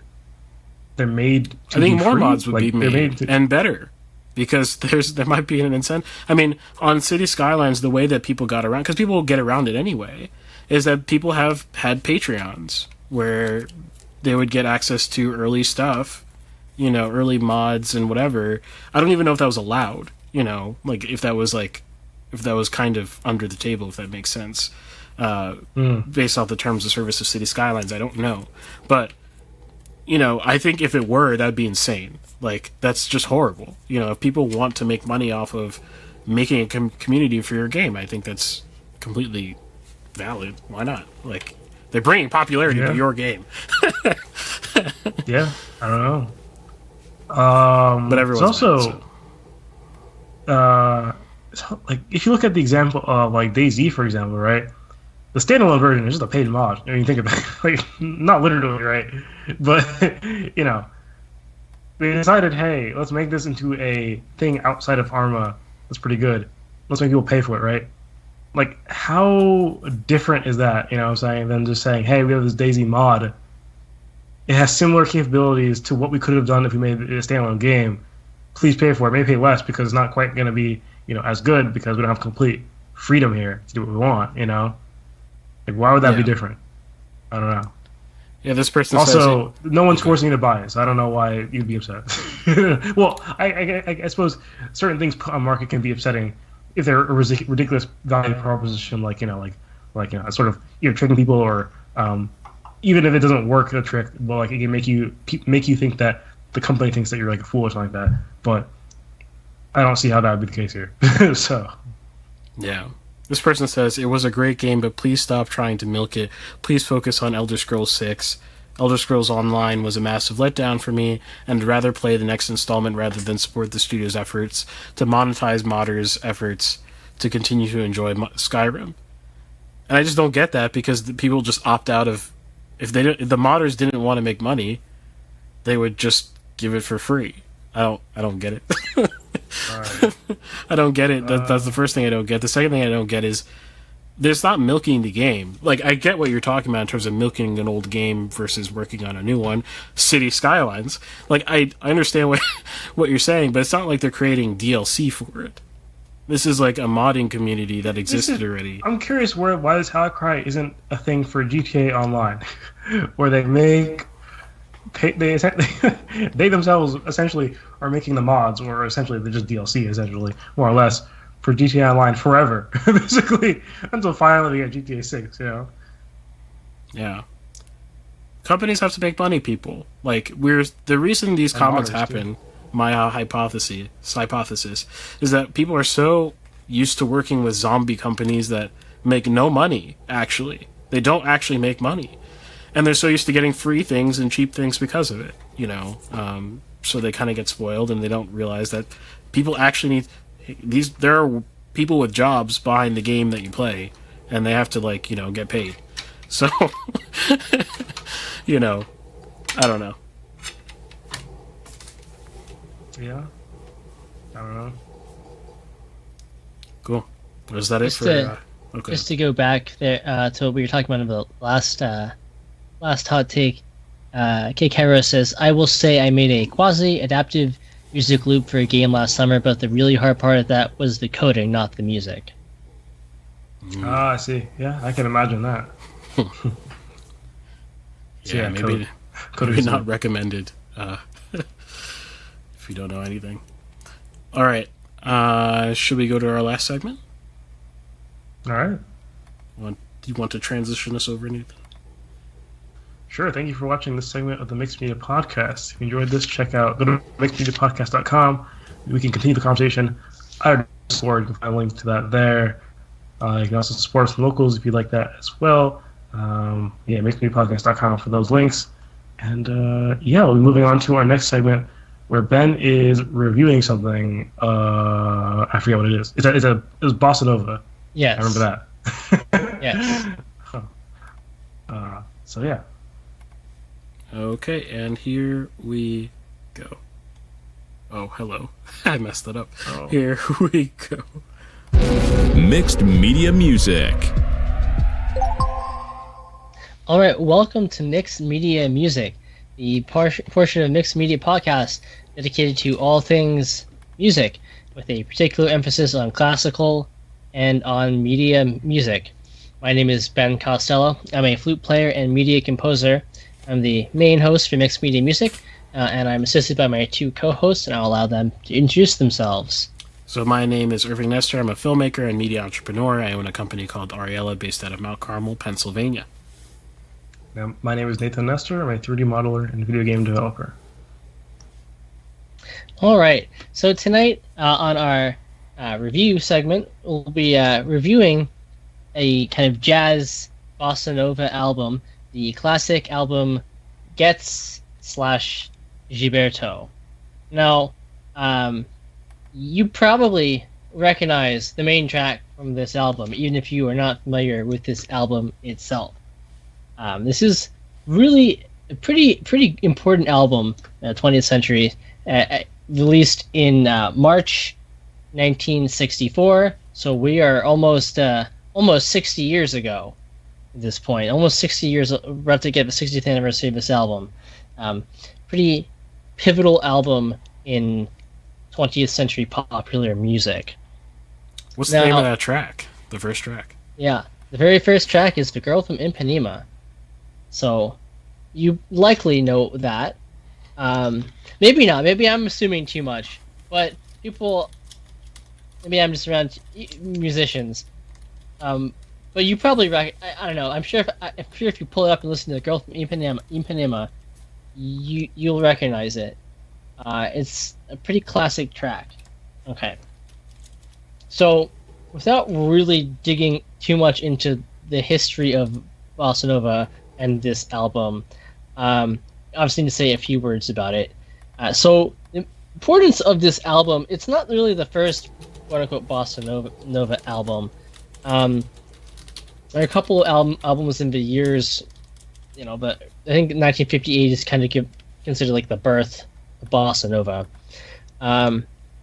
They're made to be I think more free. mods would be made and better. Because there might be an incentive. I mean, on City Skylines, the way that people got around, because people get around it anyway, is that people have had Patreons where they would get access to early stuff, early mods and whatever. I don't even know if that was allowed, like if that was kind of under the table, if that makes sense, based off the terms of service of City Skylines. I don't know. But, I think if it were, that'd be insane. Like, that's just horrible. If people want to make money off of making a community for your game, I think that's completely valid. Why not? Like, they're bringing popularity to your game. Yeah, I don't know. But everyone's also, like, if you look at the example of like DayZ, for example, right? the standalone version is just a paid mod. I mean, think about it. Like, not literally, right? But, you know, they decided, hey, let's make this into a thing outside of Arma that's pretty good. Let's make people pay for it, right? Like, how different is that, you know what I'm saying, than just saying, hey, we have this DayZ mod. It has similar capabilities to what we could have done if we made it a standalone game. Please pay for it. Maybe pay less because it's not quite going to be, you know, as good because we don't have complete freedom here to do what we want, you know? Like, why would that be different? I don't know. Yeah, this person also, says no one's forcing you to buy it, so I don't know why you'd be upset. Well, I suppose certain things on market can be upsetting if they're a ridiculous value proposition, like, you know, like you know, sort of you're tricking people, or even if it doesn't work a trick, well, like it can make you think that the company thinks that you're like a fool or something like that. But I don't see how that would be the case here. So yeah. This person says, it was a great game, but please stop trying to milk it. Please focus on Elder Scrolls 6. Elder Scrolls Online was a massive letdown for me, and I'd rather play the next installment rather than support the studio's efforts to monetize modders' efforts to continue to enjoy Skyrim. And I just don't get that, because the people just opt out of... If the modders didn't want to make money, they would just give it for free. I don't get it. right. I don't get it. That's the first thing I don't get. The second thing I don't get is there's not milking the game. Like, I get what you're talking about in terms of milking an old game versus working on a new one. City Skylines. Like, I understand what you're saying, but it's not like they're creating DLC for it. This is like a modding community that existed already. I'm curious why this Outcry isn't a thing for GTA Online, where they make... They themselves essentially are making the mods, or essentially they're just DLC, essentially, more or less, for GTA Online forever, basically, until finally we get GTA 6, you know? Yeah. Companies have to make money, people. Like, the reason these comments happen, too. My hypothesis, is that people are so used to working with zombie companies that make no money, actually. They don't actually make money. And they're so used to getting free things and cheap things because of it, you know. So they kind of get spoiled, and they don't realize that people actually need these. There are people with jobs behind the game that you play, and they have to, like, you know, get paid. So, you know, I don't know. Yeah, I don't know. Cool. Was that Just it for? Okay. Just to go back there to what we were talking about in the last hot take, K. Cairo says, I will say I made a quasi-adaptive music loop for a game last summer, but the really hard part of that was the coding, not the music. Ah, I see. Yeah, I can imagine that. Yeah, maybe not recommended if you don't know anything. All right. Should we go to our last segment? All right. Do you want to transition us over, Nathan? Sure. Thank you for watching this segment of the Mixed Media Podcast. If you enjoyed this, go to mixedmediapodcast.com. We can continue the conversation. I Discord, you can find a link to that there. You can also support us from locals if you like that as well. Mixedmediapodcast.com for those links. And we'll be moving on to our next segment, where Ben is reviewing something. I forget what it is. It was Bossa Nova. Yes. I remember that. Yes. So yeah. Okay, and here we go. Oh, hello. I messed that up. Oh. Here we go. Mixed Media Music. All right, welcome to Mixed Media Music, the portion of Mixed Media Podcast dedicated to all things music, with a particular emphasis on classical and on media music. My name is Ben Costello. I'm a flute player and media composer. I'm the main host for Mixed Media Music, and I'm assisted by my two co-hosts, and I'll allow them to introduce themselves. So my name is Irving Nestor. I'm a filmmaker and media entrepreneur. I own a company called Ariella based out of Mount Carmel, Pennsylvania. Now, my name is Nathan Nestor. I'm a 3D modeler and video game developer. All right. So tonight on our review segment, we'll be reviewing a kind of jazz bossa nova album, the classic album Getz / Giberto. Now, you probably recognize the main track from this album, even if you are not familiar with this album itself. This is really a pretty important album, 20th century, released in March 1964. So we are almost 60 years ago at this point. Almost 60 years. We're about to get the 60th anniversary of this album. Pretty pivotal album in 20th century popular music. What's the name of that track? The first track? Yeah, the very first track is "The Girl from Ipanema." So you likely know that. Maybe not. Maybe I'm assuming too much. But people, maybe I'm just around musicians. But you probably I don't know. I'm sure if you pull it up and listen to "The Girl from Ipanema," you'll recognize it. It's a pretty classic track. Okay. So, without really digging too much into the history of bossa nova and this album, obviously need to say a few words about it. So, the importance of this album, it's not really the first quote-unquote bossa nova album. There are a couple of albums in the years, but I think 1958 is kind of considered like the birth of bossa nova.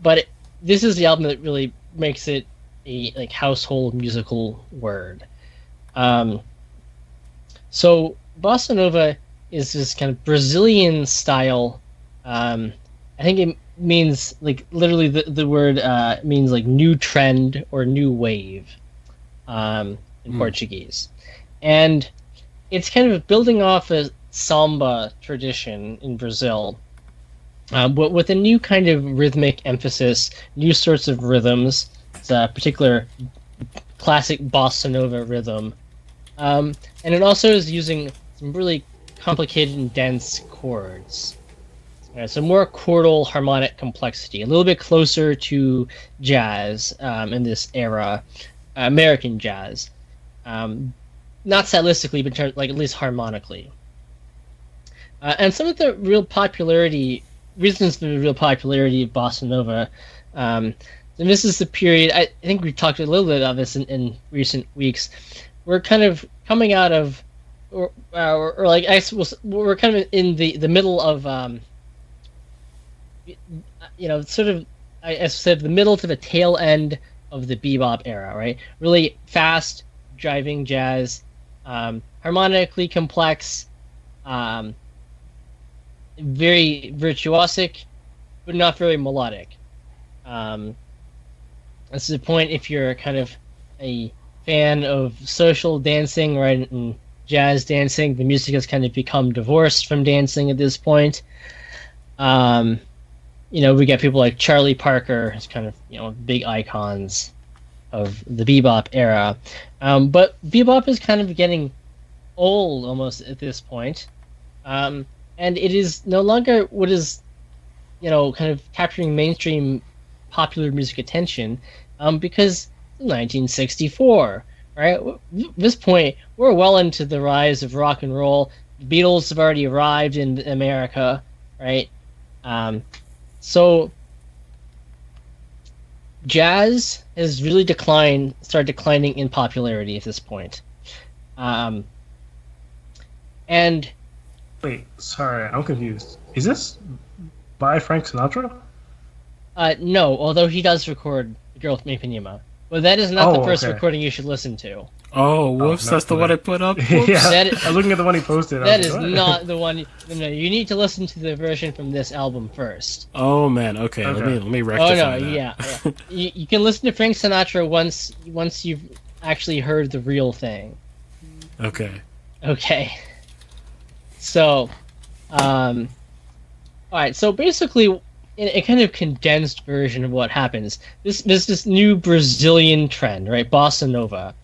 But this is the album that really makes it a household musical word. So bossa nova is this kind of Brazilian style. I think it means literally the word means new trend or new wave in Portuguese, and it's kind of building off a samba tradition in Brazil. But with a new kind of rhythmic emphasis, new sorts of rhythms, it's a particular classic bossa nova rhythm. And it also is using some really complicated and dense chords. So more chordal harmonic complexity, a little bit closer to jazz in this era, American jazz. Not stylistically, but at least harmonically. And some of the reasons for the real popularity of bossa nova, and this is the period, I think we talked a little bit about this in recent weeks. We're kind of coming out of, or I suppose we're kind of in the middle of, sort of, I said the middle to the tail end of the bebop era, right? Really fast driving jazz, harmonically complex, very virtuosic, but not very melodic. This is the point if you're kind of a fan of social dancing, right, and jazz dancing. The music has kind of become divorced from dancing at this point. We get people like Charlie Parker as kind of, big icons of the bebop era. But bebop is kind of getting old almost at this point. And it is no longer what is, kind of capturing mainstream popular music attention, because 1964, right? At this point, we're well into the rise of rock and roll. The Beatles have already arrived in America, right? So jazz has really started declining in popularity at this point. And wait, sorry, I'm confused. Is this by Frank Sinatra? No, although he does record "The Girl from Ipanema," but that is not the first recording you should listen to. Oh, whoops! That's the one I put up. Yeah, I was looking at the one he posted. That is not the one. No, you need to listen to the version from this album first. Oh man, okay. Let me rectify that. Yeah. You can listen to Frank Sinatra once you've actually heard the real thing. Okay. So, all right. So basically, in a kind of condensed version of what happens, this new Brazilian trend, right? Bossa nova,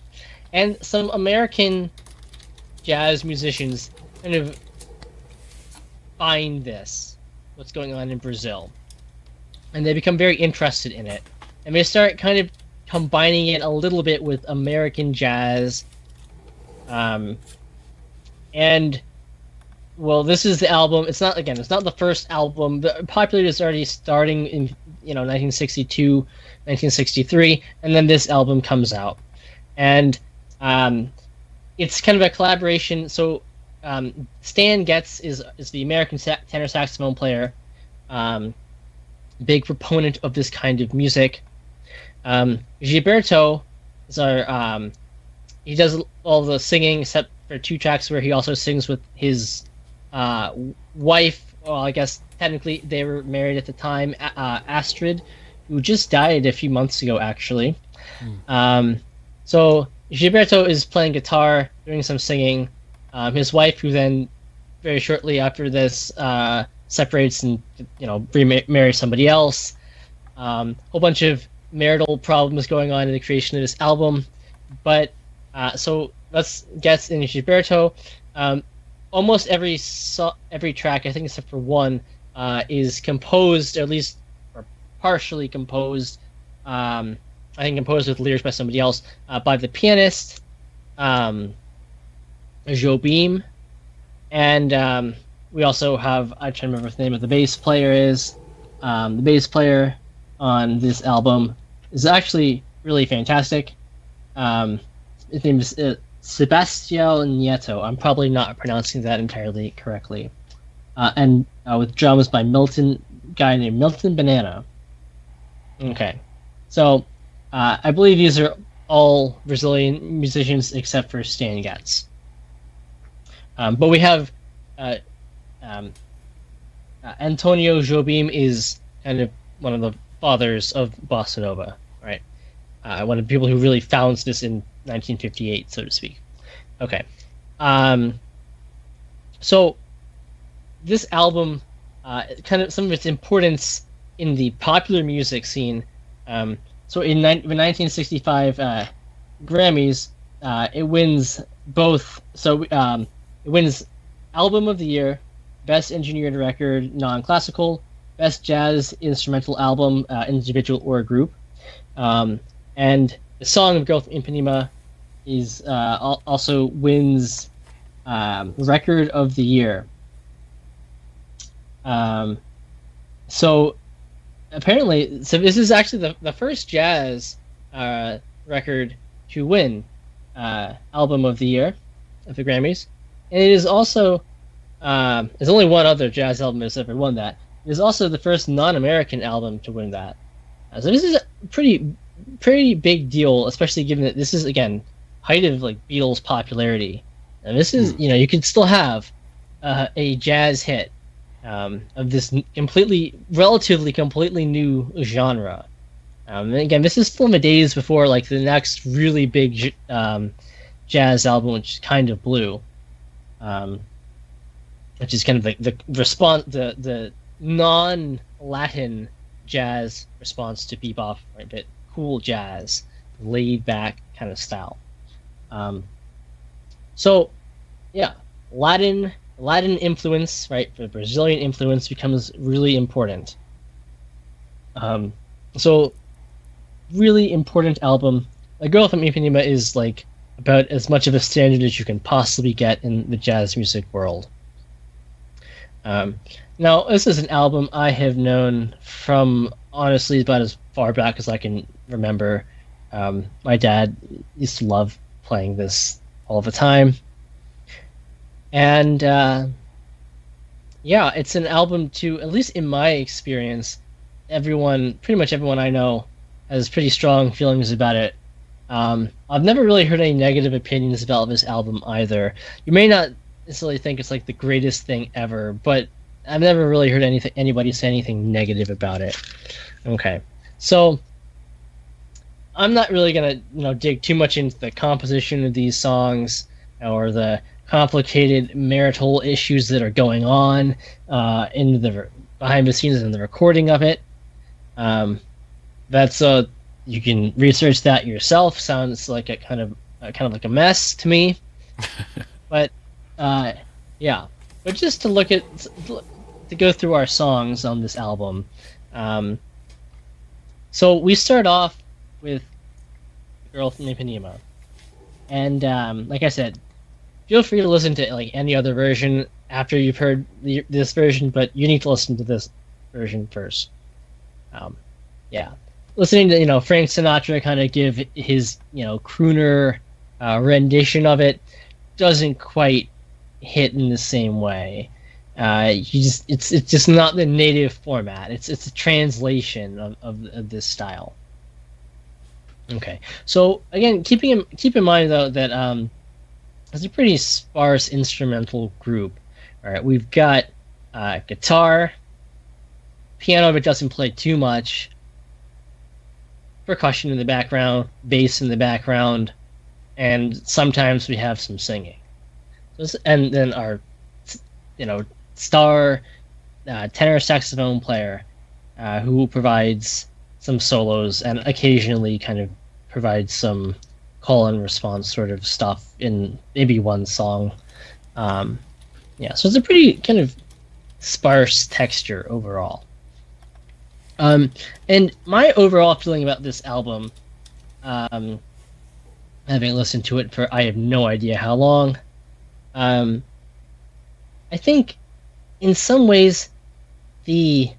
and some American jazz musicians kind of find what's going on in Brazil, and they become very interested in it, and they start kind of combining it a little bit with American jazz, and well, this is the album. It's not the first album. The popularity is already starting in 1962, 1963, and then this album comes out, and it's kind of a collaboration. So Stan Getz is the American tenor saxophone player, big proponent of this kind of music. Giberto is our he does all the singing except for 2 tracks where he also sings with his wife. Well, I guess technically they were married at the time, Astrid, who just died a few months ago, actually. So Giberto is playing guitar, doing some singing. His wife, who then very shortly after this separates and remarries somebody else. Whole bunch of marital problems going on in the creation of this album. But so let's get into Giberto. Almost every track, I think except for one, is composed, or at least or partially composed. I think composed with lyrics by somebody else, by the pianist Jobim, and we also have, I try to remember what the name of the bass player is. The bass player on this album is actually really fantastic. His name is Sebastião Nieto. I'm probably not pronouncing that entirely correctly. And with drums by guy named Milton Banana. Okay, so I believe these are all Brazilian musicians except for Stan Getz. But we have Antonio Jobim is kind of one of the fathers of bossa nova, right? One of the people who really founds this in 1958, so to speak. Okay. So this album, kind of some of its importance in the popular music scene. So in 1965 Grammys, it wins both. So it wins Album of the Year, Best Engineered Record, Non-Classical, Best Jazz Instrumental Album, Individual or Group. And the Song of Girl from Ipanema is also wins Record of the Year. So apparently, so this is actually the first jazz record to win Album of the Year at the Grammys. And it is also, there's only one other jazz album that's ever won that. It is also the first non-American album to win that. So this is a pretty big deal, especially given that this is, again, height of like Beatles popularity. And this is, you could still have a jazz hit of this relatively completely new genre. And again, this is still in the days before like the next really big jazz album, which is Kind of Blue, which is kind of the response, the non-Latin jazz response to bebop, right? But cool jazz, laid back kind of style. So, yeah, Latin influence, right? The Brazilian influence becomes really important. So, really important album. A Girl from Ipanema is like about as much of a standard as you can possibly get in the jazz music world. Now, this is an album I have known from, honestly, about as far back as I can remember. My dad used to love playing this all the time. And, yeah, it's an album to, at least in my experience, pretty much everyone I know has pretty strong feelings about it. I've never really heard any negative opinions about this album either. You may not necessarily think it's like the greatest thing ever, but I've never really heard anybody say anything negative about it. Okay, so I'm not really gonna dig too much into the composition of these songs or the complicated marital issues that are going on in the behind the scenes and the recording of it. That's you can research that yourself. Sounds like a kind of like a mess to me. But yeah, but just to go through our songs on this album. So we start off with Girl from Ipanema, and like I said, feel free to listen to like any other version after you've heard this version, but you need to listen to this version first. Yeah, listening to Frank Sinatra kind of give his crooner rendition of it doesn't quite hit in the same way. It's just not the native format. It's a translation of this style. Okay, so again, keep in mind though that it's a pretty sparse instrumental group. All right, we've got guitar, piano, but doesn't play too much, percussion in the background, bass in the background, and sometimes we have some singing. And then our star tenor saxophone player who provides some solos and occasionally kind of provides some call and response sort of stuff in maybe one song. So it's a pretty kind of sparse texture overall. And my overall feeling about this album, having listened to it for I have no idea how long, I think in some ways the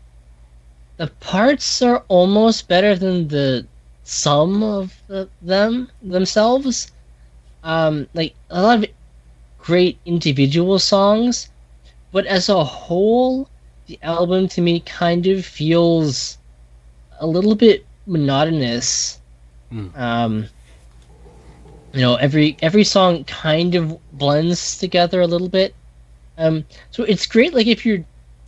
parts are almost better than the sum of them themselves. Like a lot of great individual songs, but as a whole, the album to me kind of feels a little bit monotonous. Every song kind of blends together a little bit. So it's great, like if you're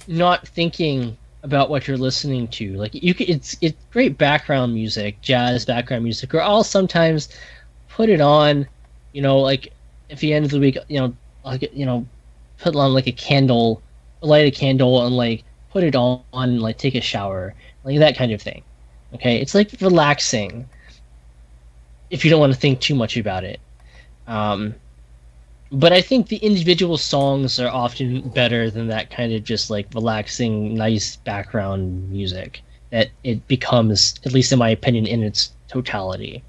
not thinking about what you're listening to, like it's great background music, jazz background music, or I'll sometimes put it on, like at the end of the week, I'll get, put on like light a candle and like put it on and like take a shower, like that kind of thing. Okay, it's like relaxing if you don't want to think too much about it. But I think the individual songs are often better than that kind of just like relaxing, nice background music that it becomes, at least in my opinion, in its totality.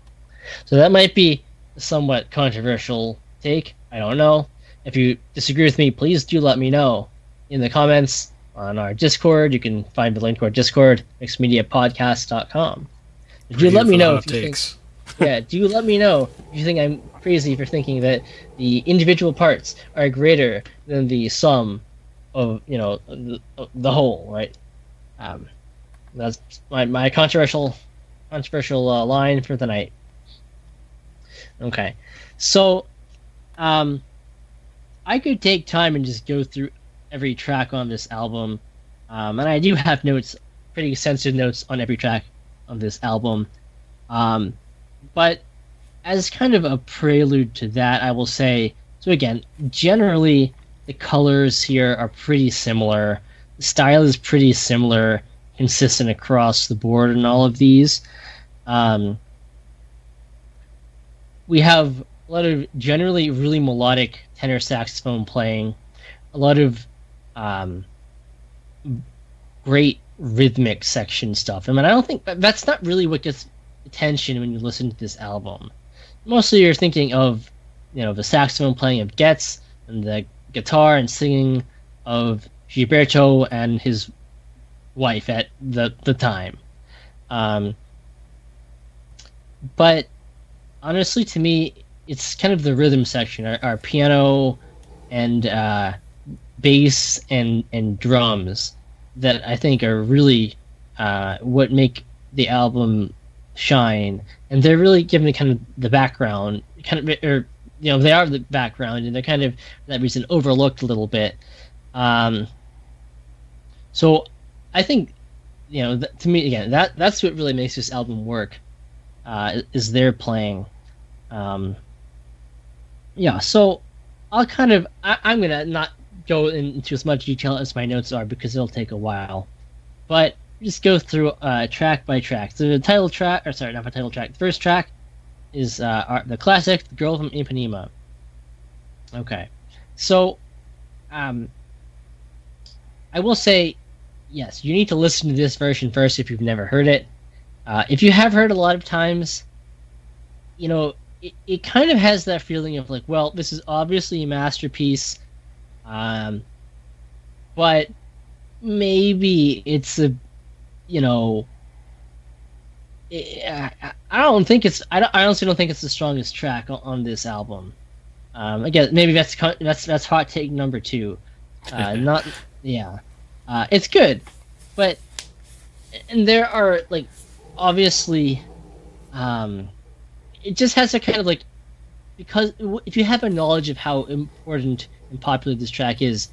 So that might be a somewhat controversial take. I don't know. If you disagree with me, please do let me know in the comments on our Discord. You can find the link to our Discord, mixedmediapodcast.com. Do let me know if you think, do let me know if you think I'm crazy for thinking that the individual parts are greater than the sum of the whole, right? That's my controversial line for the night. Okay, so I could take time and just go through every track on this album, and I do have notes, pretty extensive notes on every track on this album. But as kind of a prelude to that, I will say, so again, generally the colors here are pretty similar. The style is pretty similar, consistent across the board in all of these. We have a lot of generally really melodic tenor saxophone playing, a lot of great rhythmic section stuff. I mean, I don't think that's not really what gets attention when you listen to this album. Mostly you're thinking of, the saxophone playing of Getz and the guitar and singing of Giberto and his wife at the time. But honestly, to me, it's kind of the rhythm section, our piano and bass and drums that I think are really what make the album shine, and they're really giving kind of the background, they are the background, and they're kind of for that reason overlooked a little bit. So I think to me again that's what really makes this album work, is their playing. So I'll kind of I'm gonna not go into as much detail as my notes are because it'll take a while, but just go through track by track. So the title track, not the title track. The first track is the classic, "The Girl from Ipanema." Okay, so I will say, yes, you need to listen to this version first if you've never heard it. If you have heard a lot of times, it kind of has that feeling of like, well, this is obviously a masterpiece, but maybe it's a I don't think it's. I honestly don't think it's the strongest track on this album. Again, maybe that's hot take number 2. Not yeah. It's good, but and there are like obviously, it just has a kind of like, because if you have a knowledge of how important and popular this track is,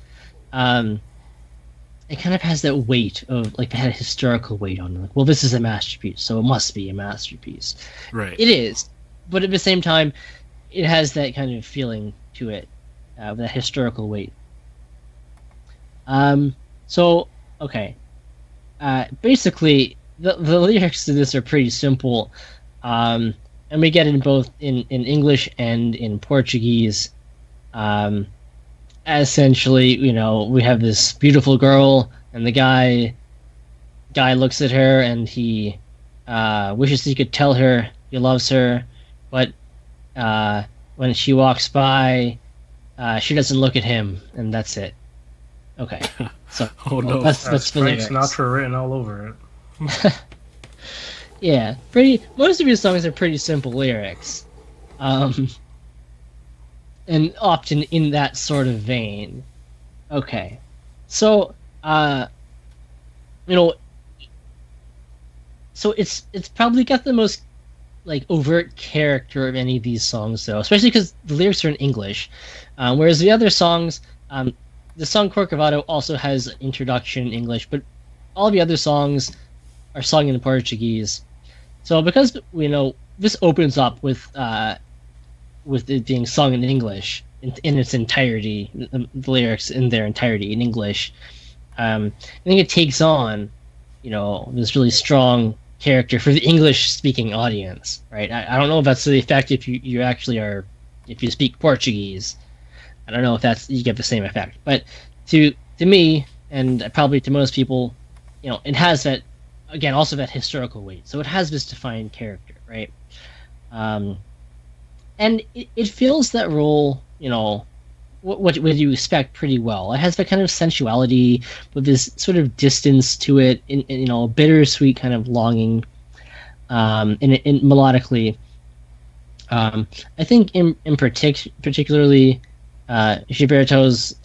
it kind of has that weight of like that historical weight on it. Like, well, this is a masterpiece, so it must be a masterpiece. Right. It is, but at the same time, it has that kind of feeling to it, that historical weight. So okay, basically the lyrics to this are pretty simple, and we get in both in English and in Portuguese. Essentially, we have this beautiful girl, and the guy looks at her, and he wishes he could tell her he loves her, but when she walks by, she doesn't look at him, and that's it. Okay, so Oh, no. that's the Frank lyrics. Sinatra written all over it. Yeah, most of his songs are pretty simple lyrics, and often in that sort of vein. Okay, so so it's probably got the most like overt character of any of these songs, though, especially because the lyrics are in English, whereas the other songs, the song Corcovado also has an introduction in English, but all the other songs are sung in Portuguese. So because this opens up with it being sung in English in its entirety, the lyrics in their entirety in English, I think it takes on this really strong character for the English-speaking audience, right? I don't know if that's the effect if you actually are, if you speak Portuguese. I don't know if you get the same effect, but to me, and probably to most people, it has that, again, also that historical weight. So it has this defined character, right? And it fills that role, what you expect pretty well. It has that kind of sensuality with this sort of distance to it, in a bittersweet kind of longing, and melodically. I think in particularly, Giberto's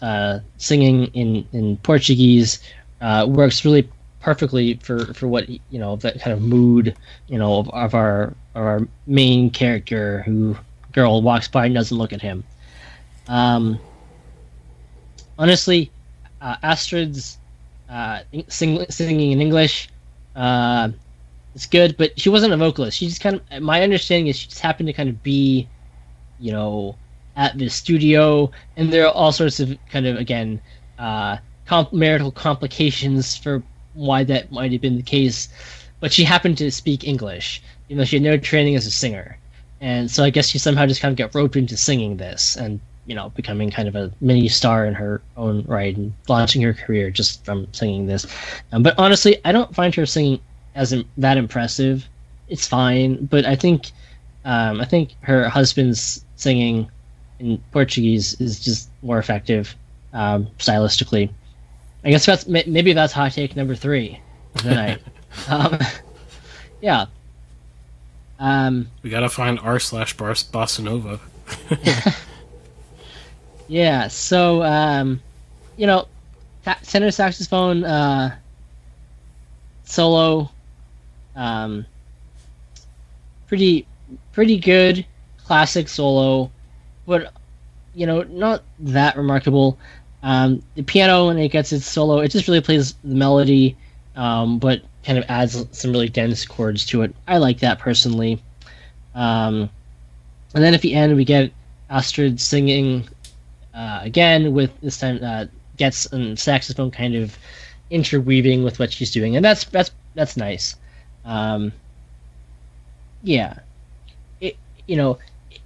singing in Portuguese works really perfectly for what that kind of mood of our main character, who girl walks by and doesn't look at him. Honestly, Astrid's singing in English, it's good, but she wasn't a vocalist. She just kind of, my understanding is, she just happened to kind of be, at the studio, and there are all sorts of kind of, again, marital complications for why that might have been the case, but she happened to speak English. She had no training as a singer, and so I guess she somehow just kind of got roped into singing this, and becoming kind of a mini star in her own right, and launching her career just from singing this. But honestly, I don't find her singing as that impressive. It's fine, but I think her husband's singing in Portuguese is just more effective, stylistically. I guess maybe that's hot take number 3 of the night. Yeah. We gotta find r/bossa nova. Yeah, so tenor saxophone solo, pretty good classic solo, but not that remarkable. The piano, when it gets its solo, it just really plays the melody, but kind of adds some really dense chords to it. I like that personally. And then at the end, we get Astrid singing again, with this time Getz and saxophone kind of interweaving with what she's doing, and that's nice. Yeah,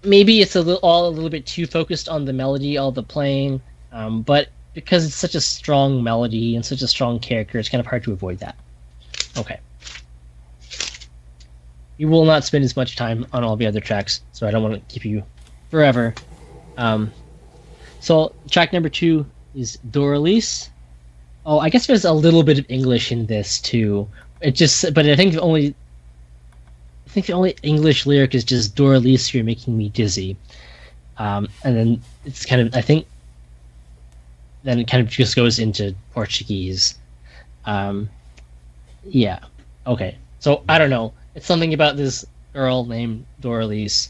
maybe it's a little bit too focused on the melody, all the playing, but because it's such a strong melody and such a strong character, it's kind of hard to avoid that. Okay. You will not spend as much time on all the other tracks, so I don't want to keep you forever. So track number 2 is Doralice. Oh, I guess there's a little bit of English in this too. But I think think the only English lyric is just "Doralice, you're making me dizzy," and then it's kind of, I think, then it kind of just goes into Portuguese. Yeah. Okay. So I don't know. It's something about this girl named Doralice.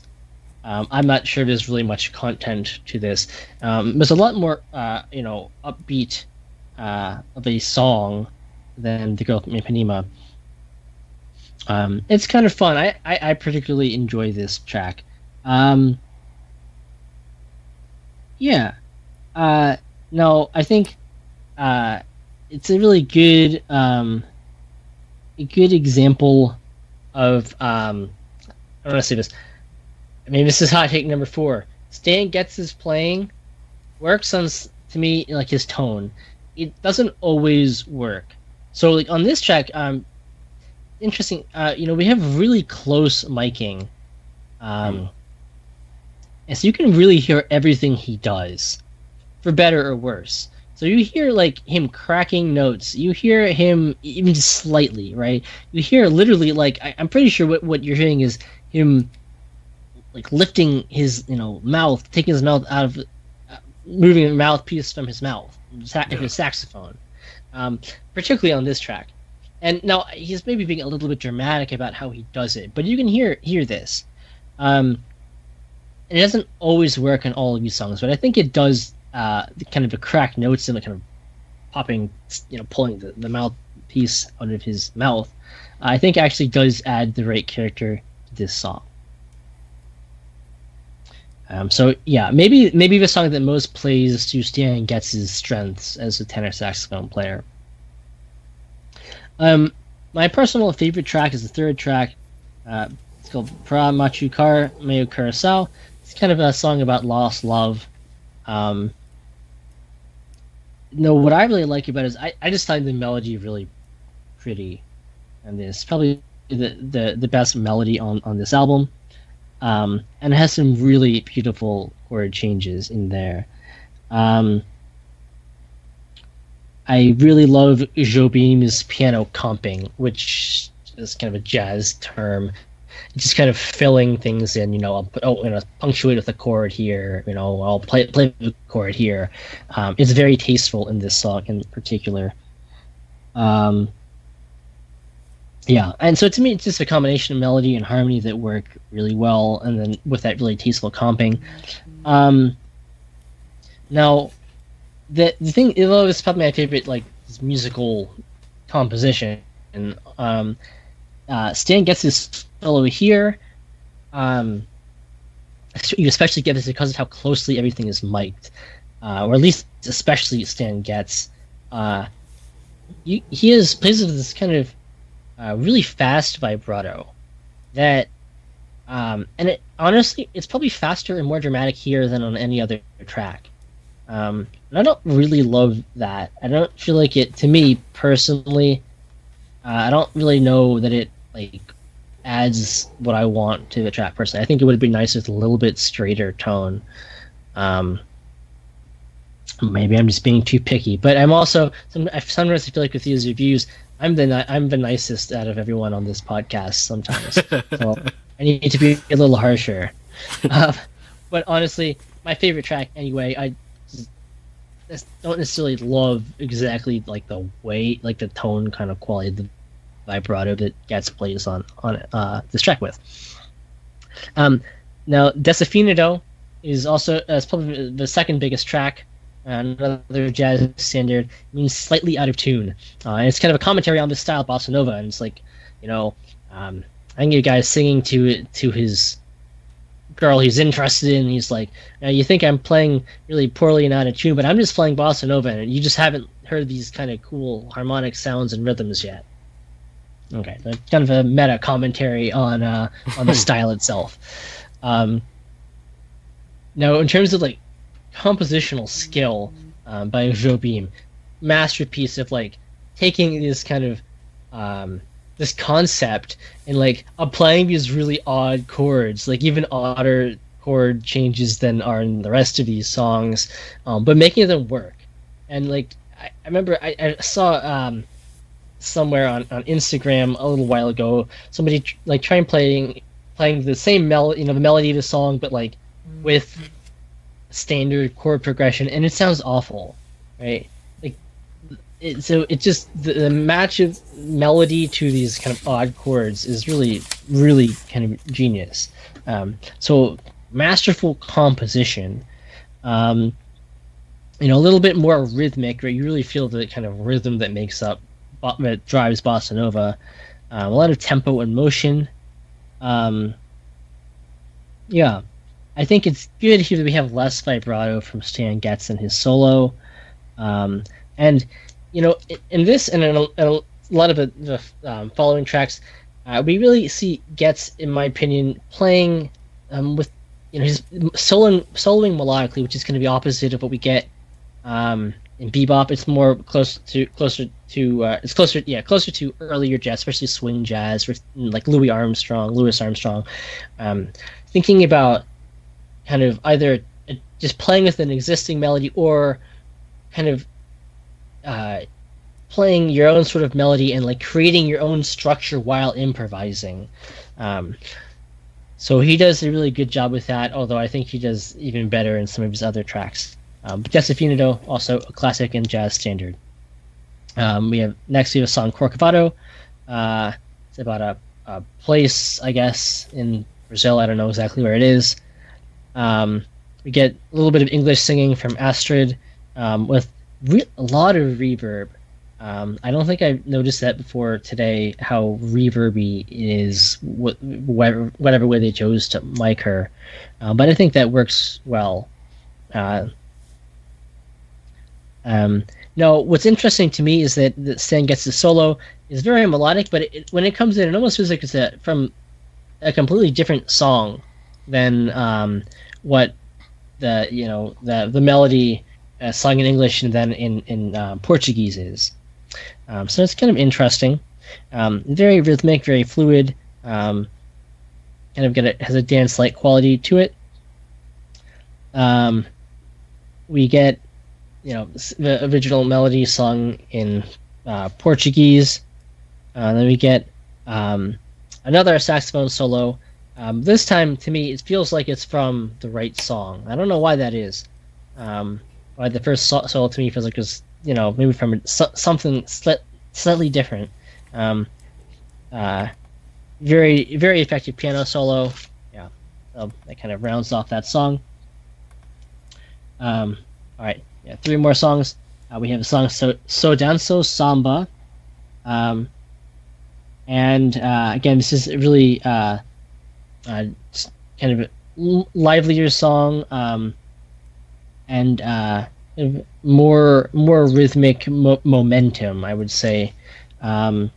I'm not sure there's really much content to this. There's a lot more, upbeat of a song than The Girl from Ipanema. It's kind of fun. I particularly enjoy this track. Yeah. No, I think it's a really good example of I don't want to say this. I mean, this is hot take number 4. Stan Getz's playing works on, to me, like his tone. It doesn't always work. So, like on this track, interesting. We have really close miking, and so you can really hear everything he does, for better or worse. So you hear like him cracking notes. You hear him even just slightly, right? You hear literally like I'm pretty sure what you're hearing is him like lifting his mouth, taking his mouth out of, moving the mouthpiece from his mouth, his saxophone, particularly on this track. And now he's maybe being a little bit dramatic about how he does it, but you can hear this. And it doesn't always work on all of these songs, but I think it does. Kind of the cracked notes and the kind of popping, pulling the mouthpiece out of his mouth, I think actually does add the right character to this song. So yeah, maybe the song that most plays to Stan Getz's strengths as a tenor saxophone player. My personal favorite track is the third track. It's called Pra Machucar Meu Coração. It's kind of a song about lost love. What I really like about it is I just find the melody really pretty, and it's probably the best melody on this album, and it has some really beautiful chord changes in there. I really love Jobim's piano comping, which is kind of a jazz term. Just kind of filling things in, I'll punctuate with a chord here, I'll play the chord here. It's very tasteful in this song in particular. Yeah, and so to me, it's just a combination of melody and harmony that work really well, and then with that really tasteful comping. Now, the thing, although it's probably my favorite, this musical composition, and Stan gets this solo here. You especially get this because of how closely everything is mic'd, or at least especially Stan Getz. He plays with this kind of really fast vibrato that, and it honestly, it's probably faster and more dramatic here than on any other track. And I don't really love that. I don't feel like it, to me personally, I don't really know that it adds what I want to the track personally. I think it would have been nice with a little bit straighter tone. Maybe I'm just being too picky, but I'm also sometimes I feel like with these reviews, I'm the nicest out of everyone on this podcast sometimes. So I need to be a little harsher. But honestly, my favorite track anyway. I don't necessarily love exactly the way, the tone kind of quality, the vibrato that Getz plays on this track with. Now, Desafinado is also probably the second biggest track. Another jazz standard, means slightly out of tune, and it's kind of a commentary on this style, bossa nova. And it's I think a guy singing to his girl he's interested in. He's like, you think I'm playing really poorly and out of tune, but I'm just playing bossa nova, and you just haven't heard these kind of cool harmonic sounds and rhythms yet. Okay, that's kind of a meta commentary on the style itself. Now, in terms of compositional skill by Jobim, masterpiece of taking this kind of this concept and applying these really odd chords, even odder chord changes than are in the rest of these songs, but making them work. And I remember I saw somewhere on Instagram a little while ago, somebody like trying playing the same melody, the melody of the song, but like with standard chord progression, and it sounds awful, right? Like, so it just the match of melody to these kind of odd chords is really, really kind of genius. So masterful composition. A little bit more rhythmic, right? You really feel the kind of rhythm that that drives bossa nova. A lot of tempo and motion. I think it's good here that we have less vibrato from Stan Getz in his solo. And, in this and in a lot of the following tracks, we really see Getz, in my opinion, playing with, his soloing melodically, which is going to be opposite of what we get in bebop. It's more closer to earlier jazz, especially swing jazz, like Louis Armstrong. Thinking about kind of either just playing with an existing melody or kind of playing your own sort of melody and like creating your own structure while improvising. So he does a really good job with that, although I think he does even better in some of his other tracks. But Josefina, also a classic and jazz standard. We have a song Corcovado. It's about a place, I guess, in Brazil. I don't know exactly where it is. We get a little bit of English singing from Astrid with a lot of reverb. I don't think I've noticed that before today, how reverby it is, whatever way they chose to mic her. But I think that works well. Now, what's interesting to me is that Stan Getz's solo is very melodic, but when it comes in, it almost feels like it's from a completely different song than what the melody sung in English and then in Portuguese is. So it's kind of interesting. Very rhythmic, very fluid. Kind of has a dance-like quality to it. We get the original melody sung in Portuguese. Then we get another saxophone solo. This time, to me, it feels like it's from the right song. I don't know why that is. Why the first solo to me feels like it's maybe from something slightly different. Very, very effective piano solo. Yeah, so that kind of rounds off that song. All right, yeah, 3 more songs. We have a song So Danço Samba, and again, this is really kind of a livelier song, and more rhythmic momentum, I would say. And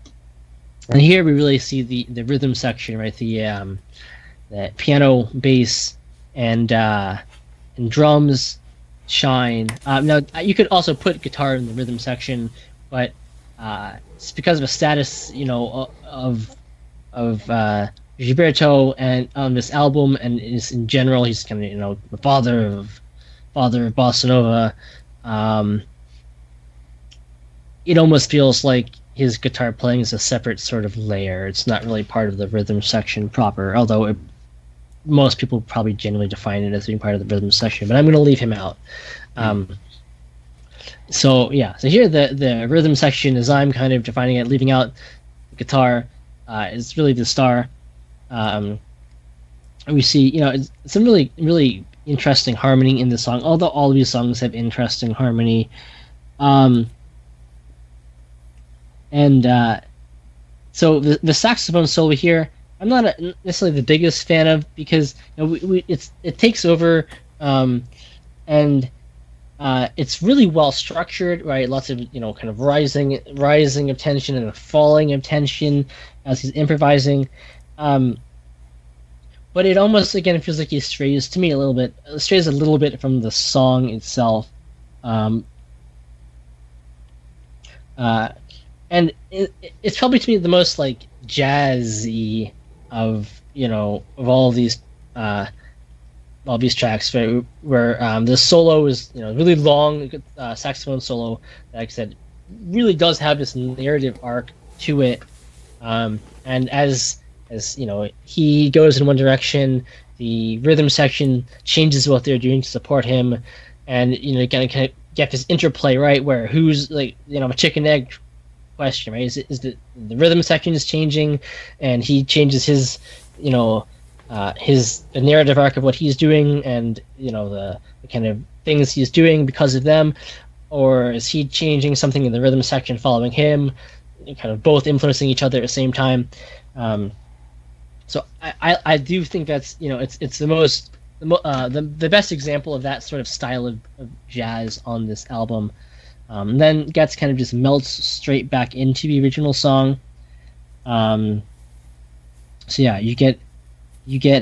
here we really see the rhythm section, right? The piano, bass, and drums shine. Now you could also put guitar in the rhythm section, but it's because of a status, of Giberto and on this album, and is in general, he's kind of the father of bossa nova. It almost feels like his guitar playing is a separate sort of layer. It's not really part of the rhythm section proper, although most people probably generally define it as being part of the rhythm section, but I'm going to leave him out. So here the rhythm section, as I'm kind of defining it, leaving out the guitar, is really the star. We see, some really, really interesting harmony in the song, although all of these songs have interesting harmony. So the saxophone solo here, I'm not necessarily the biggest fan of, because it takes over, and it's really well structured, right? Lots of kind of rising of tension and a falling of tension as he's improvising. But it almost, again, feels like he strays a little bit from the song itself. And it's probably, to me, the most like jazzy of all these tracks, where the solo is really long, saxophone solo, like I said, really does have this narrative arc to it. And as he goes in one direction, the rhythm section changes what they're doing to support him, and kind of get this interplay, right, where who's a chicken egg question, right? Is the rhythm section is changing, and he changes his the narrative arc of what he's doing, and the kind of things he's doing because of them, or is he changing something in the rhythm section following him, kind of both influencing each other at the same time. So I do think that's it's the best example of that sort of style of jazz on this album. Then Getz kind of just melts straight back into the original song. So yeah, you get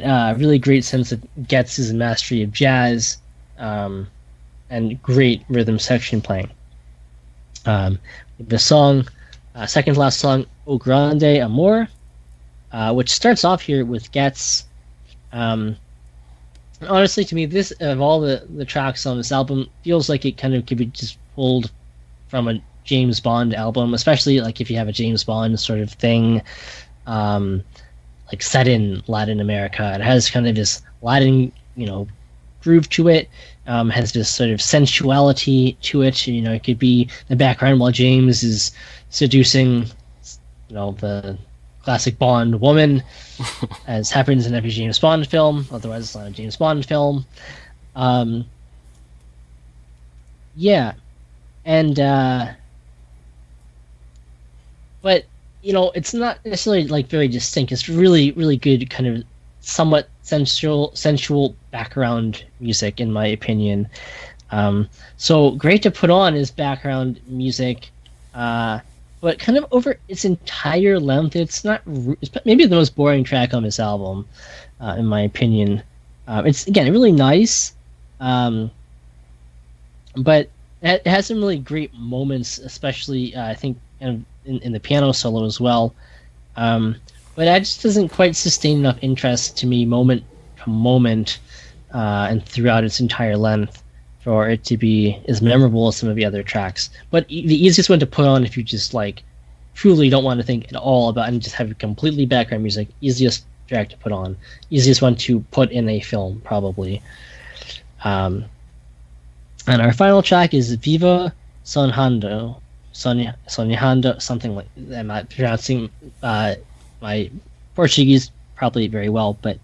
a really great sense of Getz's mastery of jazz, and great rhythm section playing. The song, second to last song, O Grande Amor, which starts off here with Getz. Honestly, to me, this, of all the tracks on this album, feels like it kind of could be just pulled from a James Bond album, especially like if you have a James Bond sort of thing, like set in Latin America. It has kind of this Latin, groove to it. Has this sort of sensuality to it. It could be the background while James is seducing, the classic Bond woman, as happens in every James Bond film. Otherwise, it's not a James Bond film. Yeah, and but it's not necessarily like very distinct. It's really, really good, kind of somewhat sensual background music, in my opinion. So great to put on as background music. But kind of over its entire length, it's maybe the most boring track on this album, in my opinion. It's, again, really nice, but it has some really great moments, especially, I think, in the piano solo as well. But that just doesn't quite sustain enough interest to me moment to moment, and throughout its entire length, for it to be as memorable as some of the other tracks. But the easiest one to put on if you just truly don't want to think at all about and just have completely background music, easiest track to put on, easiest one to put in a film, probably. And our final track is Viva Sonhando, something like that. I'm not pronouncing my Portuguese probably very well, but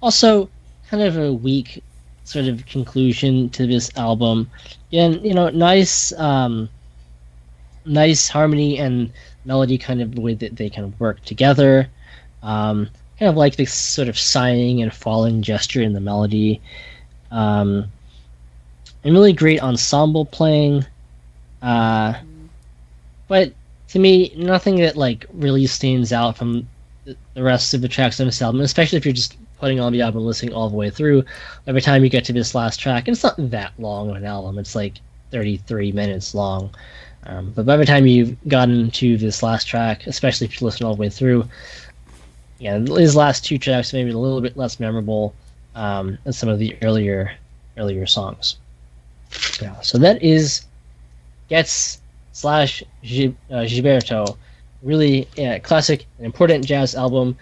also kind of a weak sort of conclusion to this album. And nice harmony and melody, kind of the way that they kind of work together. Kind of like this sort of sighing and falling gesture in the melody. And really great ensemble playing. But to me, nothing that really stands out from the rest of the tracks on this album, especially if you're just putting on the album, listening all the way through. Every time you get to this last track, and it's not that long of an album, it's 33 minutes long. But by the time you've gotten to this last track, especially if you listen all the way through, these last two tracks maybe a little bit less memorable than some of the earlier songs. Yeah, so that is Getz / Giberto. Really classic and important jazz album.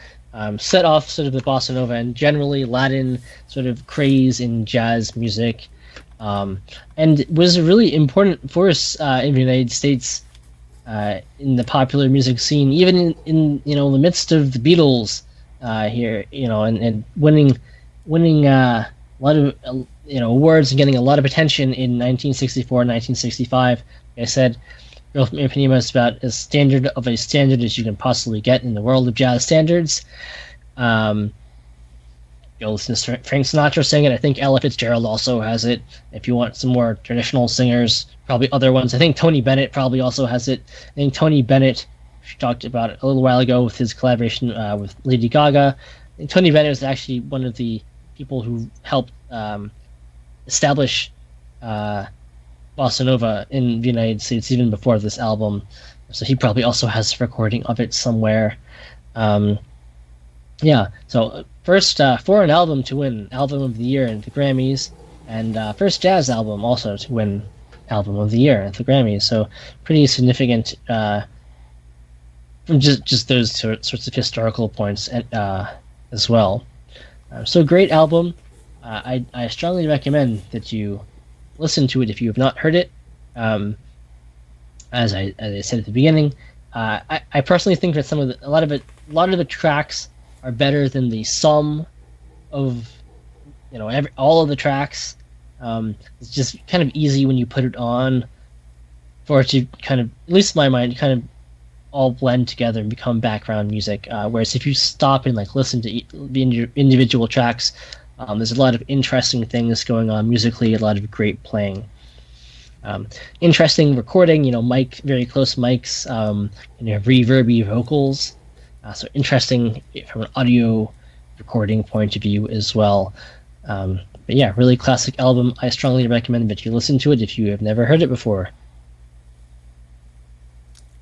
Set off sort of the bossa nova and generally Latin sort of craze in jazz music, and was a really important force in the United States, in the popular music scene, even in the midst of the Beatles here, and winning a lot of awards and getting a lot of attention in 1964 and 1965. Like I said, Girl from Ipanema is about as standard of a standard as you can possibly get in the world of jazz standards. You'll listen to Frank Sinatra sing it. I think Ella Fitzgerald also has it. If you want some more traditional singers, probably other ones. I think Tony Bennett probably also has it. I think Tony Bennett, she talked about it a little while ago with his collaboration with Lady Gaga. I think Tony Bennett was actually one of the people who helped establish bossa nova in the United States even before this album, so he probably also has a recording of it somewhere. So first foreign album to win Album of the Year in the Grammys, and first jazz album also to win album of the year at the Grammys. So pretty significant from just those sorts of historical points as well. So great album. I strongly recommend that you listen to it if you have not heard it. As I said at the beginning, I personally think that a lot of the tracks are better than the sum of all of the tracks. It's just kind of easy when you put it on for it to kind of, at least in my mind, kind of all blend together and become background music. Whereas if you stop and listen to the individual tracks, there's a lot of interesting things going on musically, a lot of great playing. Interesting recording, very close mics, reverby vocals. So interesting from an audio recording point of view as well. But yeah, really classic album. I strongly recommend that you listen to it if you have never heard it before.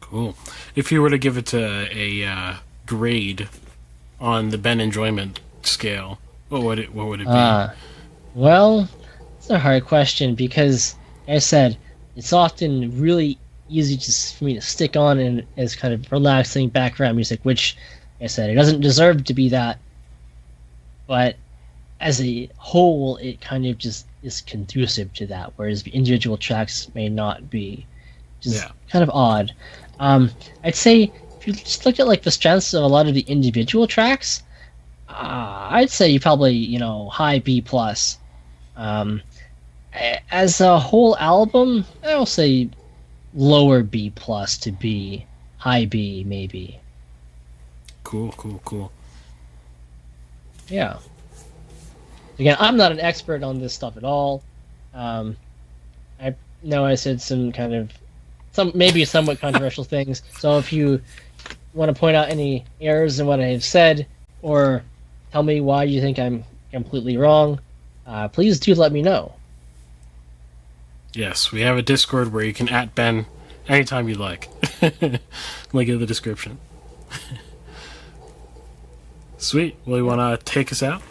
Cool. If you were to give it a grade on the Ben enjoyment scale, what would it be? Well, it's a hard question because, like I said, it's often really easy for me to stick on and as kind of relaxing background music, which, like I said, it doesn't deserve to be that. But as a whole, it kind of just is conducive to that, whereas the individual tracks may not be. Just kind of odd. I'd say if you just looked at the strengths of a lot of the individual tracks, I'd say you probably high B plus. As a whole album, I'll say lower B plus to B, high B maybe. Cool. Yeah. Again, I'm not an expert on this stuff at all. I know I said some maybe somewhat controversial things. So if you want to point out any errors in what I have said, or tell me why you think I'm completely wrong, please do let me know. Yes, we have a Discord where you can @ Ben anytime you like. Link in the description. Sweet. Well, you want to take us out?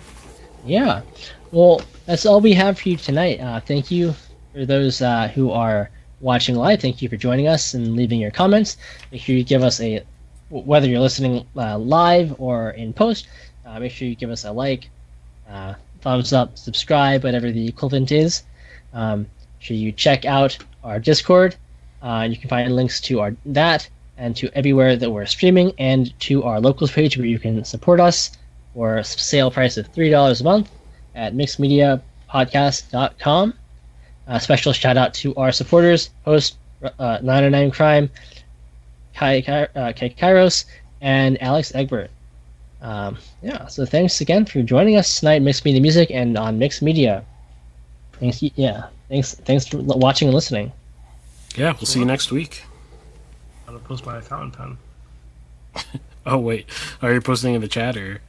Yeah. Well, that's all we have for you tonight. Thank you for those who are watching live. Thank you for joining us and leaving your comments. Make sure you give us whether you're listening live or in post, make sure you give us a like, thumbs up, subscribe, whatever the equivalent is. Make sure you check out our Discord. You can find links to that and to everywhere that we're streaming, and to our locals page where you can support us for a sale price of $3 a month at mixedmediapodcast.com. A special shout out to our supporters, host 909 Crime, Kai Kairos, and Alex Egbert. So thanks again for joining us tonight, Mixed Media Music and on Mixed Media. Thanks for watching and listening. Yeah, we'll see you next week. I'm gonna post my fountain pen. Oh wait, are you posting in the chat or?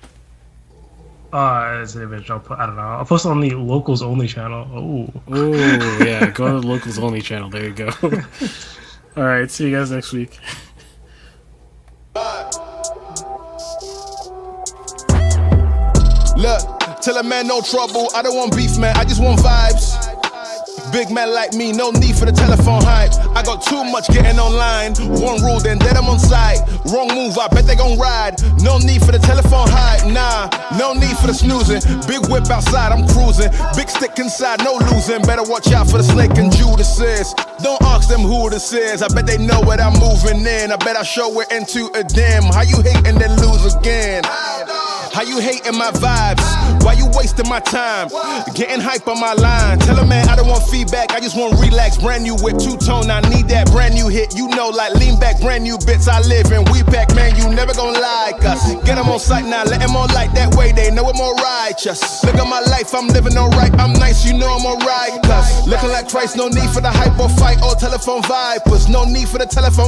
As an image, I don't know. I'll post it on the locals only channel. Oh yeah, go to the locals only channel. There you go. All right, see you guys next week. Look, tell a man no trouble. I don't want beef, man. I just want vibes. Big man like me, no need for the telephone hype. I got too much getting online. One rule, then dead I'm on site. Wrong move, I bet they gon' ride. No need for the telephone hype, nah. No need for the snoozing. Big whip outside, I'm cruising. Big stick inside, no losing. Better watch out for the snake and Judas is. Don't ask them who this is. I bet they know what I'm moving in. I bet I show it into a dim. How you hate and then lose again? How you hating my vibes? Why you wasting my time? Getting hype on my line. Tell a man I don't want feedback, I just want relax. Brand new whip, two-tone, I need that brand new hit. You know, like lean back, brand new bits I live in. We back, man, you never gon' like us. Get them on sight now, let them on light. That way they know I'm more righteous. Look at my life, I'm living alright. I'm nice, you know I'm alright. Cause looking like Christ, no need for the hype or fight or telephone vipers. No need for the telephone